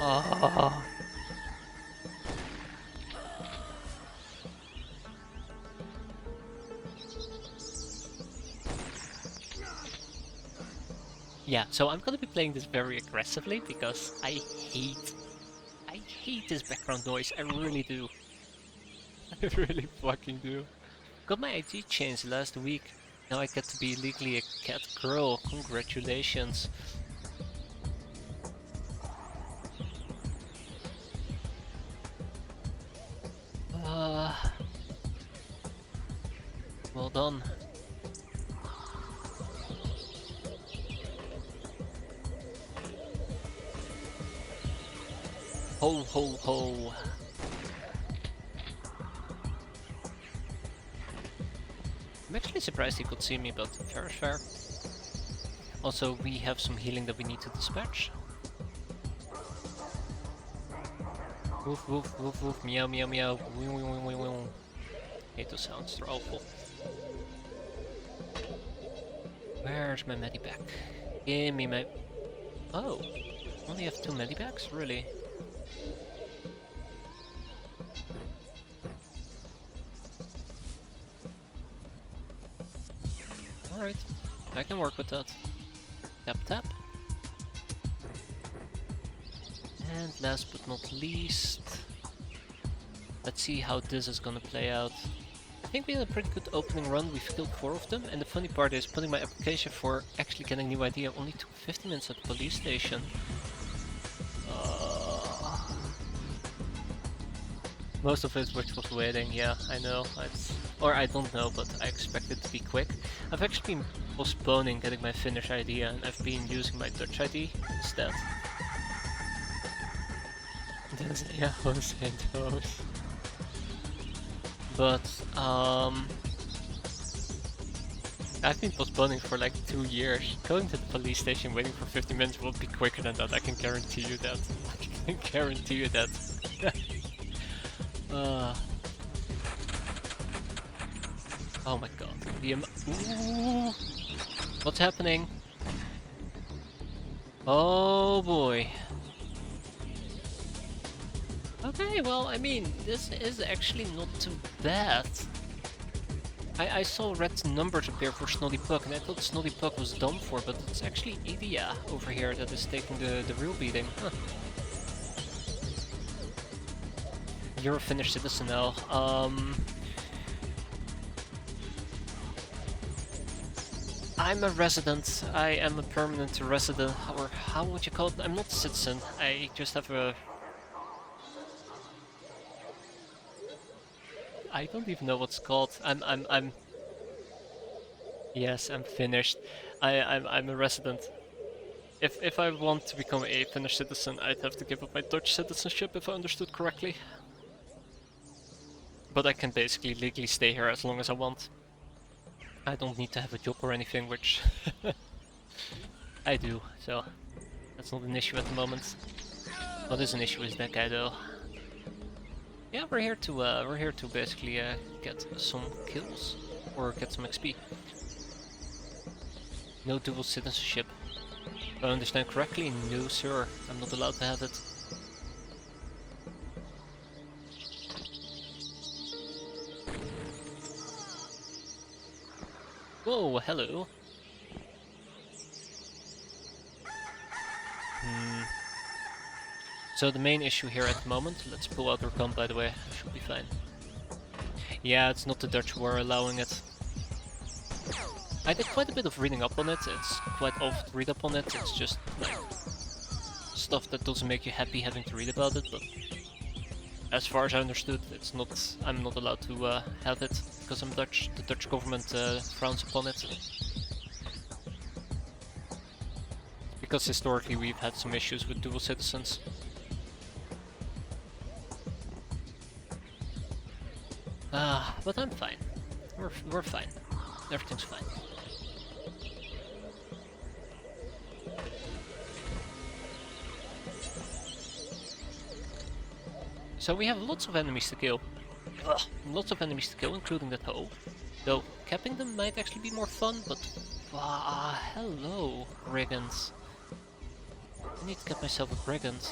Oh. Yeah, so I'm gonna be playing this very aggressively because I hate this background noise. I really do. I really fucking do. Got my ID changed last week. Now I get to be legally a cat girl. Congratulations. Well done. Ho ho ho. I'm actually surprised he could see me, but fair is fair. Also, we have some healing that we need to dispatch. Woof woof woof woof, meow meow meow, wee wee wee wee wee. Hate those sounds, they're awful. Where's my medivac? Give me my... Oh, only have 2 medivacs? Really? Alright, I can work with that. Tap tap. And last but not least, let's see how this is gonna play out. I think we had a pretty good opening run, we've killed 4 of them, and the funny part is putting my application for actually getting a new idea only took 50 minutes at the police station. Most of it which was waiting, yeah, I know. Or I don't know, but I expect it to be quick. I've actually been postponing getting my Finnish idea, and I've been using my Dutch ID instead. Yeah, Jose knows. But, I've been postponing for like 2 years. Going to the police station waiting for 50 minutes will be quicker than that, I can guarantee you that. I can guarantee you that. Oh my god. Ooh. What's happening? Oh boy. Okay, well, I mean, this is actually not too bad. I saw red numbers up there for Snoddy Puck, and I thought Snoddy Puck was done for, but it's actually Idia over here that is taking the real beating. Huh. You're a Finnish citizen now. I'm a resident. I am a permanent resident, or how would you call it? I'm not a citizen. I just have a... I don't even know what's called. I'm... Yes, I'm finished. I'm a resident. If I want to become a Finnish citizen, I'd have to give up my Dutch citizenship, if I understood correctly. But I can basically legally stay here as long as I want. I don't need to have a job or anything, which I do, so that's not an issue at the moment. What is an issue is that guy though. Yeah, we're here to basically get some kills or get some XP. No dual citizenship. If I understand correctly, no sir, I'm not allowed to have it. Whoa, hello. So the main issue here at the moment, let's pull out our gun by the way, should be fine. Yeah, it's not the Dutch who are allowing it. I did quite a bit of reading up on it, it's quite awful to read up on it, it's just like stuff that doesn't make you happy having to read about it, but as far as I understood, it's not. I'm not allowed to have it because I'm Dutch. The Dutch government frowns upon it. Because historically we've had some issues with dual citizens. But I'm fine. We're fine. Everything's fine. So we have lots of enemies to kill. Ugh, lots of enemies to kill, including that hoe. Though, capping them might actually be more fun, but... hello, brigands. I need to get myself a brigand.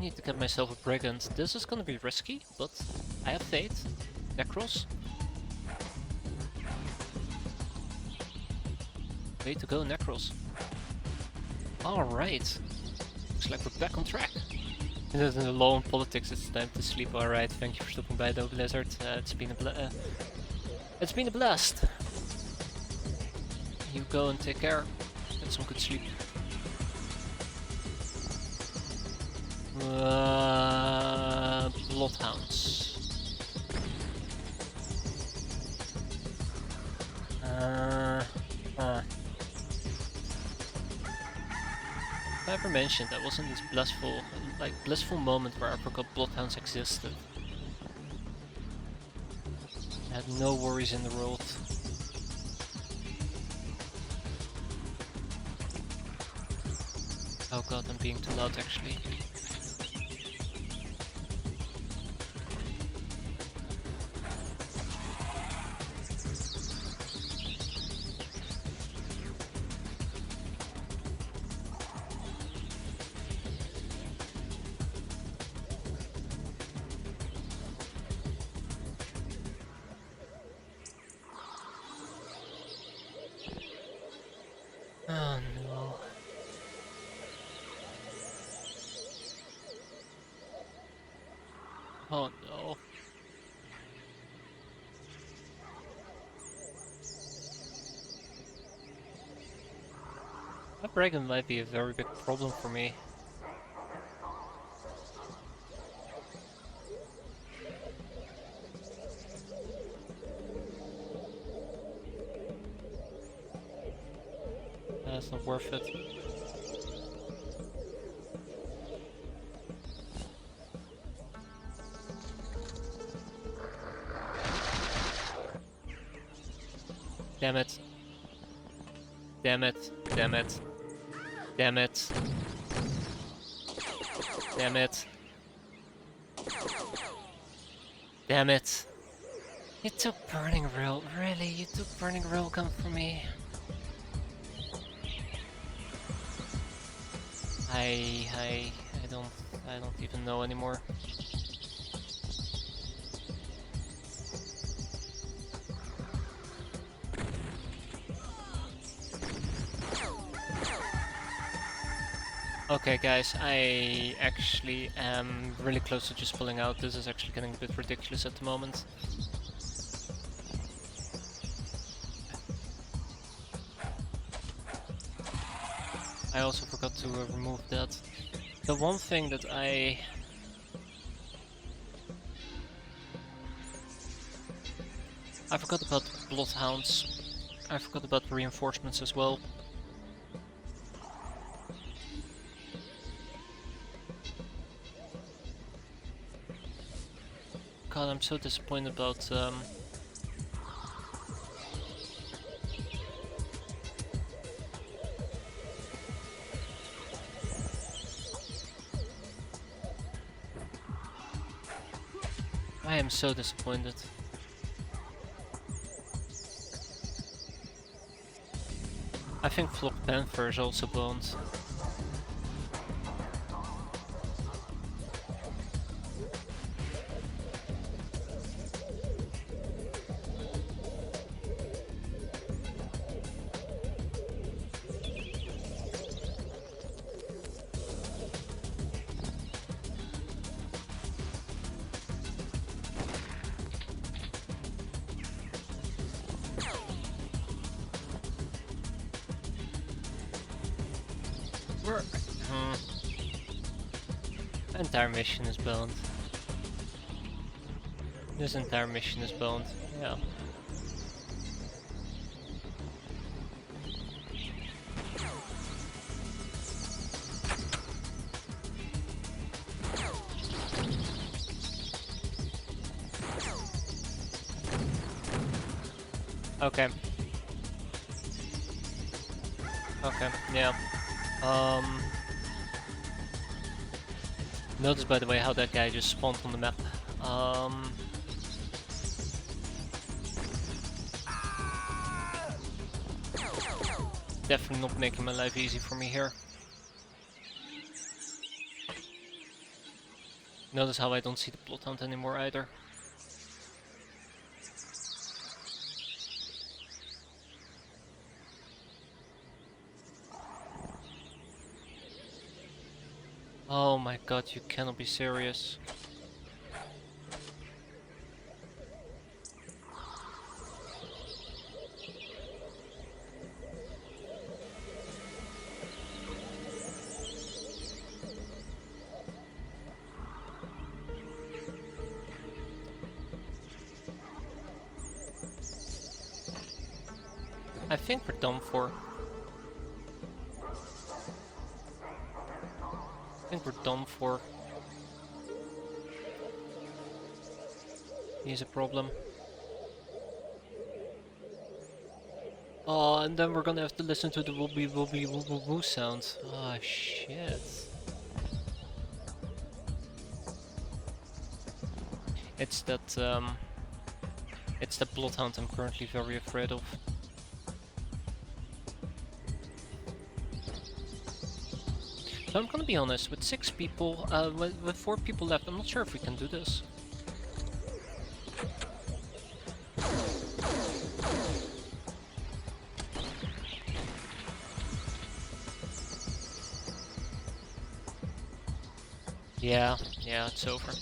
need to get myself a brigand. This is gonna be risky, but I have faith. Necros. Way to go, Necros. Alright. Looks like we're back on track. It is in the law and politics, it's time to sleep. Alright, thank you for stopping by though, Blizzard. It's been a blast. You go and take care. Get some good sleep. Bloodhounds. I never mentioned I was in this blissful moment where I forgot bloodhounds existed. I had no worries in the world. Oh god, I'm being too loud actually. Oh no. Oh no. That dragon might be a very big problem for me. That's not worth it. Damn it. Damn it. Damn it. Damn it. Damn it. Damn it. You took Burning Rail. Really? You took Burning Railgun from me? I don't even know anymore. Okay guys, I actually am really close to just pulling out. This is actually getting a bit ridiculous at the moment. I also forgot to remove that. The one thing that I forgot about bloodhounds. I forgot about reinforcements as well. God, I'm so disappointed about I am so disappointed. I think Flock Panther is also boned. Entire mission is boned. This entire mission is boned, yeah. Okay. Okay, yeah. Notice by the way how that guy just spawned on the map. Definitely not making my life easy for me here. Notice how I don't see the bloodhound anymore either. Oh my god, you cannot be serious. I think we're done for. I think we're done for. Here's a problem. Oh, and then we're gonna have to listen to the woobly woobly woo woo woo sound. Ah, shit. It's the bloodhound I'm currently very afraid of. So I'm gonna be honest, with 6 people, with 4 people left, I'm not sure if we can do this. Yeah, it's over.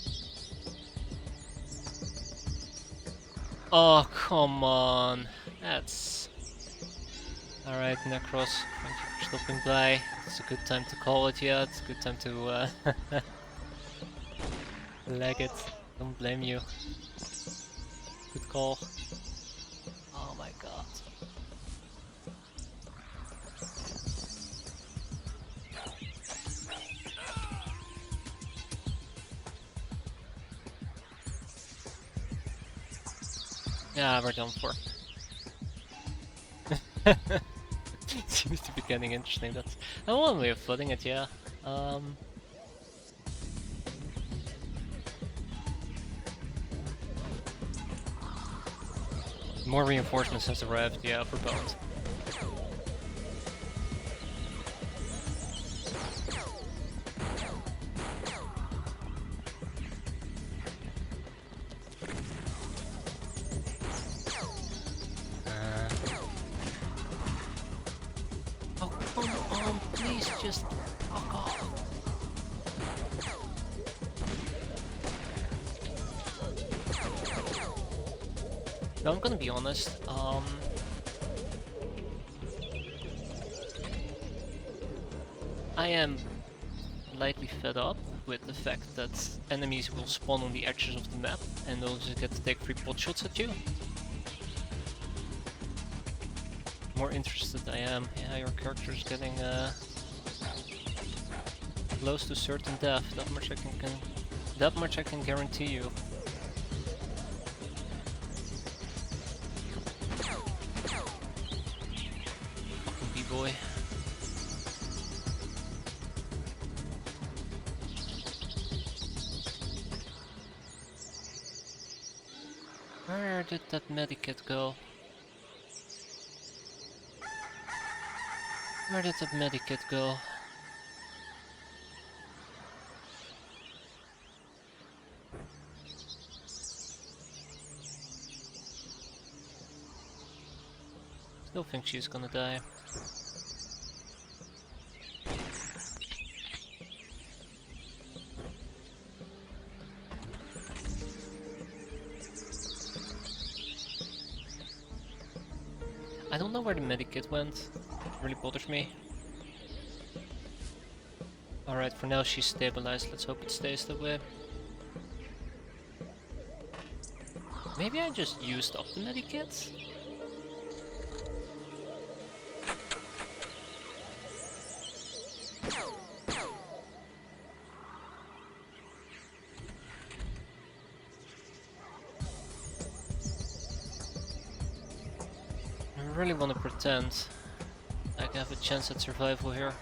Oh, come on. That's... Alright, Necros, thank you for stopping by. It's a good time to call it, yeah, it's a good time to leg it. Don't blame you. Good call. Oh my god. Yeah, we're done for. Seems to be getting interesting. That's one way of putting it, yeah. More reinforcements has arrived, yeah, for both. Oh, come on, please just fuck off. No, I'm gonna be honest, I am lightly fed up with the fact that enemies will spawn on the edges of the map and they'll just get to take 3 pot shots at you. More interested I am. Yeah, your character is getting close to certain death. That much I can guarantee you. Fucking B-boy. Where did that medikit go? Where did that medikit go? Still think she's gonna die. I don't know where the medikit went. It really bothers me. Alright, for now she's stabilized. Let's hope it stays that way. Maybe I just used up the medikits? I really want to pretend like I have a chance at survival here.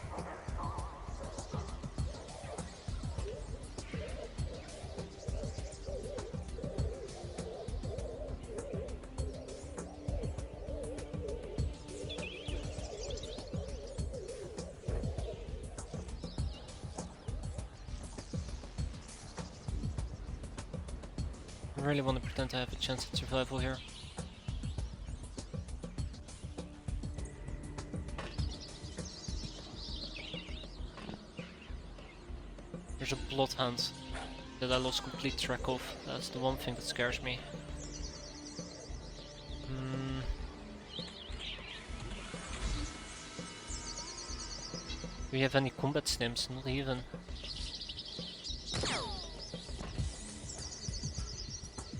I really want to pretend I have a chance at survival here. There's a bloodhound that I lost complete track of. That's the one thing that scares me. Do we have any combat stims? Not even.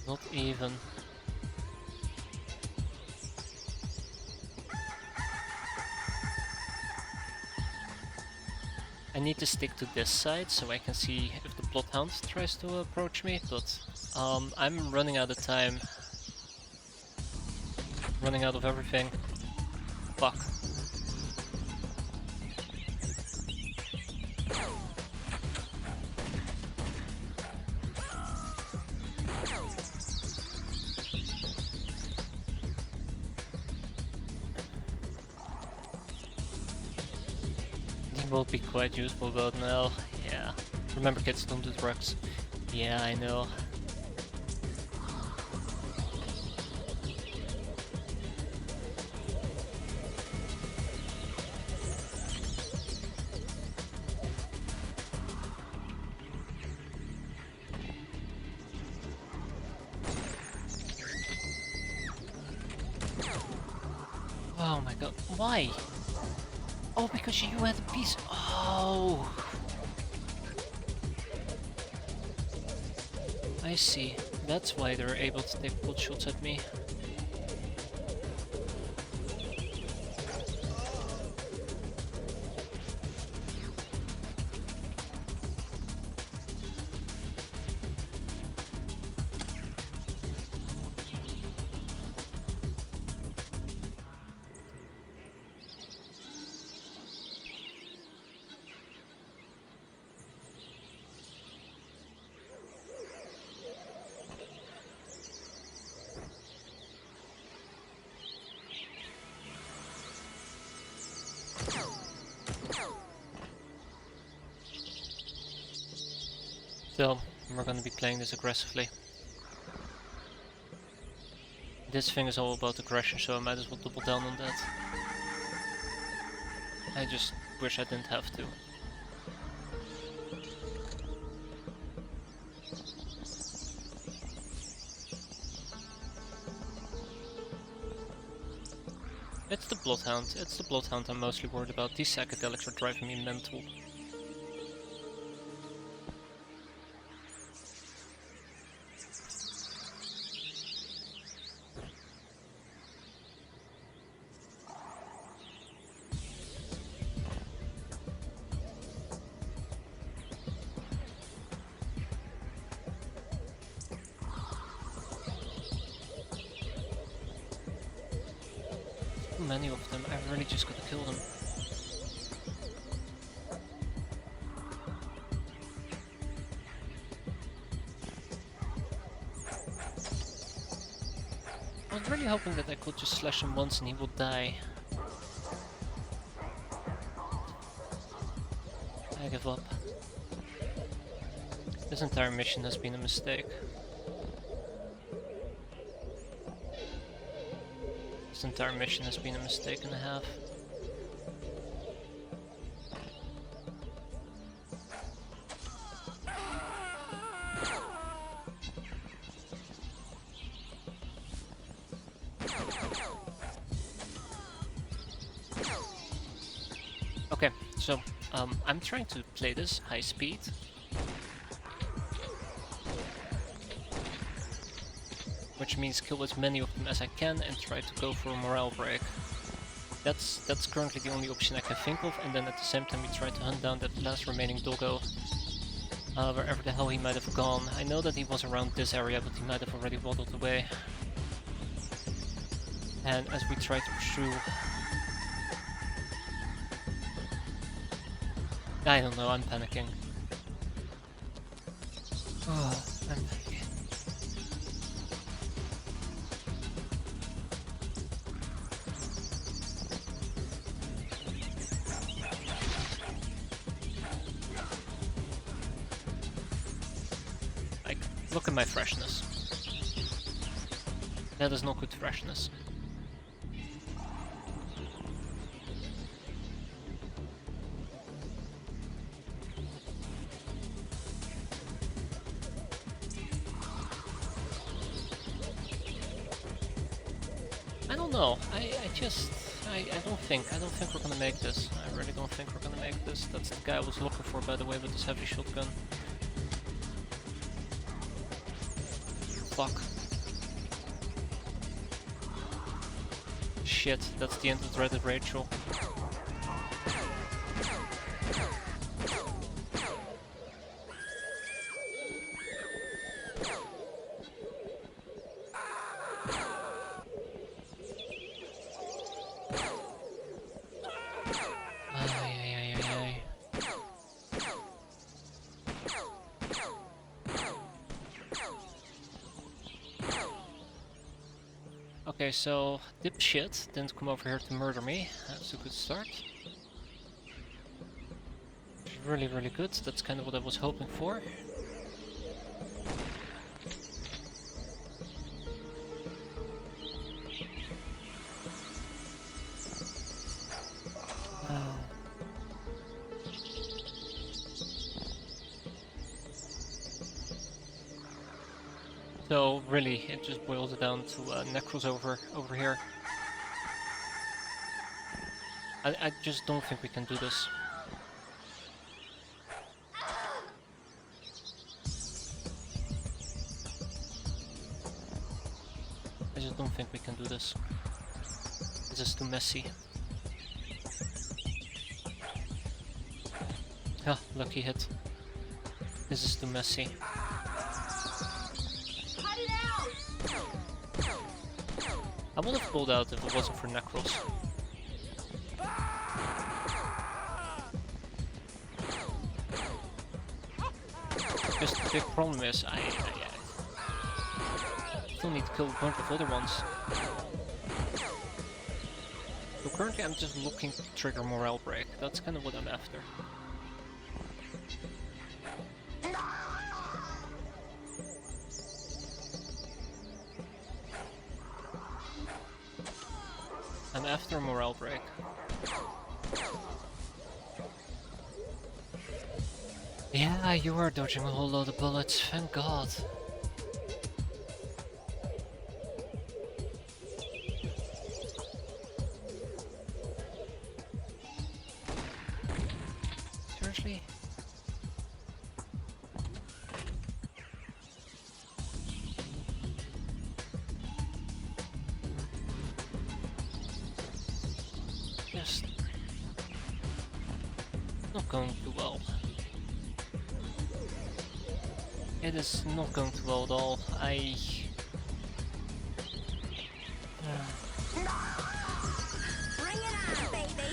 Not even. I need to stick to this side so I can see if the bloodhound tries to approach me, but I'm running out of time. Running out of everything. Fuck. Will be quite useful though now. Yeah. Remember, kids, don't do drugs. Yeah, I know. Oh my god, why? Oh, because you had a piece. Oh, I see. That's why they're able to take pot shots at me. So, we're gonna be playing this aggressively. This thing is all about aggression, so I might as well double down on that. I just wish I didn't have to. It's the bloodhound. It's the bloodhound I'm mostly worried about. These psychedelics are driving me mental. Too many of them. I really just gotta kill them. I was really hoping that I could just slash him once and he would die. I give up. This entire mission has been a mistake. This entire mission has been a mistake and a half. Okay, so I'm trying to play this high speed. Which means kill as many of them as I can and try to go for a morale break. That's currently the only option I can think of, and then at the same time we try to hunt down that last remaining doggo. Wherever the hell he might have gone. I know that he was around this area, but he might have already waddled away. And as we try to pursue... I don't know, I'm panicking. Oh, I'm panicking. Like, look at my freshness. That is not good freshness. I don't know. I don't think we're gonna make this. I really don't think we're gonna make this. That's the guy I was looking for, by the way, with this heavy shotgun. Fuck. Shit, that's the end of Dreaded Rachel. Okay, so dipshit didn't come over here to murder me. That's a good start. Really, really good. That's kind of what I was hoping for. So really, it just boils it down to Necros over here. I just don't think we can do this. I just don't think we can do this. This is too messy. Ah, lucky hit. This is too messy. I would have pulled out if it wasn't for Necros. Just the big problem is I still need to kill a bunch of other ones. So currently I'm just looking to trigger morale break. That's kind of what I'm after. I'm after a morale break. Yeah, you are dodging a whole load of bullets, thank God. Seriously? Just not going too well. It is not going too well at all. Bring it on, baby.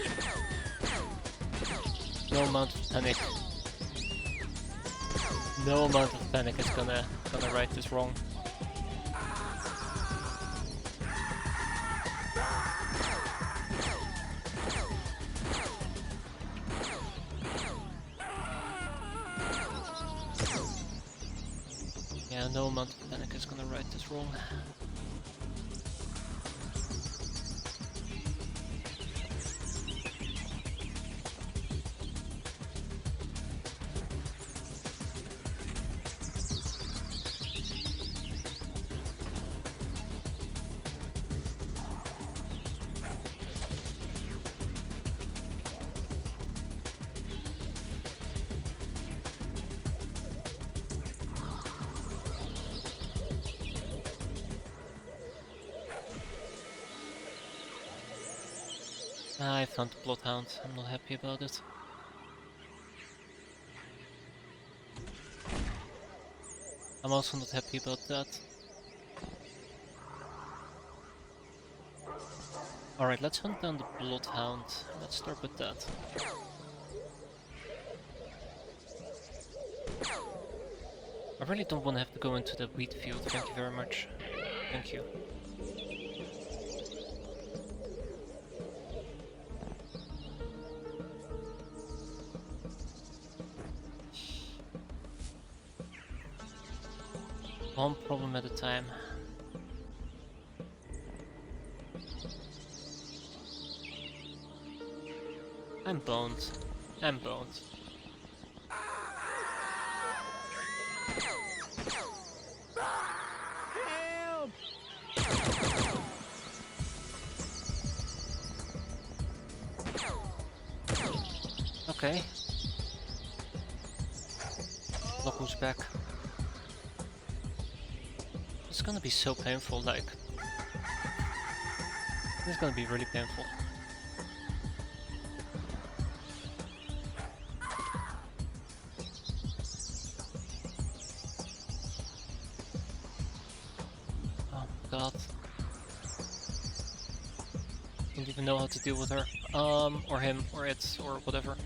No amount of panic. No amount of panic is gonna right this wrong. Yeah, no amount of panic is gonna right this wrong. I found the Bloodhound. I'm not happy about it. I'm also not happy about that. Alright, let's hunt down the Bloodhound. Let's start with that. I really don't want to have to go into the wheat field. Thank you very much. Thank you. One problem at a time. I'm boned. I'm boned. Help! Okay. Look who's back. It's gonna be so painful, like... It's gonna be really painful. Oh god. Don't even know how to deal with her. Or him, or it, or whatever.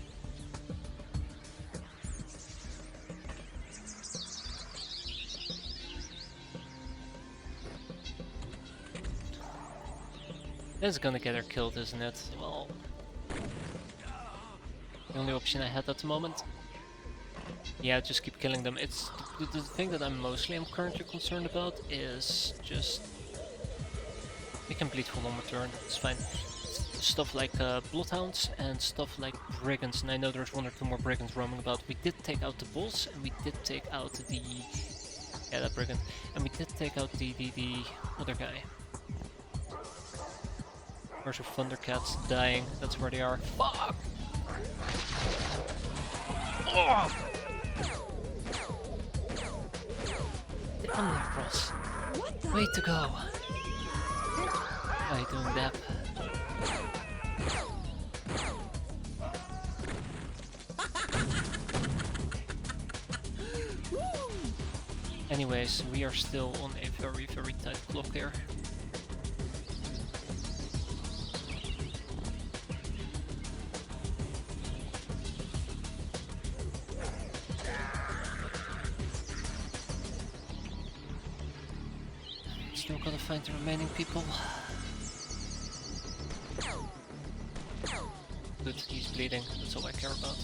This is gonna get her killed, isn't it? Well... The only option I had at the moment. Yeah, just keep killing them. It's... The thing that I'm currently concerned about is just... We can bleed for one more turn, it's fine. Stuff like bloodhounds and stuff like brigands, and I know there's one or two more brigands roaming about. We did take out the bulls, and we did take out the... Yeah, that brigand. And we did take out the other guy. Where's your Thundercats dying? That's where they are. Fuck! Oh! The Omnicross. Way to go! Why are you doing that? Anyways, we are still on a very, very tight clock here. Still gotta find the remaining people. Good, he's bleeding, that's all I care about.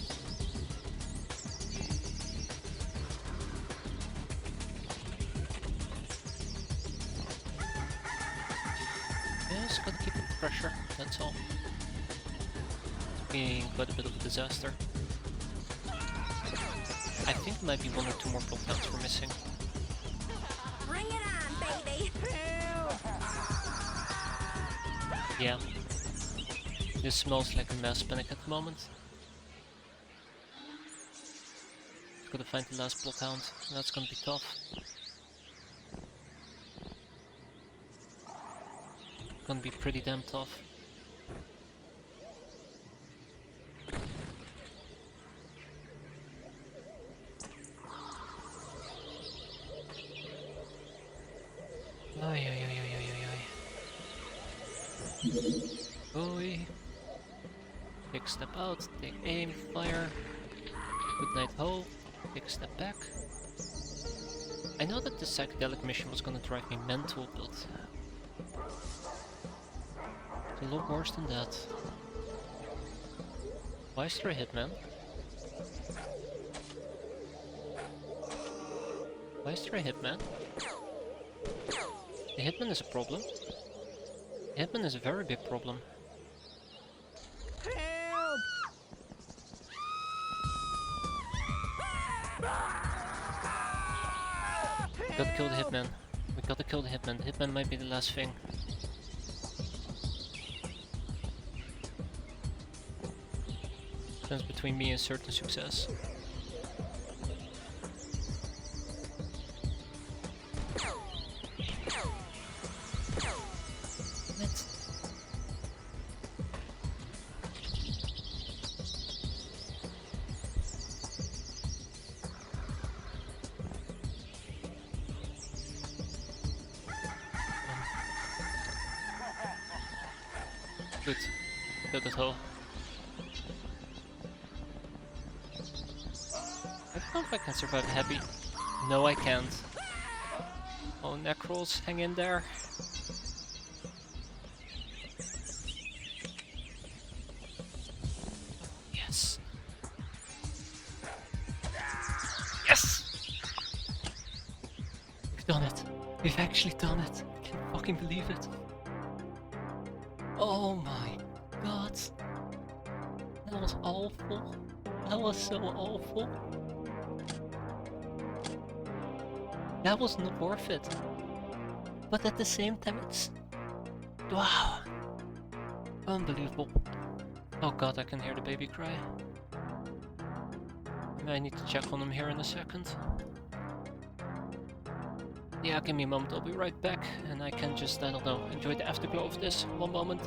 Just gotta keep up the pressure, that's all. It's being quite a bit of a disaster. I think there might be one or two more bloodhounds we're missing. Bring it on, baby! Yeah. This smells like a mass panic at the moment. Gotta find the last bloodhound, and that's gonna be tough. Gonna be pretty damn tough. Ay, ay, ay, ay, ay, ay, ay. Oi. Take a step out, take aim, fire. Good night, ho. Take a step back. I know that the psychedelic mission was gonna drive me mental, but... It's a lot worse than that. Why is there a hitman? Why is there a hitman? The hitman is a problem. The hitman is a very big problem. Help! We gotta kill the hitman. We gotta kill the hitman. The hitman might be the last thing. Stands between me and certain success. Good. Killed it all. I don't know if I can survive happy. No, I can't. Oh, Necrolls, hang in there. Yes. Yes! We've done it. We've actually done it. I can't fucking believe it. Oh my god. That was awful. That was so awful. That was not worth it. But at the same time, it's... Wow. Unbelievable. Oh god, I can hear the baby cry. I need to check on him here in a second. Yeah, give me a moment, I'll be right back. And I can just, I don't know, enjoy the afterglow of this. One moment.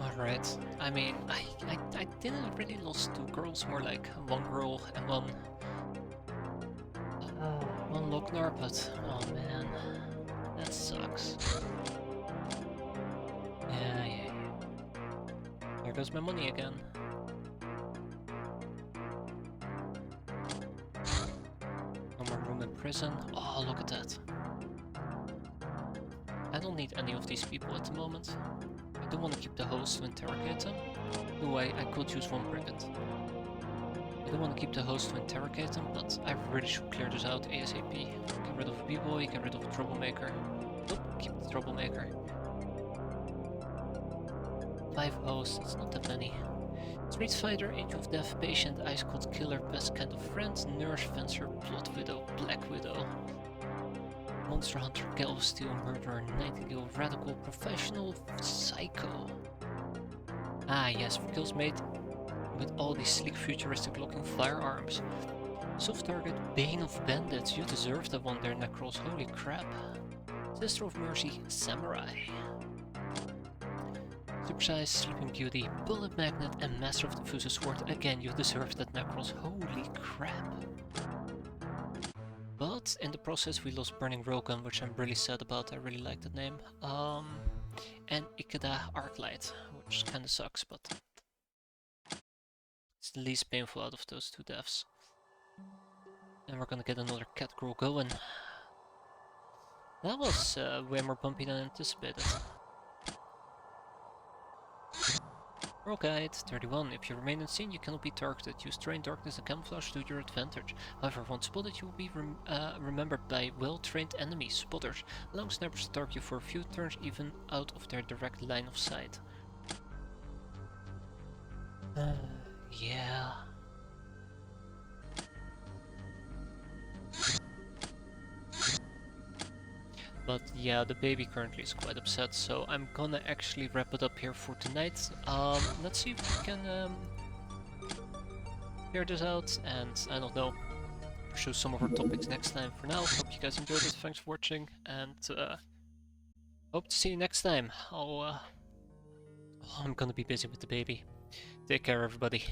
Alright, I mean, I didn't really lose two girls, more like one girl and one Lochnar, but oh man, that sucks. Yeah. There goes my money again. No more room in prison. Oh, look at that. I don't need any of these people at the moment. I don't want to keep the host to interrogate them. No way, I could use one brigand. I don't want to keep the host to interrogate them, but I really should clear this out ASAP. Get rid of B-boy, get rid of the troublemaker. Nope, keep the troublemaker. 5 hosts, it's not that many. Street fighter, angel of death, patient, ice cold killer, best kind of friend, nurse, fencer, blood widow, black widow. Monster hunter, gallows steel, murderer, nightingale, radical, professional, psycho. Ah yes, for kills made with all these sleek futuristic looking firearms. Soft target, bane of bandits, you deserve that one there, Necros, holy crap. Sister of mercy, samurai. Supersize, sleeping beauty, bullet magnet, and master of the fused sword, again you deserve that, Necros, holy crap. But in the process we lost Burning Railgun, which I'm really sad about, I really like that name. And Ikeda Arclight, which kinda sucks, but it's the least painful out of those two deaths. And we're gonna get another cat girl going. That was way more bumpy than anticipated. Roll Guide 31. If you remain unseen, you cannot be targeted. Use terrain darkness and camouflage to your advantage. However, once spotted, you will be remembered by well-trained enemy spotters, allowing snipers to target you for a few turns even out of their direct line of sight. Yeah. But yeah, the baby currently is quite upset, so I'm gonna actually wrap it up here for tonight. Let's see if we can clear this out, and I don't know, pursue some of our topics next time. For now, hope you guys enjoyed it, thanks for watching, and hope to see you next time. I'm gonna be busy with the baby. Take care, everybody.